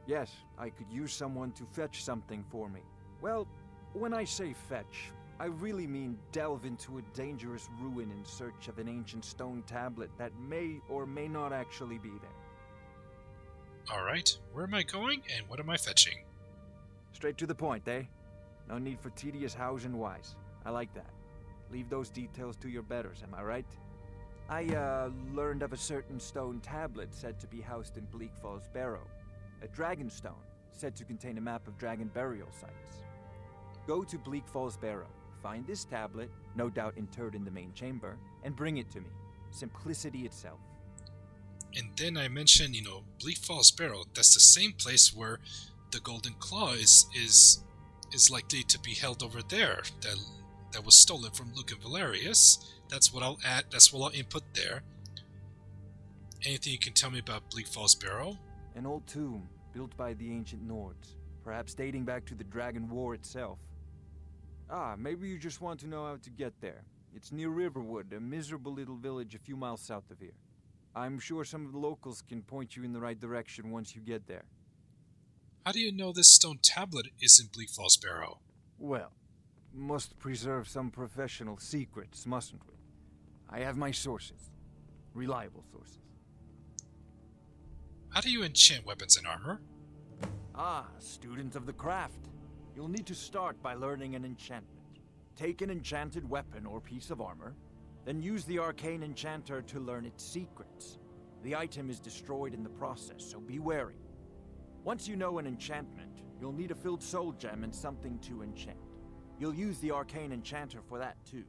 Yes, I could use someone to fetch something for me. Well, when I say fetch, I really mean delve into a dangerous ruin in search of an ancient stone tablet that may or may not actually be there. Alright, where am I going and what am I fetching? Straight to the point, eh? No need for tedious hows and whys. I like that. Leave those details to your betters, am I right? I, learned of a certain stone tablet said to be housed in Bleak Falls Barrow. A dragon stone, said to contain a map of dragon burial sites. Go to Bleak Falls Barrow, find this tablet, no doubt interred in the main chamber, and bring it to me. Simplicity itself. And then I mentioned, Bleak Falls Barrow. That's the same place where the Golden Claw is likely to be held over there. That was stolen from Luke and Valerius. That's what I'll add. That's what I'll input there. Anything you can tell me about Bleak Falls Barrow? An old tomb built by the ancient Nords, perhaps dating back to the Dragon War itself. Ah, maybe you just want to know how to get there. It's near Riverwood, a miserable little village a few miles south of here. I'm sure some of the locals can point you in the right direction once you get there. How do you know this stone tablet is in Bleak Falls Barrow? Well, must preserve some professional secrets, mustn't we? I have my sources. Reliable sources. How do you enchant weapons and armor? Ah, student of the craft. You'll need to start by learning an enchantment. Take an enchanted weapon or piece of armor, then use the arcane enchanter to learn its secrets. The item is destroyed in the process, so be wary. Once you know an enchantment, you'll need a filled soul gem and something to enchant. You'll use the arcane enchanter for that too.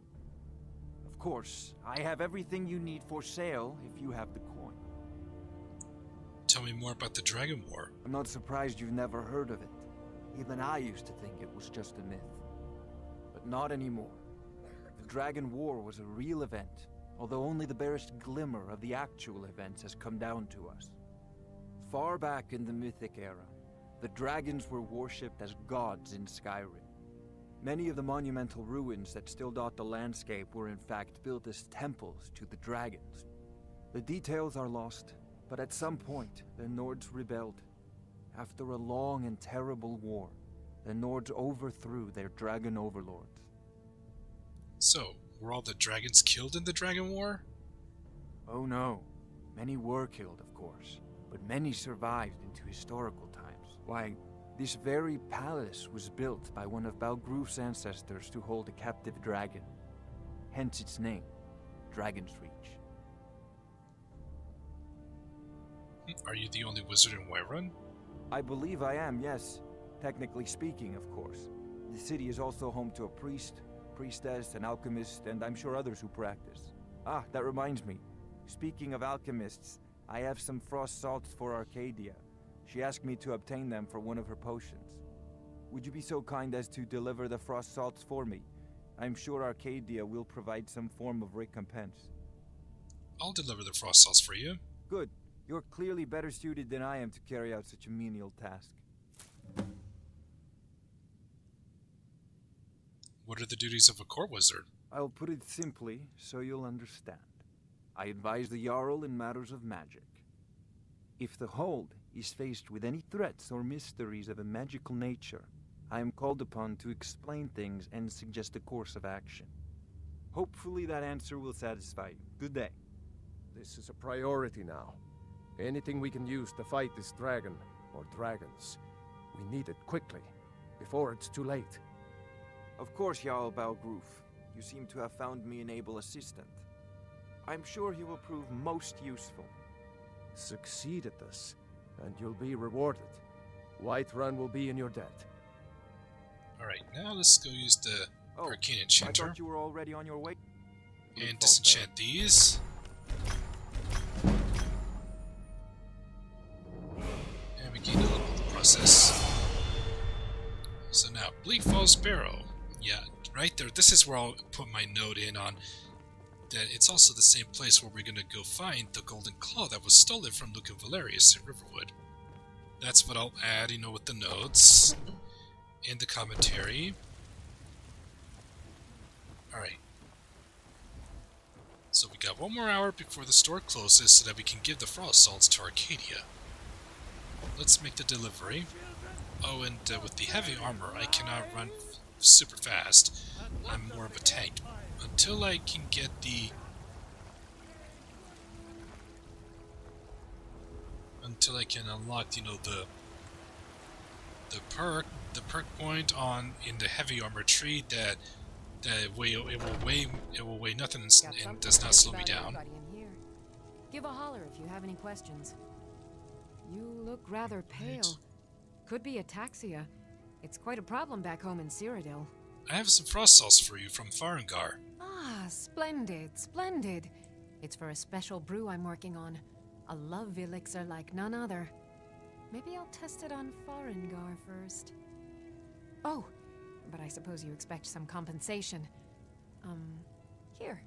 Of course, I have everything you need for sale if you have the coin. Tell me more about the Dragon War. I'm not surprised you've never heard of it. Even I used to think it was just a myth. But not anymore. The Dragon War was a real event, although only the barest glimmer of the actual events has come down to us. Far back in the Mythic era, the dragons were worshipped as gods in Skyrim. Many of the monumental ruins that still dot the landscape were in fact built as temples to the dragons. The details are lost, but at some point, the Nords rebelled. After a long and terrible war, the Nords overthrew their dragon overlords. So, were all the dragons killed in the Dragon War? Oh no. Many were killed, of course, but many survived into historical times. Why, this very palace was built by one of Balgruuf's ancestors to hold a captive dragon. Hence its name, Dragon's Reach. Are you the only wizard in Whiterun? I believe I am, yes. Technically speaking, of course. The city is also home to a priest, priestess, an alchemist, and I'm sure others who practice. Ah, that reminds me. Speaking of alchemists, I have some frost salts for Arcadia. She asked me to obtain them for one of her potions. Would you be so kind as to deliver the frost salts for me? I'm sure Arcadia will provide some form of recompense. I'll deliver the frost salts for you. Good. You're clearly better suited than I am to carry out such a menial task. What are the duties of a court wizard? I'll put it simply so you'll understand. I advise the Jarl in matters of magic. If the Hold is faced with any threats or mysteries of a magical nature, I am called upon to explain things and suggest a course of action. Hopefully that answer will satisfy you. Good day. This is a priority now. Anything we can use to fight this dragon, or dragons, we need it quickly, before it's too late. Of course, Jarl Balgroof. You seem to have found me an able assistant. I'm sure he will prove most useful. Succeed at this, and you'll be rewarded. Whiterun will be in your debt. Alright, now let's go use the Arcane Enchanter. I thought you were already on your way. And disenchant these. And we gain a little of the process. So now, Bleak Falls Barrow. Yeah, right there. This is where I'll put my note in on that it's also the same place where we're going to go find the Golden Claw that was stolen from Luke and Valerius at Riverwood. That's what I'll add, with the notes and the commentary. Alright. So we got 1 more hour before the store closes so that we can give the frost salts to Arcadia. Let's make the delivery. Oh, and with the heavy armor, I cannot run super fast. I'm more of a tank. Until I can get the... Until I can unlock, the perk point in the heavy armor tree that it will weigh nothing and does not slow me down. Give a holler if you have any questions. You look rather pale. Could be ataxia. It's quite a problem back home in Cyrodiil. I have some frost salts for you from Farengar. Ah, splendid, splendid. It's for a special brew I'm working on. A love elixir like none other. Maybe I'll test it on Farengar first. Oh, but I suppose you expect some compensation. Here.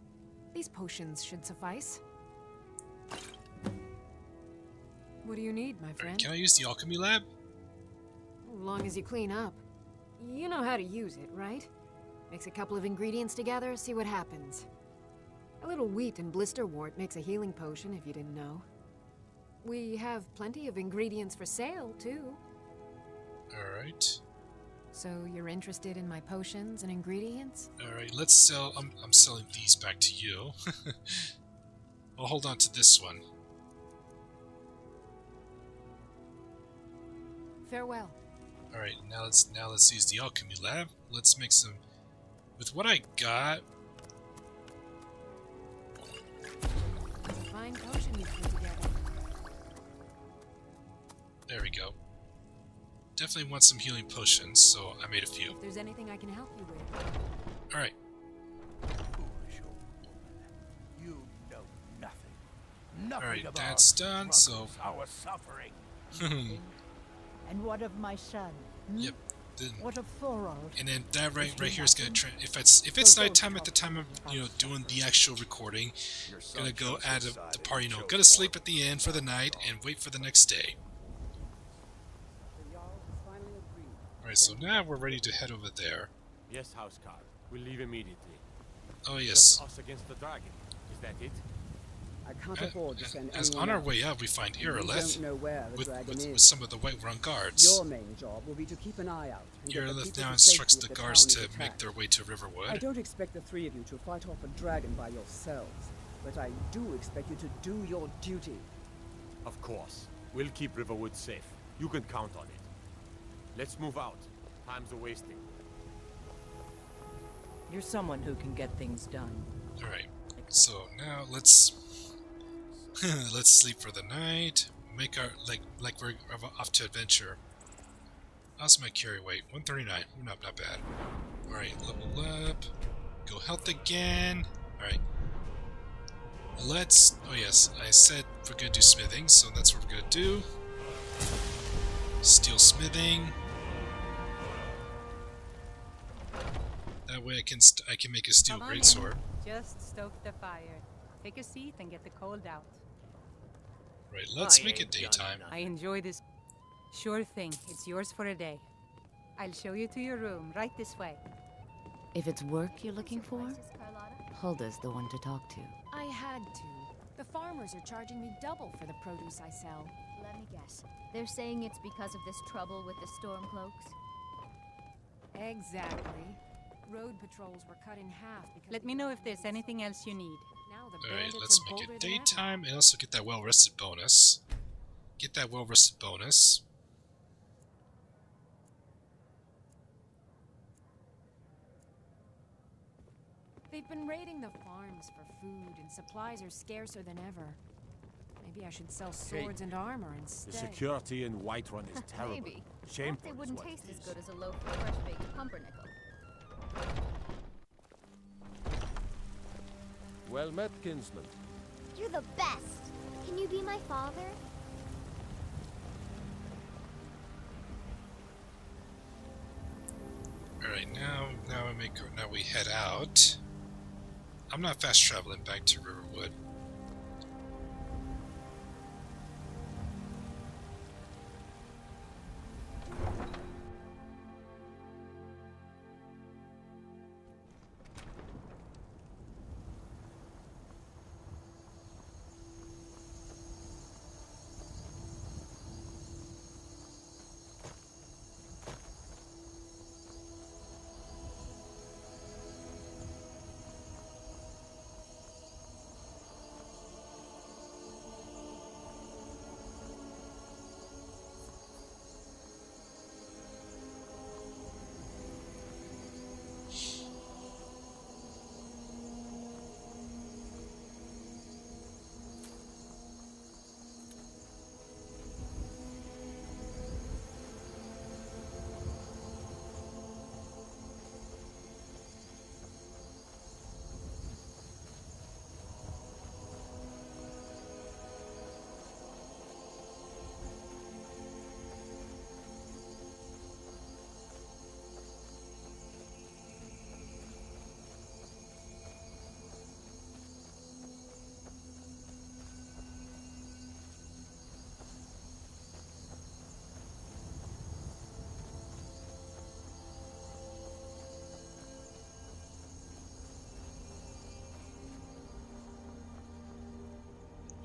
These potions should suffice. What do you need, my friend? Can I use the alchemy lab? As long as you clean up. You know how to use it, right? Mix a couple of ingredients together, see what happens. A little wheat and blisterwort makes a healing potion, if you didn't know. We have plenty of ingredients for sale, too. Alright. So you're interested in my potions and ingredients? Alright, let's sell... I'm selling these back to you. I'll hold on to this one. Farewell. Alright, now let's use the alchemy lab. Let's make some... With what I got... Fine potion you put together. There we go. Definitely want some healing potions, so I made a few. If there's anything I can help you with. Alright. Foolish old woman. You know nothing. Alright, that's done, so... Our suffering. And what of my son? Yep. What of Thorald? And then that right here is gonna if it's nighttime at the time of doing the actual recording, gonna go add the party. Go to sleep at the end for the night and wait for the next day. Alright, so now we're ready to head over there. Yes, Housecarl. We'll leave immediately. Oh yes. Just us against the dragon. Is that it? I can't afford to send As anyone on our else. way out, we find Irileth don't know where the dragon is. with some of the Whiterun guards. Your main job will be to keep an eye out. And get the Irileth people now to instructs safety the if guards town to is make attacked. their way to I Riverwood. don't expect the three of you to fight off a dragon by yourselves, but I do expect you to do your duty. Of course. We'll keep Riverwood safe. You can count on it. Let's move out. Time's a-wasting. You're someone who can get things done. Alright, so now let's sleep for the night. Make our like we're off to adventure. How's my carry weight? 139. Not bad. Alright, level up. Go health again. Alright. Let's... Oh yes, I said we're going to do smithing, so that's what we're going to do. Steel smithing. That way I can make a steel Come on in. greatsword. Just stoke the fire. Take a seat and get the cold out. Right, let's make it daytime. I enjoy this. Sure thing. It's yours for a day. I'll show you to your room, right this way. If it's work you're looking for, Hulda's the one to talk to. I had to. The farmers are charging me double for the produce I sell. Let me guess. They're saying it's because of this trouble with the storm cloaks? Exactly. Road patrols were cut in half because... Let me know if there's anything else you need. Now the Alright, bandits let's are make bolder it than ever. daytime and also get that well-rested bonus. Get that well-rested bonus. They've been raiding the farms for food, and supplies are scarcer than ever. Maybe I should sell swords and armor The instead. security in Whiterun is terrible. Maybe. Shameful. They is wouldn't what taste it as is. good as a loaf of fresh baked pumpernickel. Well met, kinsman. You're the best. Can you be my father? Alright, now we head out. I'm not fast traveling back to Riverwood.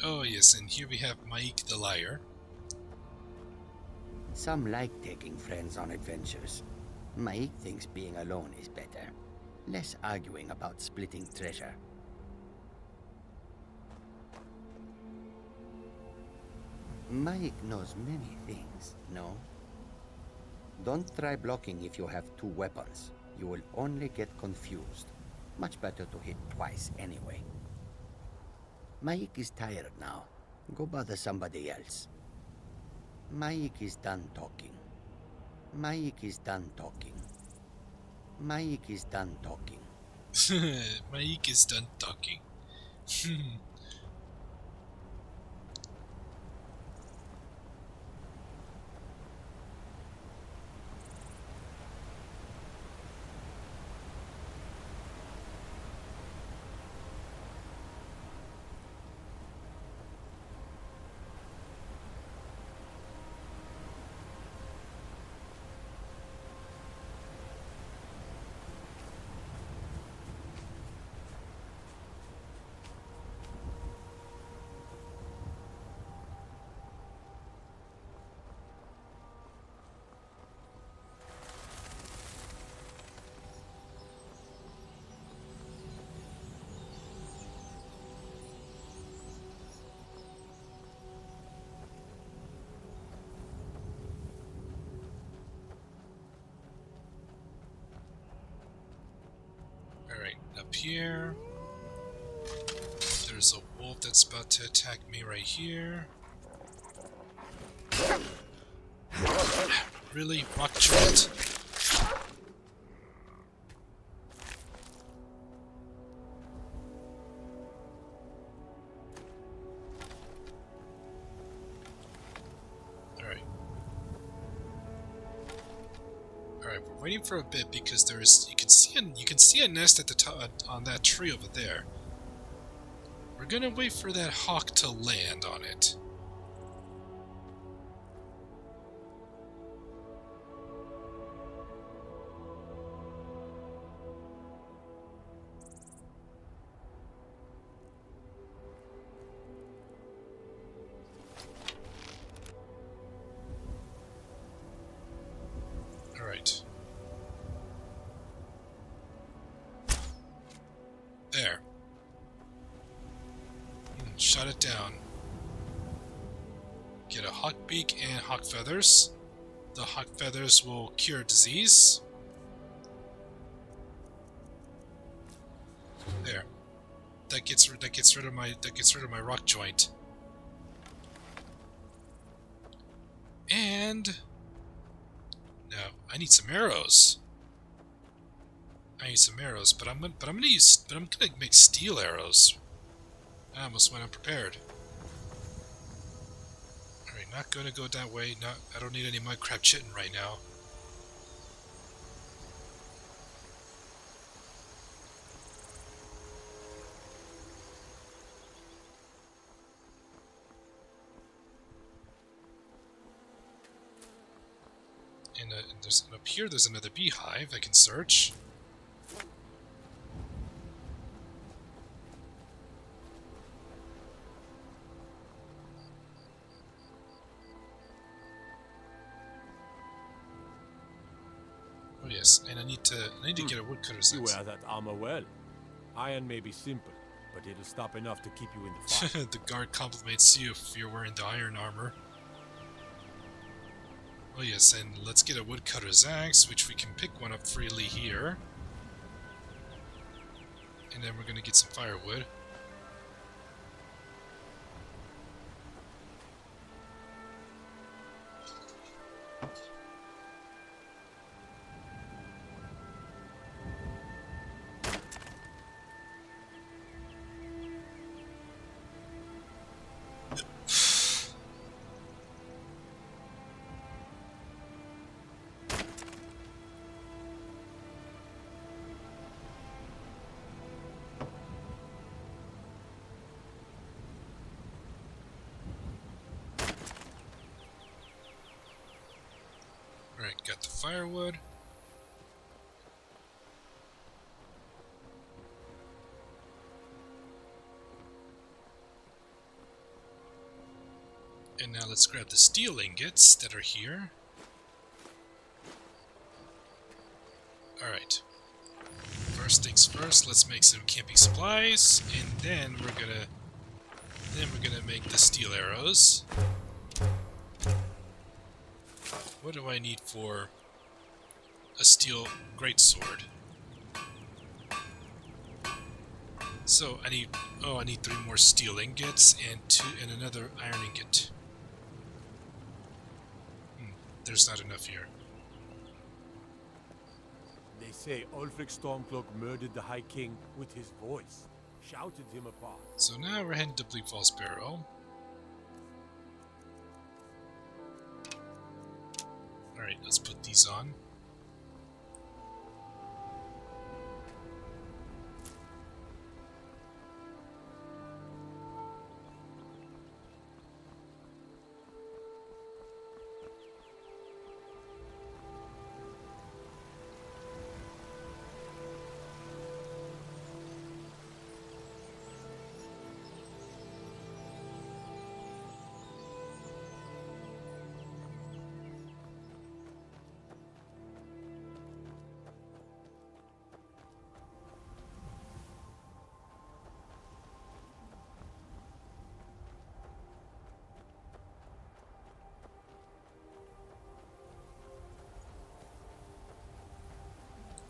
Oh yes, and here we have Mike the Liar. Some like taking friends on adventures. Mike thinks being alone is better. Less arguing about splitting treasure. Mike knows many things, no? Don't try blocking if you have two weapons. You will only get confused. Much better to hit twice anyway. Mike is tired now. Go bother somebody else. Mike is done talking. Mike is done talking. Mike is done talking. Mike is done talking. Alright, up here. There's a wolf that's about to attack me right here. Really? Rock joint? Alright. Alright, we're waiting for a bit because there's you can see a nest at the top on that tree over there. We're gonna wait for that hawk to land on it. Alright. There. Shut it down. Get a hawk beak and hawk feathers. The hawk feathers will cure disease. There. That gets rid of my rock joint. And no, I need some arrows. But I'm gonna make steel arrows. I almost went unprepared. Alright, not gonna go that way. I don't need any mudcrab chitin right now. And up here there's another beehive I can search. Oh yes, and I need to get a woodcutter's You axe. wear that armor well. Iron may be simple, but it'll stop enough to keep you in the fight. The guard compliments you if you're wearing the iron armor. Oh yes, and let's get a woodcutter's axe, which we can pick one up freely here. And then we're gonna get some firewood. Alright, got the firewood. And now let's grab the steel ingots that are here. Alright. First things first, let's make some camping supplies, and then we're gonna make the steel arrows. What do I need for a steel greatsword? So I need 3 more steel ingots and another iron ingot. There's not enough here. They say Ulfric Stormcloak murdered the High King with his voice, shouted him apart. So now we're heading to Bleak Falls Barrow. Alright, let's put these on.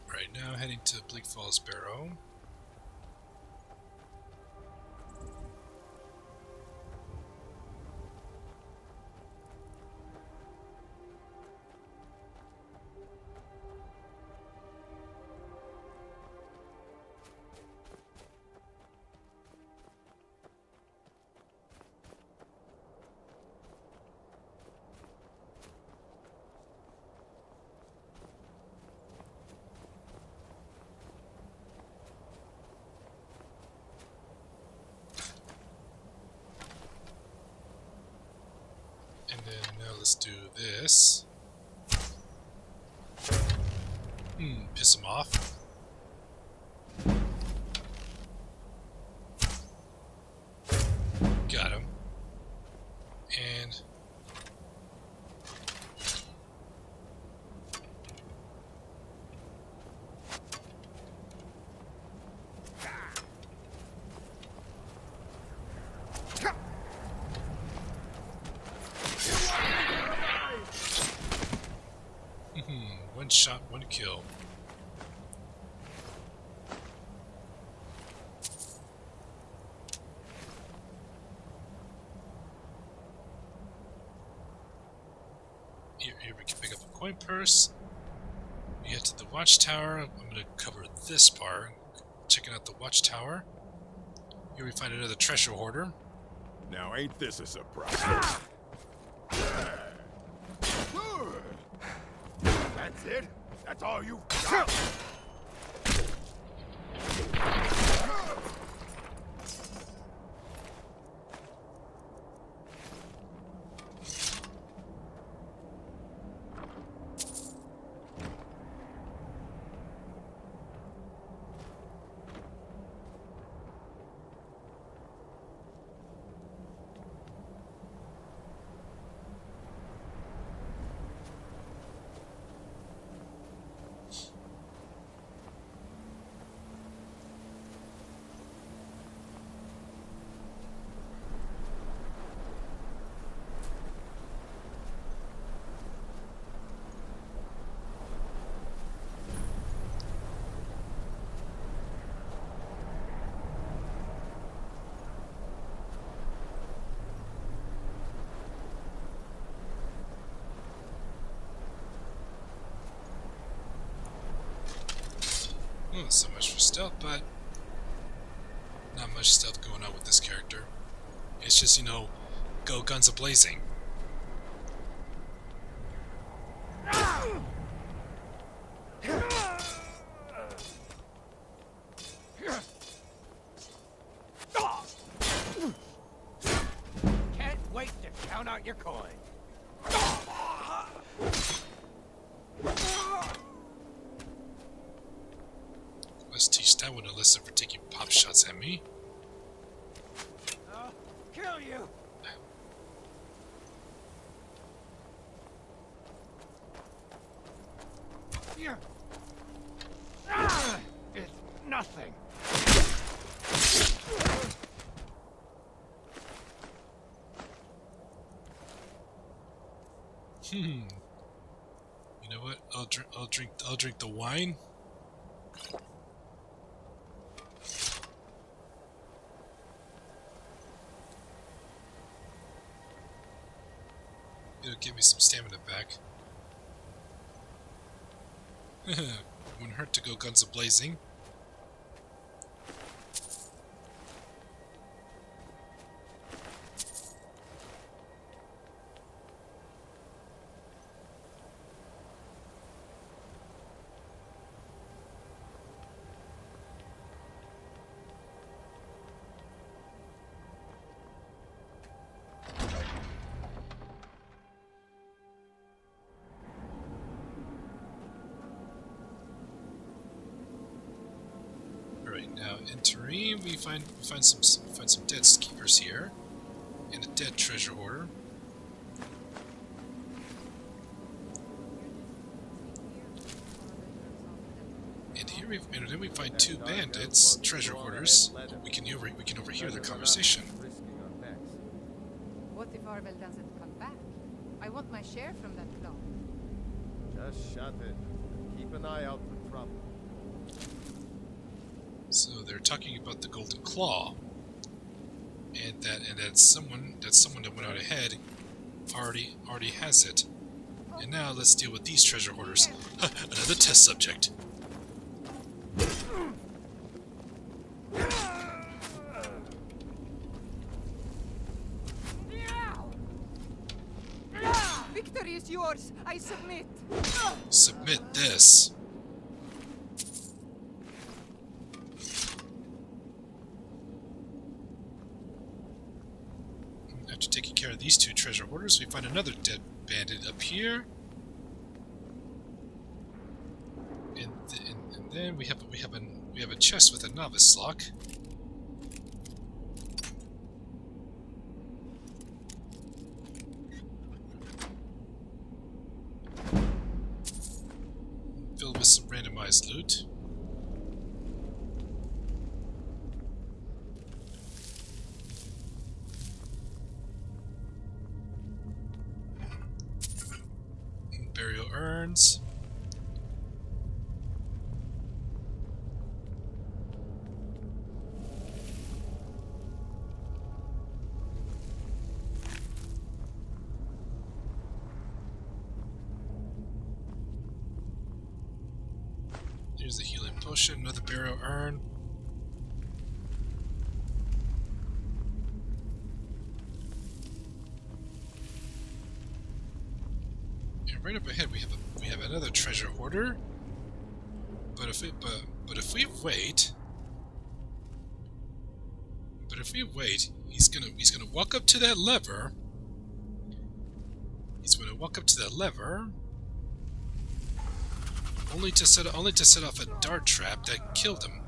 Right now, heading to Bleak Falls Barrow. let's do this. Piss him off. Got him. And one shot, one kill. Here we can pick up a coin purse. We head to the watchtower. I'm going to cover this part. Checking out the watchtower. Here we find another treasure hoarder. Now ain't this a surprise? That's it? That's all you got? Not so much for stealth, but not much stealth going on with this character. It's just, you know, go guns a-blazing. Can't wait to count out your coin. Let's teach that one a lesson for taking pop shots at me. I'll kill you. It's nothing. You know what? I'll drink the wine. It'll give me some stamina back. Wouldn't hurt to go guns a-blazing. Alright, now entering, we find some dead skeepers here, and a dead treasure hoarder. And here then we find two bandits, treasure hoarders. We can overhear their conversation. What if Arvel doesn't come back? I want my share from that claw. Just shut it. Keep an eye out for trouble. So they're talking about the Golden Claw, and that someone that went out ahead already has it. And now let's deal with these treasure hoarders. Another test subject. Victory is yours. I submit. Submit this. After taking care of these two treasure hoarders, we find another dead bandit up here. And then we have a chest with a novice lock. Filled with some randomized loot. Burial urns. Here's the healing potion, another burial urn. And right up ahead we have another treasure hoarder. But if we wait, he's gonna walk up to that lever. He's gonna walk up to that lever. Only to set off a dart trap that killed him.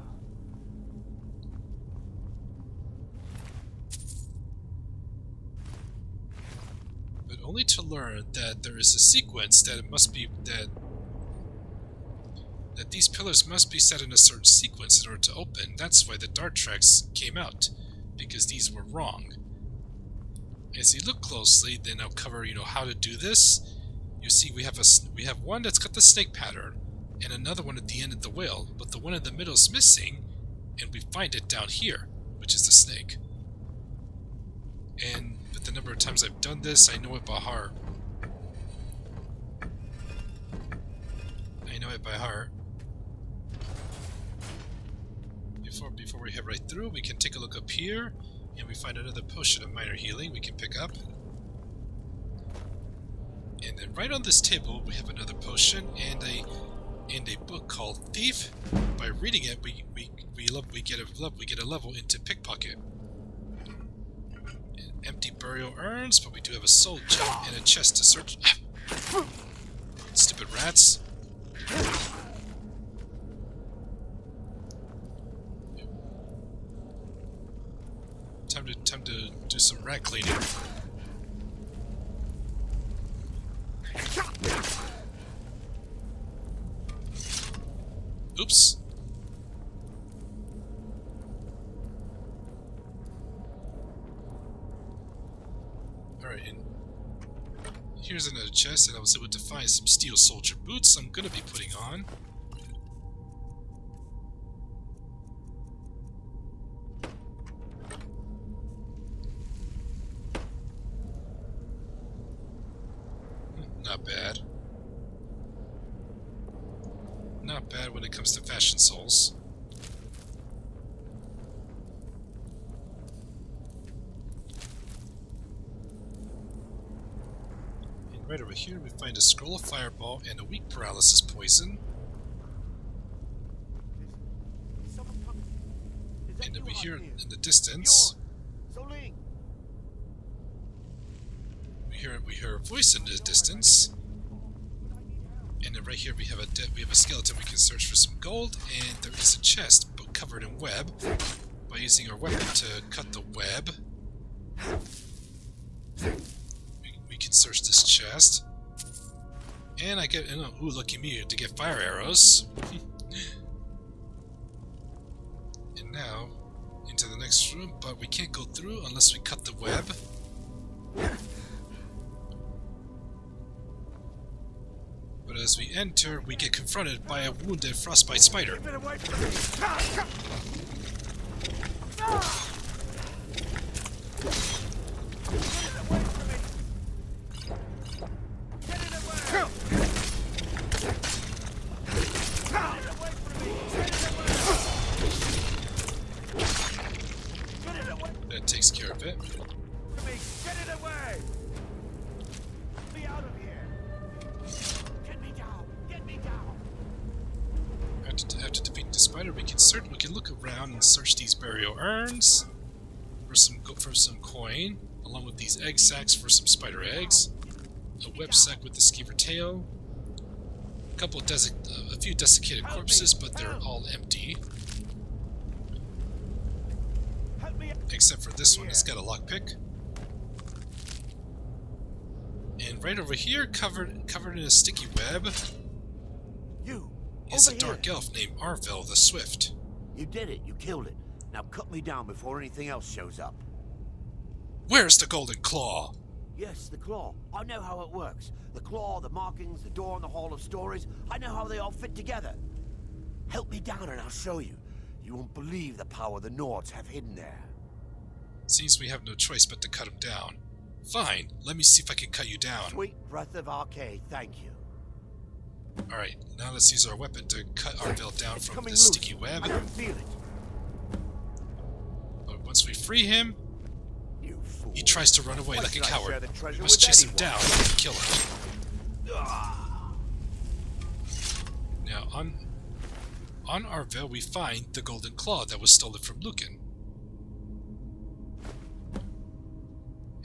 But only to learn that there is a sequence that it must be that these pillars must be set in a certain sequence in order to open. That's why the dart tracks came out, because these were wrong. As you look closely, then I'll cover how to do this. You see, we have one that's got the snake pattern, and another one at the end of the whale, but the one in the middle is missing, and we find it down here, which is the snake. But the number of times I've done this, I know it by heart. Before we head right through, we can take a look up here, and we find another potion of minor healing we can pick up. And then right on this table, we have another potion and a book called Thief. By reading it, we get a level into pickpocket. And empty burial urns, but we do have a soul gem and a chest to search. Stupid rats. Time to do some rat cleaning. Oops. Alright, and here's another chest, and I was able to find some steel soldier boots I'm gonna be putting on. Not bad. Not bad when it comes to fashion souls. And right over here we find a scroll of fireball and a weak paralysis poison. And over here in the distance, we hear a voice in the distance. And then right here we have a skeleton. We can search for some gold, and there is a chest but covered in web. By using our weapon to cut the web, we can search this chest. And I get, ooh, lucky me, to get fire arrows. And now into the next room, but we can't go through unless we cut the web. But as we enter, we get confronted by a wounded frostbite spider. Keep it away from me. That takes care of it. Get it away! Be out of here! Get me down! Get me down! After defeating the spider, we can look around and search these burial urns for some coin. along with these egg sacs for some spider eggs, a web sack with the skeever tail, a few desiccated corpses, but they're all empty. Except for this one, it's got a lockpick. And right over here, covered in a sticky web, is a dark elf named Arvel the Swift. You did it. You killed it. Now cut me down before anything else shows up. Where's the Golden Claw? Yes, the claw. I know how it works. The claw, the markings, the door in the Hall of Stories. I know how they all fit together. Help me down and I'll show you. You won't believe the power the Nords have hidden there. Seems we have no choice but to cut him down. Fine, let me see if I can cut you down. Sweet breath of Arcade, thank you. Alright, now let's use our weapon to cut Arvel down from this sticky web. I can feel it. But once we free him, he tries to run away like a coward. We must chase him down and kill him. Now, on Arvel we find the Golden Claw that was stolen from Lucan.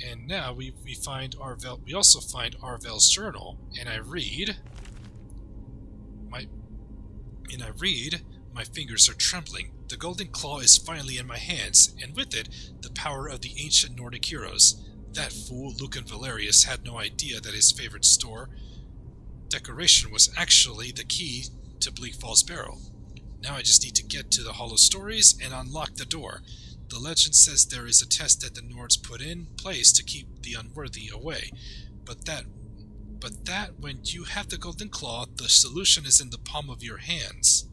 And now we find Arvel. We also find Arvel's journal, and I read. My fingers are trembling. The Golden Claw is finally in my hands, and with it, the power of the ancient Nordic heroes. That fool, Lucan Valerius, had no idea that his favorite store decoration was actually the key to Bleak Falls Barrow. Now I just need to get to the Hall of Stories and unlock the door. The legend says there is a test that the Nords put in place to keep the unworthy away, but that when you have the Golden Claw, the solution is in the palm of your hands.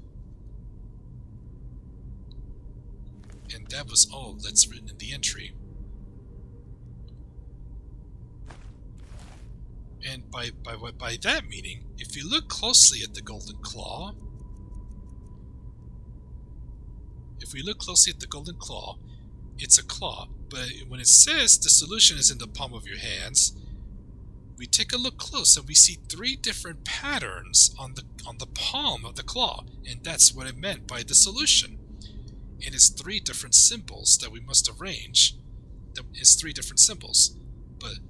And that was all that's written in the entry. And by that meaning, if you look closely at the Golden Claw, it's a claw, but when it says the solution is in the palm of your hands, we take a look close and we see 3 different patterns on the palm of the claw, and that's what it meant by the solution. And it's 3 different symbols that we must arrange. It's 3 different symbols, but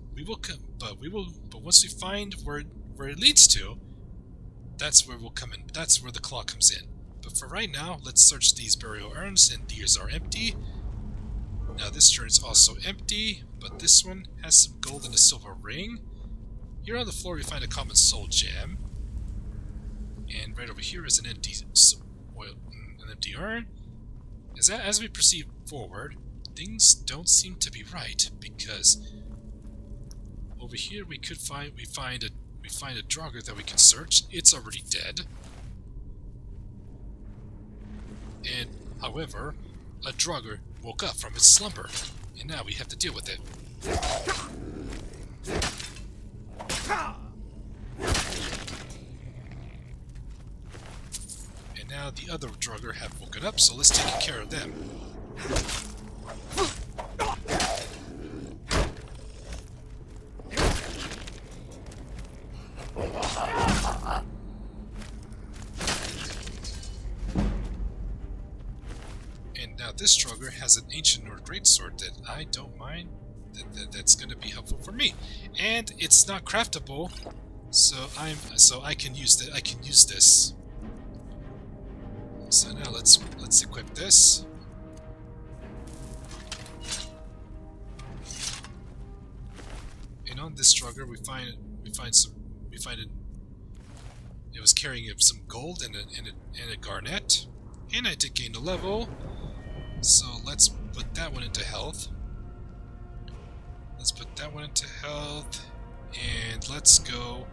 once we find where it leads to, that's where we'll come in. That's where the claw comes in. But for right now, let's search these burial urns, and these are empty. Now this urn is also empty, but this one has some gold and a silver ring. Here on the floor we find a common soul gem. And right over here is an empty urn. As we proceed forward, things don't seem to be right, because over here we find a Draugr that we can search. It's already dead. And however, a Draugr woke up from its slumber, and now we have to deal with it. And now the other Draugr have woken up, so let's take care of them. And now this Draugr has an ancient Nord greatsword that I don't mind. That's going to be helpful for me, and it's not craftable, so I can use that. I can use this. So now let's equip this. And on this Draugr we find it was carrying some gold and a garnet, and I did gain a level. So let's put that one into health. Let's put that one into health, and let's go.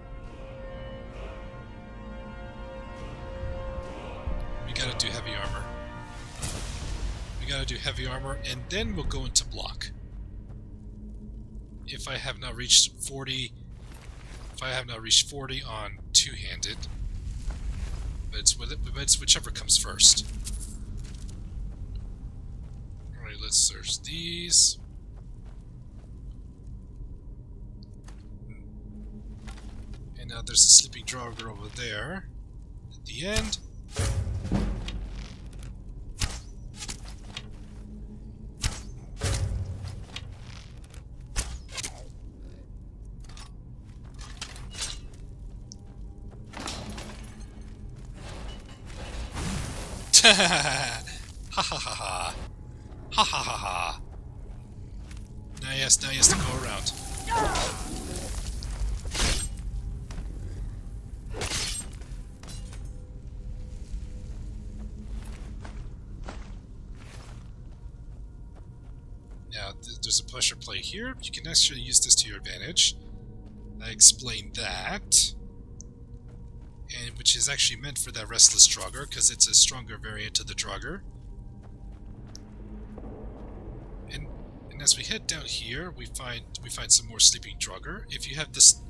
We gotta do heavy armor. We gotta do heavy armor, and then we'll go into block. If I have not reached 40, on two-handed, but it's whichever comes first. All right, let's search these. And now there's a sleeping Draugr over there at the end. Ha ha ha ha. Ha ha ha ha. Now he has to go around. Now, there's a pressure plate here. You can actually use this to your advantage. I explained that. And which is actually meant for that Restless Draugr, because it's a stronger variant of the Draugr. And as we head down here, we find some more sleeping Draugr. If you have this,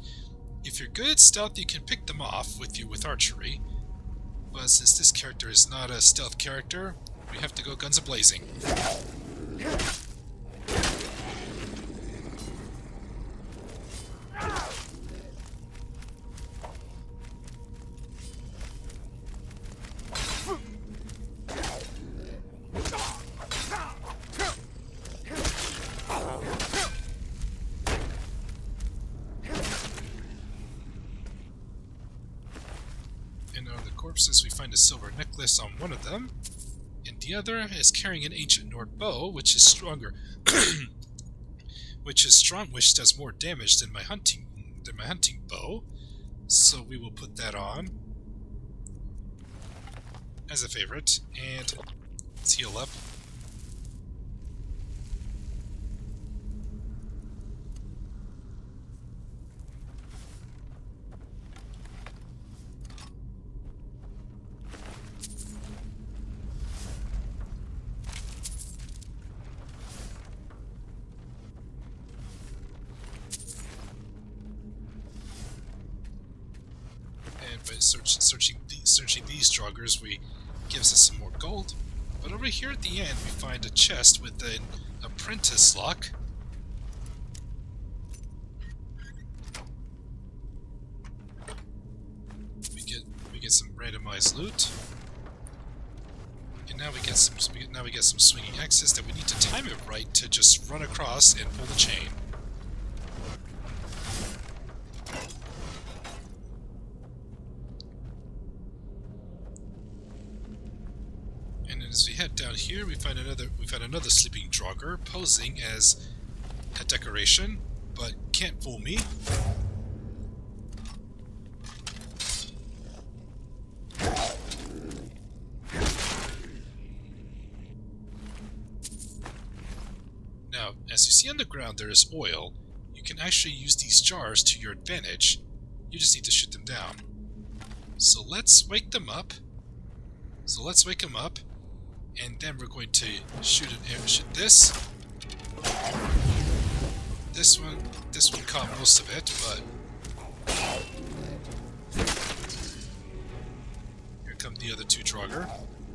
if you're good at stealth, you can pick them off with archery. But since this character is not a stealth character, we have to go guns a-blazing. We find a silver necklace on one of them, and the other is carrying an ancient Nord bow, which is stronger, which does more damage than my hunting bow. So we will put that on as a favorite, and let's heal up. By searching these Draugrs, gives us some more gold. But over here at the end, we find a chest with an apprentice lock. We get some randomized loot, and now we get some swinging axes that we need to time it right to just run across and pull the chain. As we head down here, we find another sleeping Draugr posing as a decoration, but can't fool me. Now, as you see on the ground, there is oil. You can actually use these jars to your advantage. You just need to shoot them down. So let's wake them up. And then we're going to shoot this. This one caught most of it, but here come the other two Draugr.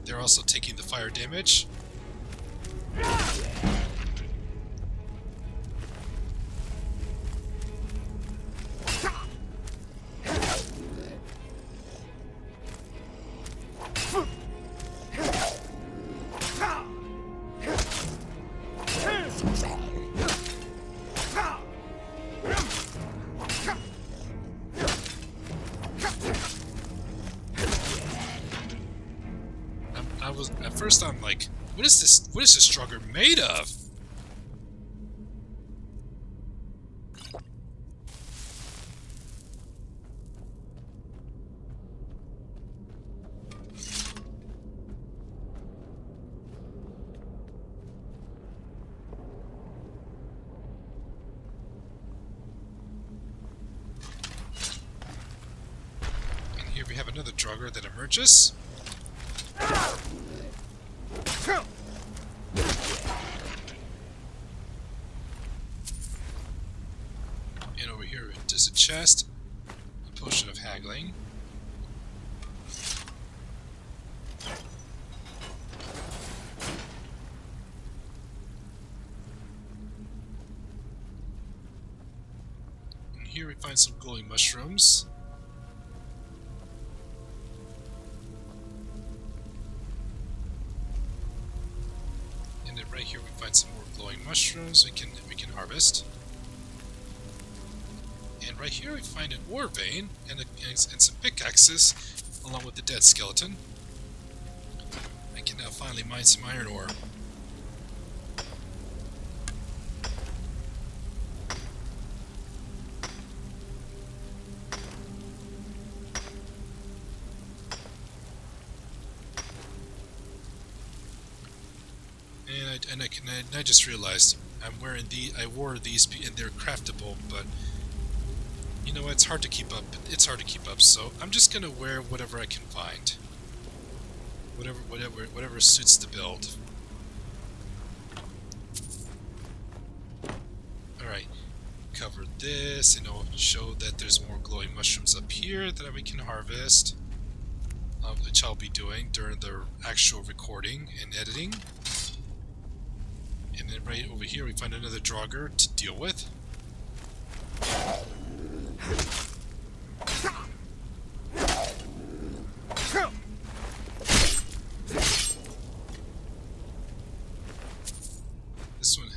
They're also taking the fire damage. At first I'm like, what is this Draugr made of? And here we have another Draugr that emerges. And over here is a chest, a potion of haggling. And here we find some glowing mushrooms. And then right here we find some more glowing mushrooms we can harvest. And right here we find an ore vein and some pickaxes along with the dead skeleton. finally mine some iron ore. And I just realized I wore these and they're craftable, but you know, it's hard to keep up. It's hard to keep up, so I'm just gonna wear whatever I can find. Whatever suits the build. Alright. Cover this, and I'll show that there's more glowing mushrooms up here that we can harvest. Which I'll be doing during the actual recording and editing. And then right over here we find another Draugr to deal with.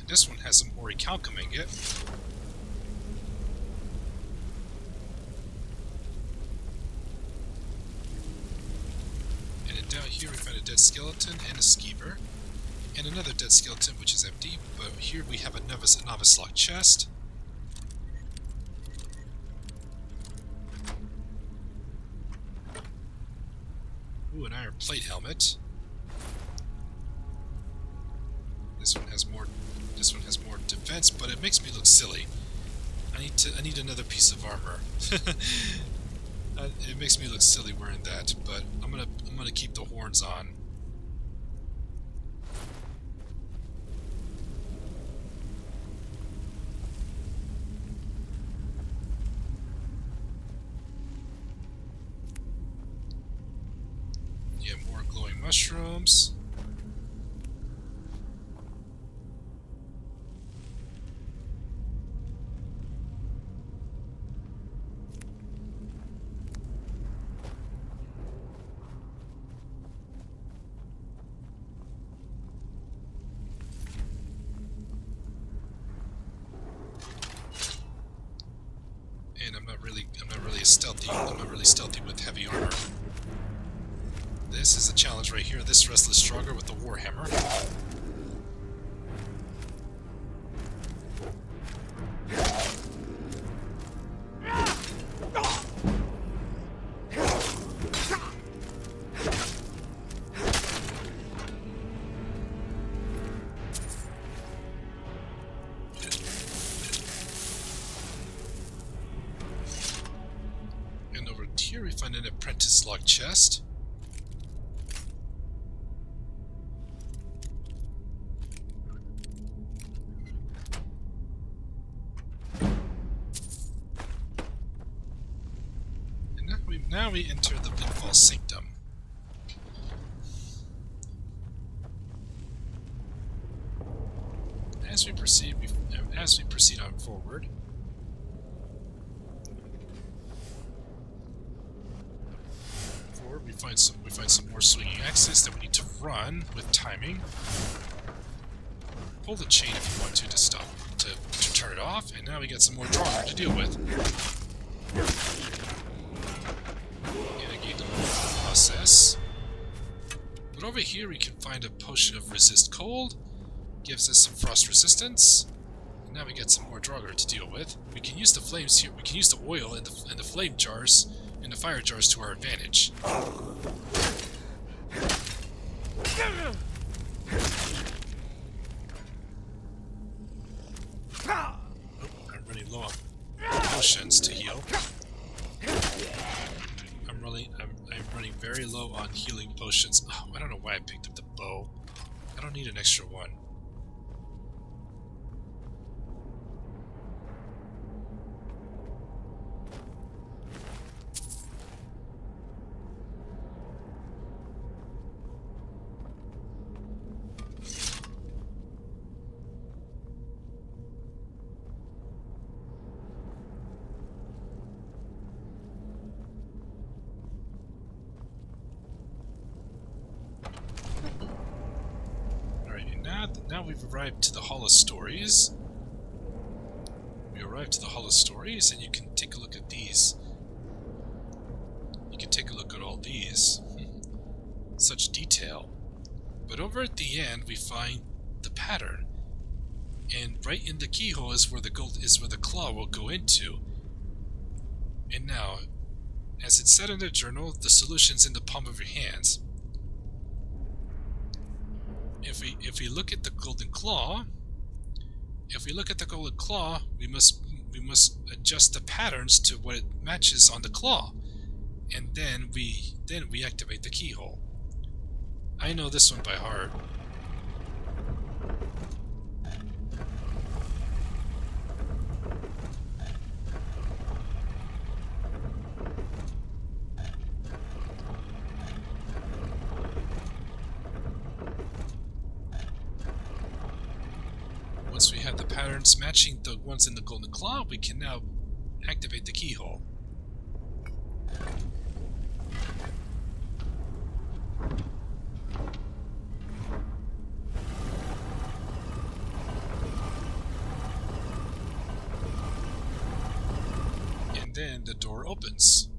This one has some orichalcum ingot. And then down here we find a dead skeleton and a skeever. And another dead skeleton which is empty, but here we have a novice lock chest. Ooh, an iron plate helmet. This one has more defense, but it makes me look silly. I need another piece of armor. It makes me look silly wearing that, but I'm gonna keep the horns on. Yeah, more glowing mushrooms. And I'm not really stealthy. I'm not really stealthy with heavy armor. This is a challenge right here. This restless Draugr with the warhammer. And over here we find an apprentice lock chest. Now we enter the Pitfall Sanctum. As we proceed on forward, we find some more swinging axes that we need to run with timing. Pull the chain if you want to stop to turn it off, and now we got some more Draugr to deal with. Process. But over here we can find a potion of resist cold, gives us some frost resistance, and now we get some more Draugr to deal with. We can use the flames here. We can use the oil and the flame jars and the fire jars to our advantage. Oh, I'm running low on potions to heal. I'm running very low on healing potions. Oh, I don't know why I picked up the bow. I don't need an extra one. Now we've arrived to the Hall of Stories. We arrived to the Hall of Stories, and you can take a look at these. You can take a look at all these. Such detail. But over at the end, we find the pattern, and right in the keyhole is where the claw will go into. And now, as it said in the journal, the solution's in the palm of your hands. If we look at the golden claw, we must adjust the patterns to what it matches on the claw, and then we activate the keyhole. I know this one by heart. Once we have the patterns matching the ones in the golden claw, we can now activate the keyhole. And then the door opens.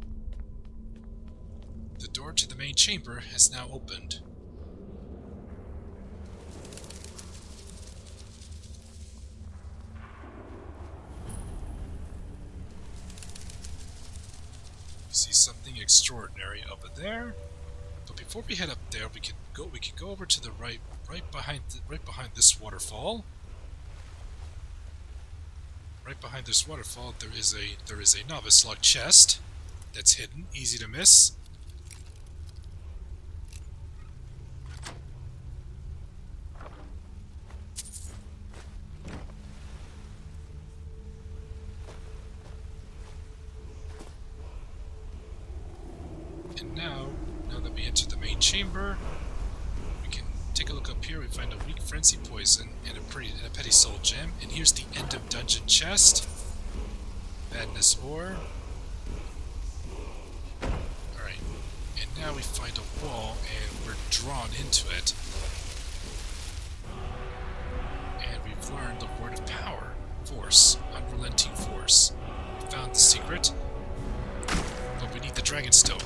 The door to the main chamber has now opened. See something extraordinary over there, but before we head up there, we can go over to the right behind this waterfall. Right behind this waterfall, there is a novice log chest that's hidden, easy to miss. And now that we enter the main chamber, we can take a look up here. We find a weak frenzy poison and a petty soul gem. And here's the end of dungeon chest. Madness ore. Alright. And now we find a wall and we're drawn into it. And we've learned the word of power. Force. Unrelenting force. We found the secret. But we need the dragon stone.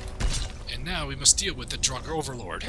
And now we must deal with the Draugr Overlord.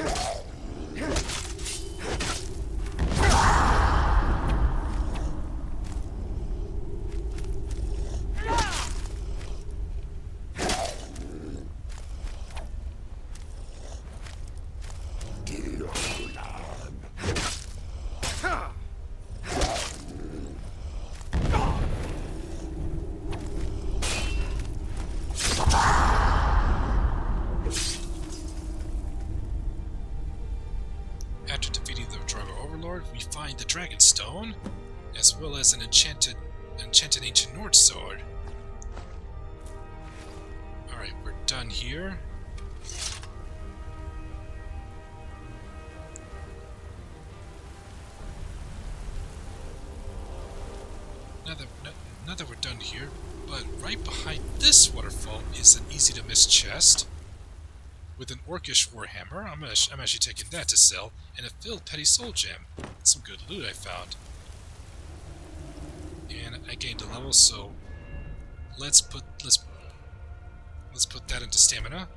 After defeating the Draugr Overlord, we find the Dragon Stone, as well as an enchanted ancient Nord sword. Alright, we're done here. Now that we're done here, but right behind this waterfall is an easy to miss chest with an orcish warhammer. I'm actually taking that to sell, and a filled petty soul gem. Some good loot I found. And I gained a level, so let's put that into stamina.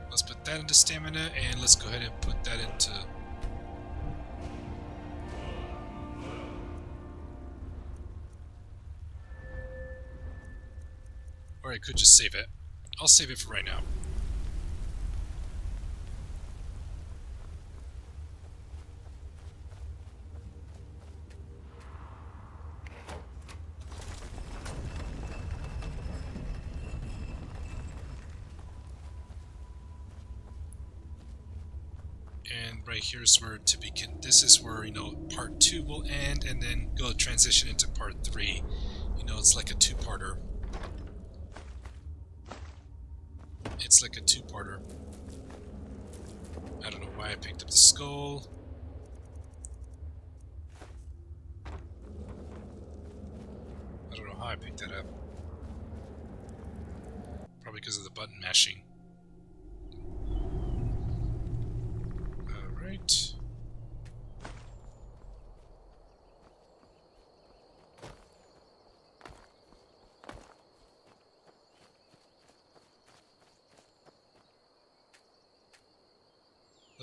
Let's put that into stamina, and let's go ahead and put that into... Or I could just save it. I'll save it for right now. And right here is where to begin. This is where, part 2 will end, and then go transition into part 3. It's like a two-parter. It's like a two-parter. I don't know why I picked up the skull. I don't know how I picked that up. Probably because of the button mashing. Alright.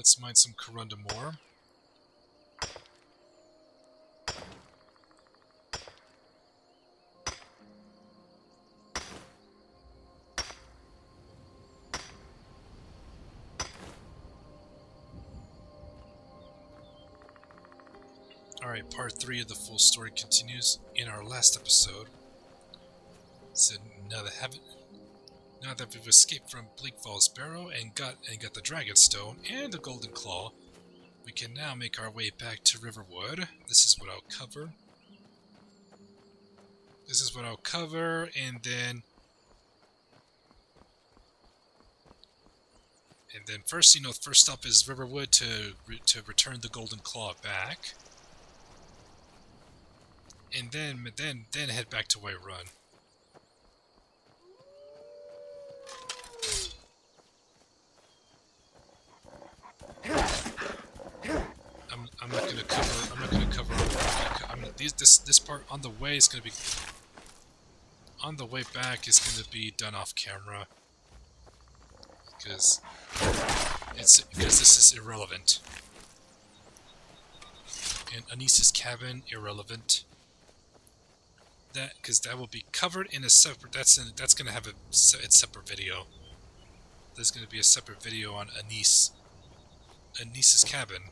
let's mine some corundum ore. Alright, part 3 of the full story continues. In our last episode, so now that we've escaped from Bleak Falls Barrow and got the Dragon Stone and the Golden Claw, we can now make our way back to Riverwood. This is what I'll cover. And then first, first stop is Riverwood to return the Golden Claw back. And then head back to Whiterun. I'm not gonna cover. This part on the way is gonna be. On the way back is gonna be done off camera. Because this is irrelevant. And Anissa's cabin, irrelevant. Because that will be covered in a separate. That's gonna have a separate video. There's gonna be a separate video on Anissa's cabin.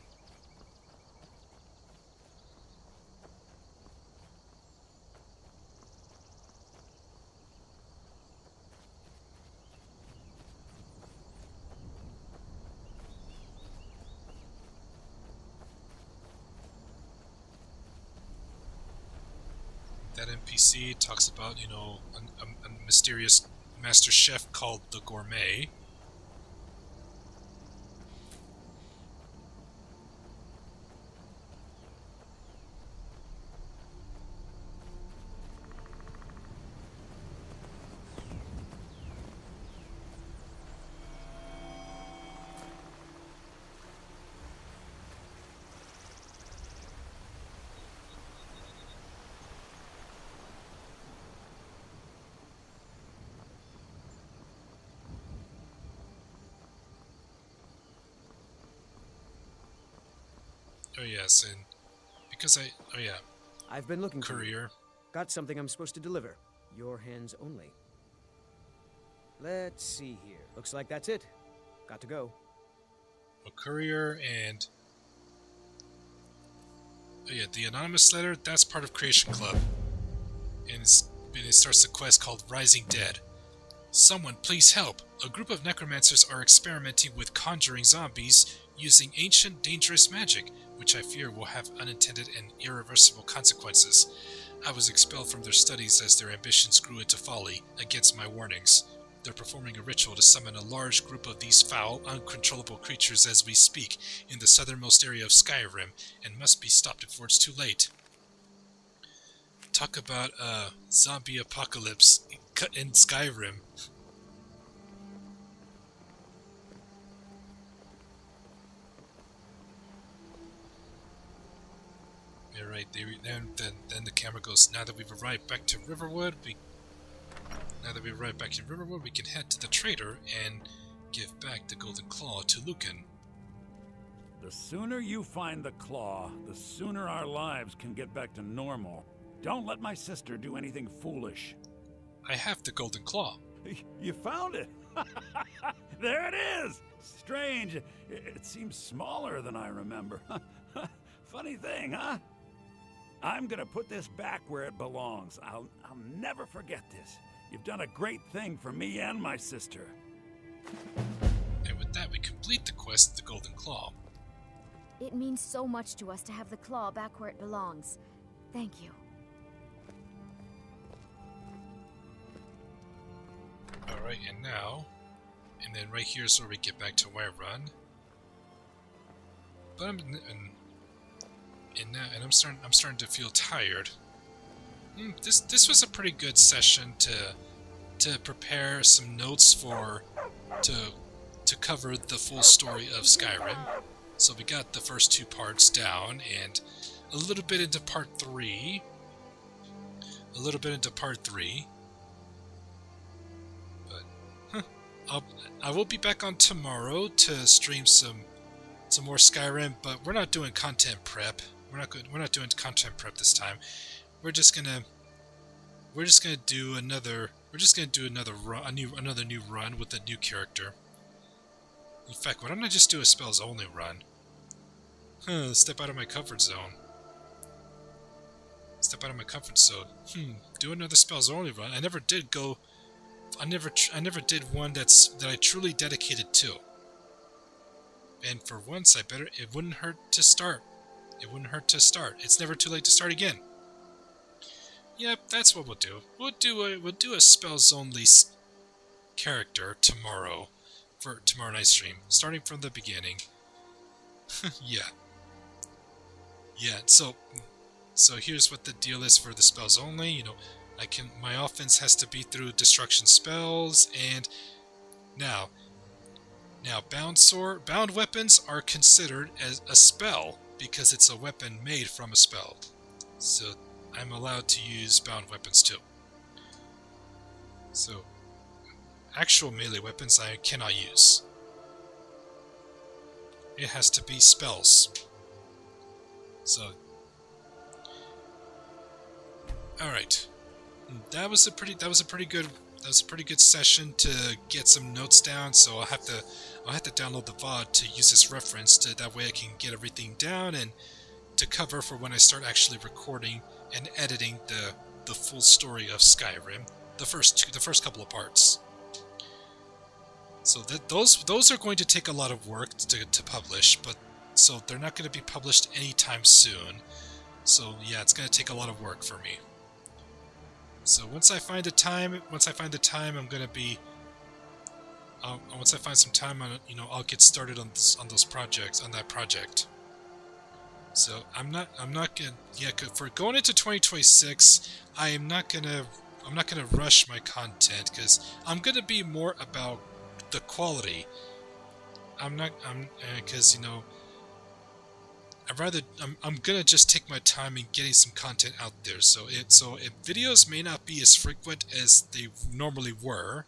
That NPC talks about, a mysterious master chef called the Gourmet. Oh yes, and because I've been looking for you. courier. Got something I'm supposed to deliver. Your hands only. Let's see here. Looks like that's it. Got to go. A courier and the anonymous letter. That's part of Creation Club, and it starts the quest called Rising Dead. Someone please help! A group of necromancers are experimenting with conjuring zombies using ancient, dangerous magic, which I fear will have unintended and irreversible consequences. I was expelled from their studies as their ambitions grew into folly, against my warnings. They're performing a ritual to summon a large group of these foul, uncontrollable creatures as we speak in the southernmost area of Skyrim, and must be stopped before it's too late. Talk about a zombie apocalypse in Skyrim. Right, then the camera goes. Now that we've arrived back to Riverwood, we can head to the trader and give back the Golden Claw to Lucan. The sooner you find the claw, the sooner our lives can get back to normal. Don't let my sister do anything foolish. I have the Golden Claw. You found it! There it is! Strange. It seems smaller than I remember. Funny thing, huh? I'm gonna put this back where it belongs. I'll never forget this. You've done a great thing for me and my sister. And with that, we complete the quest of the Golden Claw. It means so much to us to have the claw back where it belongs. Thank you. Alright, and then right here is where we get back to Whiterun. But I'm starting to feel tired. This was a pretty good session to prepare some notes to cover the full story of Skyrim. So we got the first 2 parts down and a little bit into part 3. But I will be back on tomorrow to stream some some more Skyrim, but we're not doing content prep. We're not doing content prep this time. We're just gonna do another new run with a new character. In fact, why don't I just do a spells only run? Step out of my comfort zone. Step out of my comfort zone. Do another spells only run. I never did one that I truly dedicated to. And for once, it wouldn't hurt to start. It wouldn't hurt to start. It's never too late to start again. Yep, that's what we'll do. We'll do a spells only character tomorrow for tomorrow night's stream, starting from the beginning. Yeah. So here's what the deal is for the spells only. You know, my offense has to be through destruction spells, and now bound weapons are considered as a spell because it's a weapon made from a spell. So I'm allowed to use bound weapons too. So actual melee weapons I cannot use. It has to be spells. So all right. That was a pretty good session to get some notes down, so I'll have to download the VOD to use this reference that way I can get everything down and to cover for when I start actually recording and editing the full story of Skyrim, the first couple of parts. So those are going to take a lot of work to publish, but so they're not going to be published anytime soon. So yeah, it's going to take a lot of work for me. So once I find the time, I'm gonna be. Once I find some time on it, I'll get started on that project. So I'm not gonna. Yeah, for going into 2026, I'm not gonna rush my content because I'm gonna be more about the quality. I'm gonna just take my time in getting some content out there. So videos may not be as frequent as they normally were.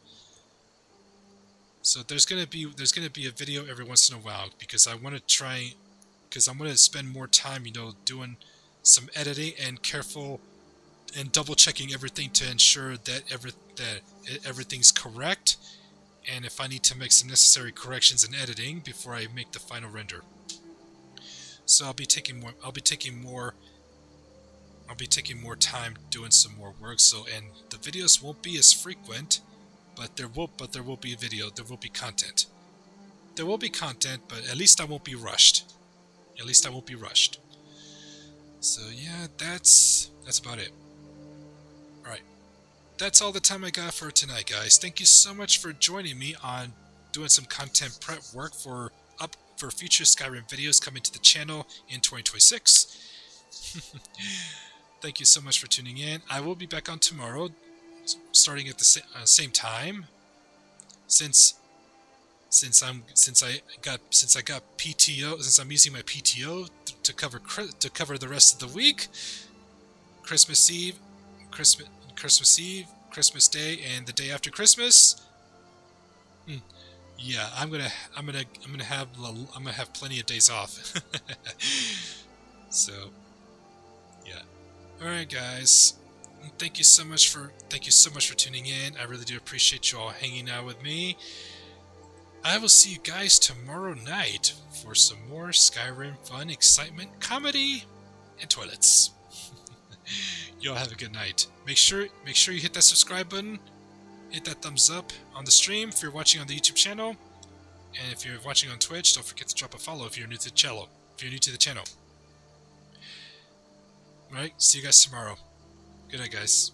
So there's gonna be a video every once in a while because I want to spend more time, doing some editing and double checking everything to ensure that everything's correct, and if I need to make some necessary corrections in editing before I make the final render. So I'll be taking more time doing some more work. So, and the videos won't be as frequent, but there will be content. There will be content, but at least I won't be rushed. So yeah, that's about it. All right, that's all the time I got for tonight, guys. Thank you so much for joining me on doing some content prep work for future Skyrim videos coming to the channel in 2026. Thank you so much for tuning in. I will be back on tomorrow, starting at the same time. Since I got PTO, since I'm using my PTO to cover the rest of the week, Christmas Eve, Christmas Day, and the day after Christmas. Yeah, I'm gonna have plenty of days off. So, yeah. All right, guys. Thank you so much for tuning in. I really do appreciate you all hanging out with me. I will see you guys tomorrow night for some more Skyrim fun, excitement, comedy, and toilets. Y'all have a good night. Make sure you hit that subscribe button. Hit that thumbs up on the stream if you're watching on the YouTube channel. And if you're watching on Twitch, don't forget to drop a follow if you're new to the channel. Alright, see you guys tomorrow. Good night, guys.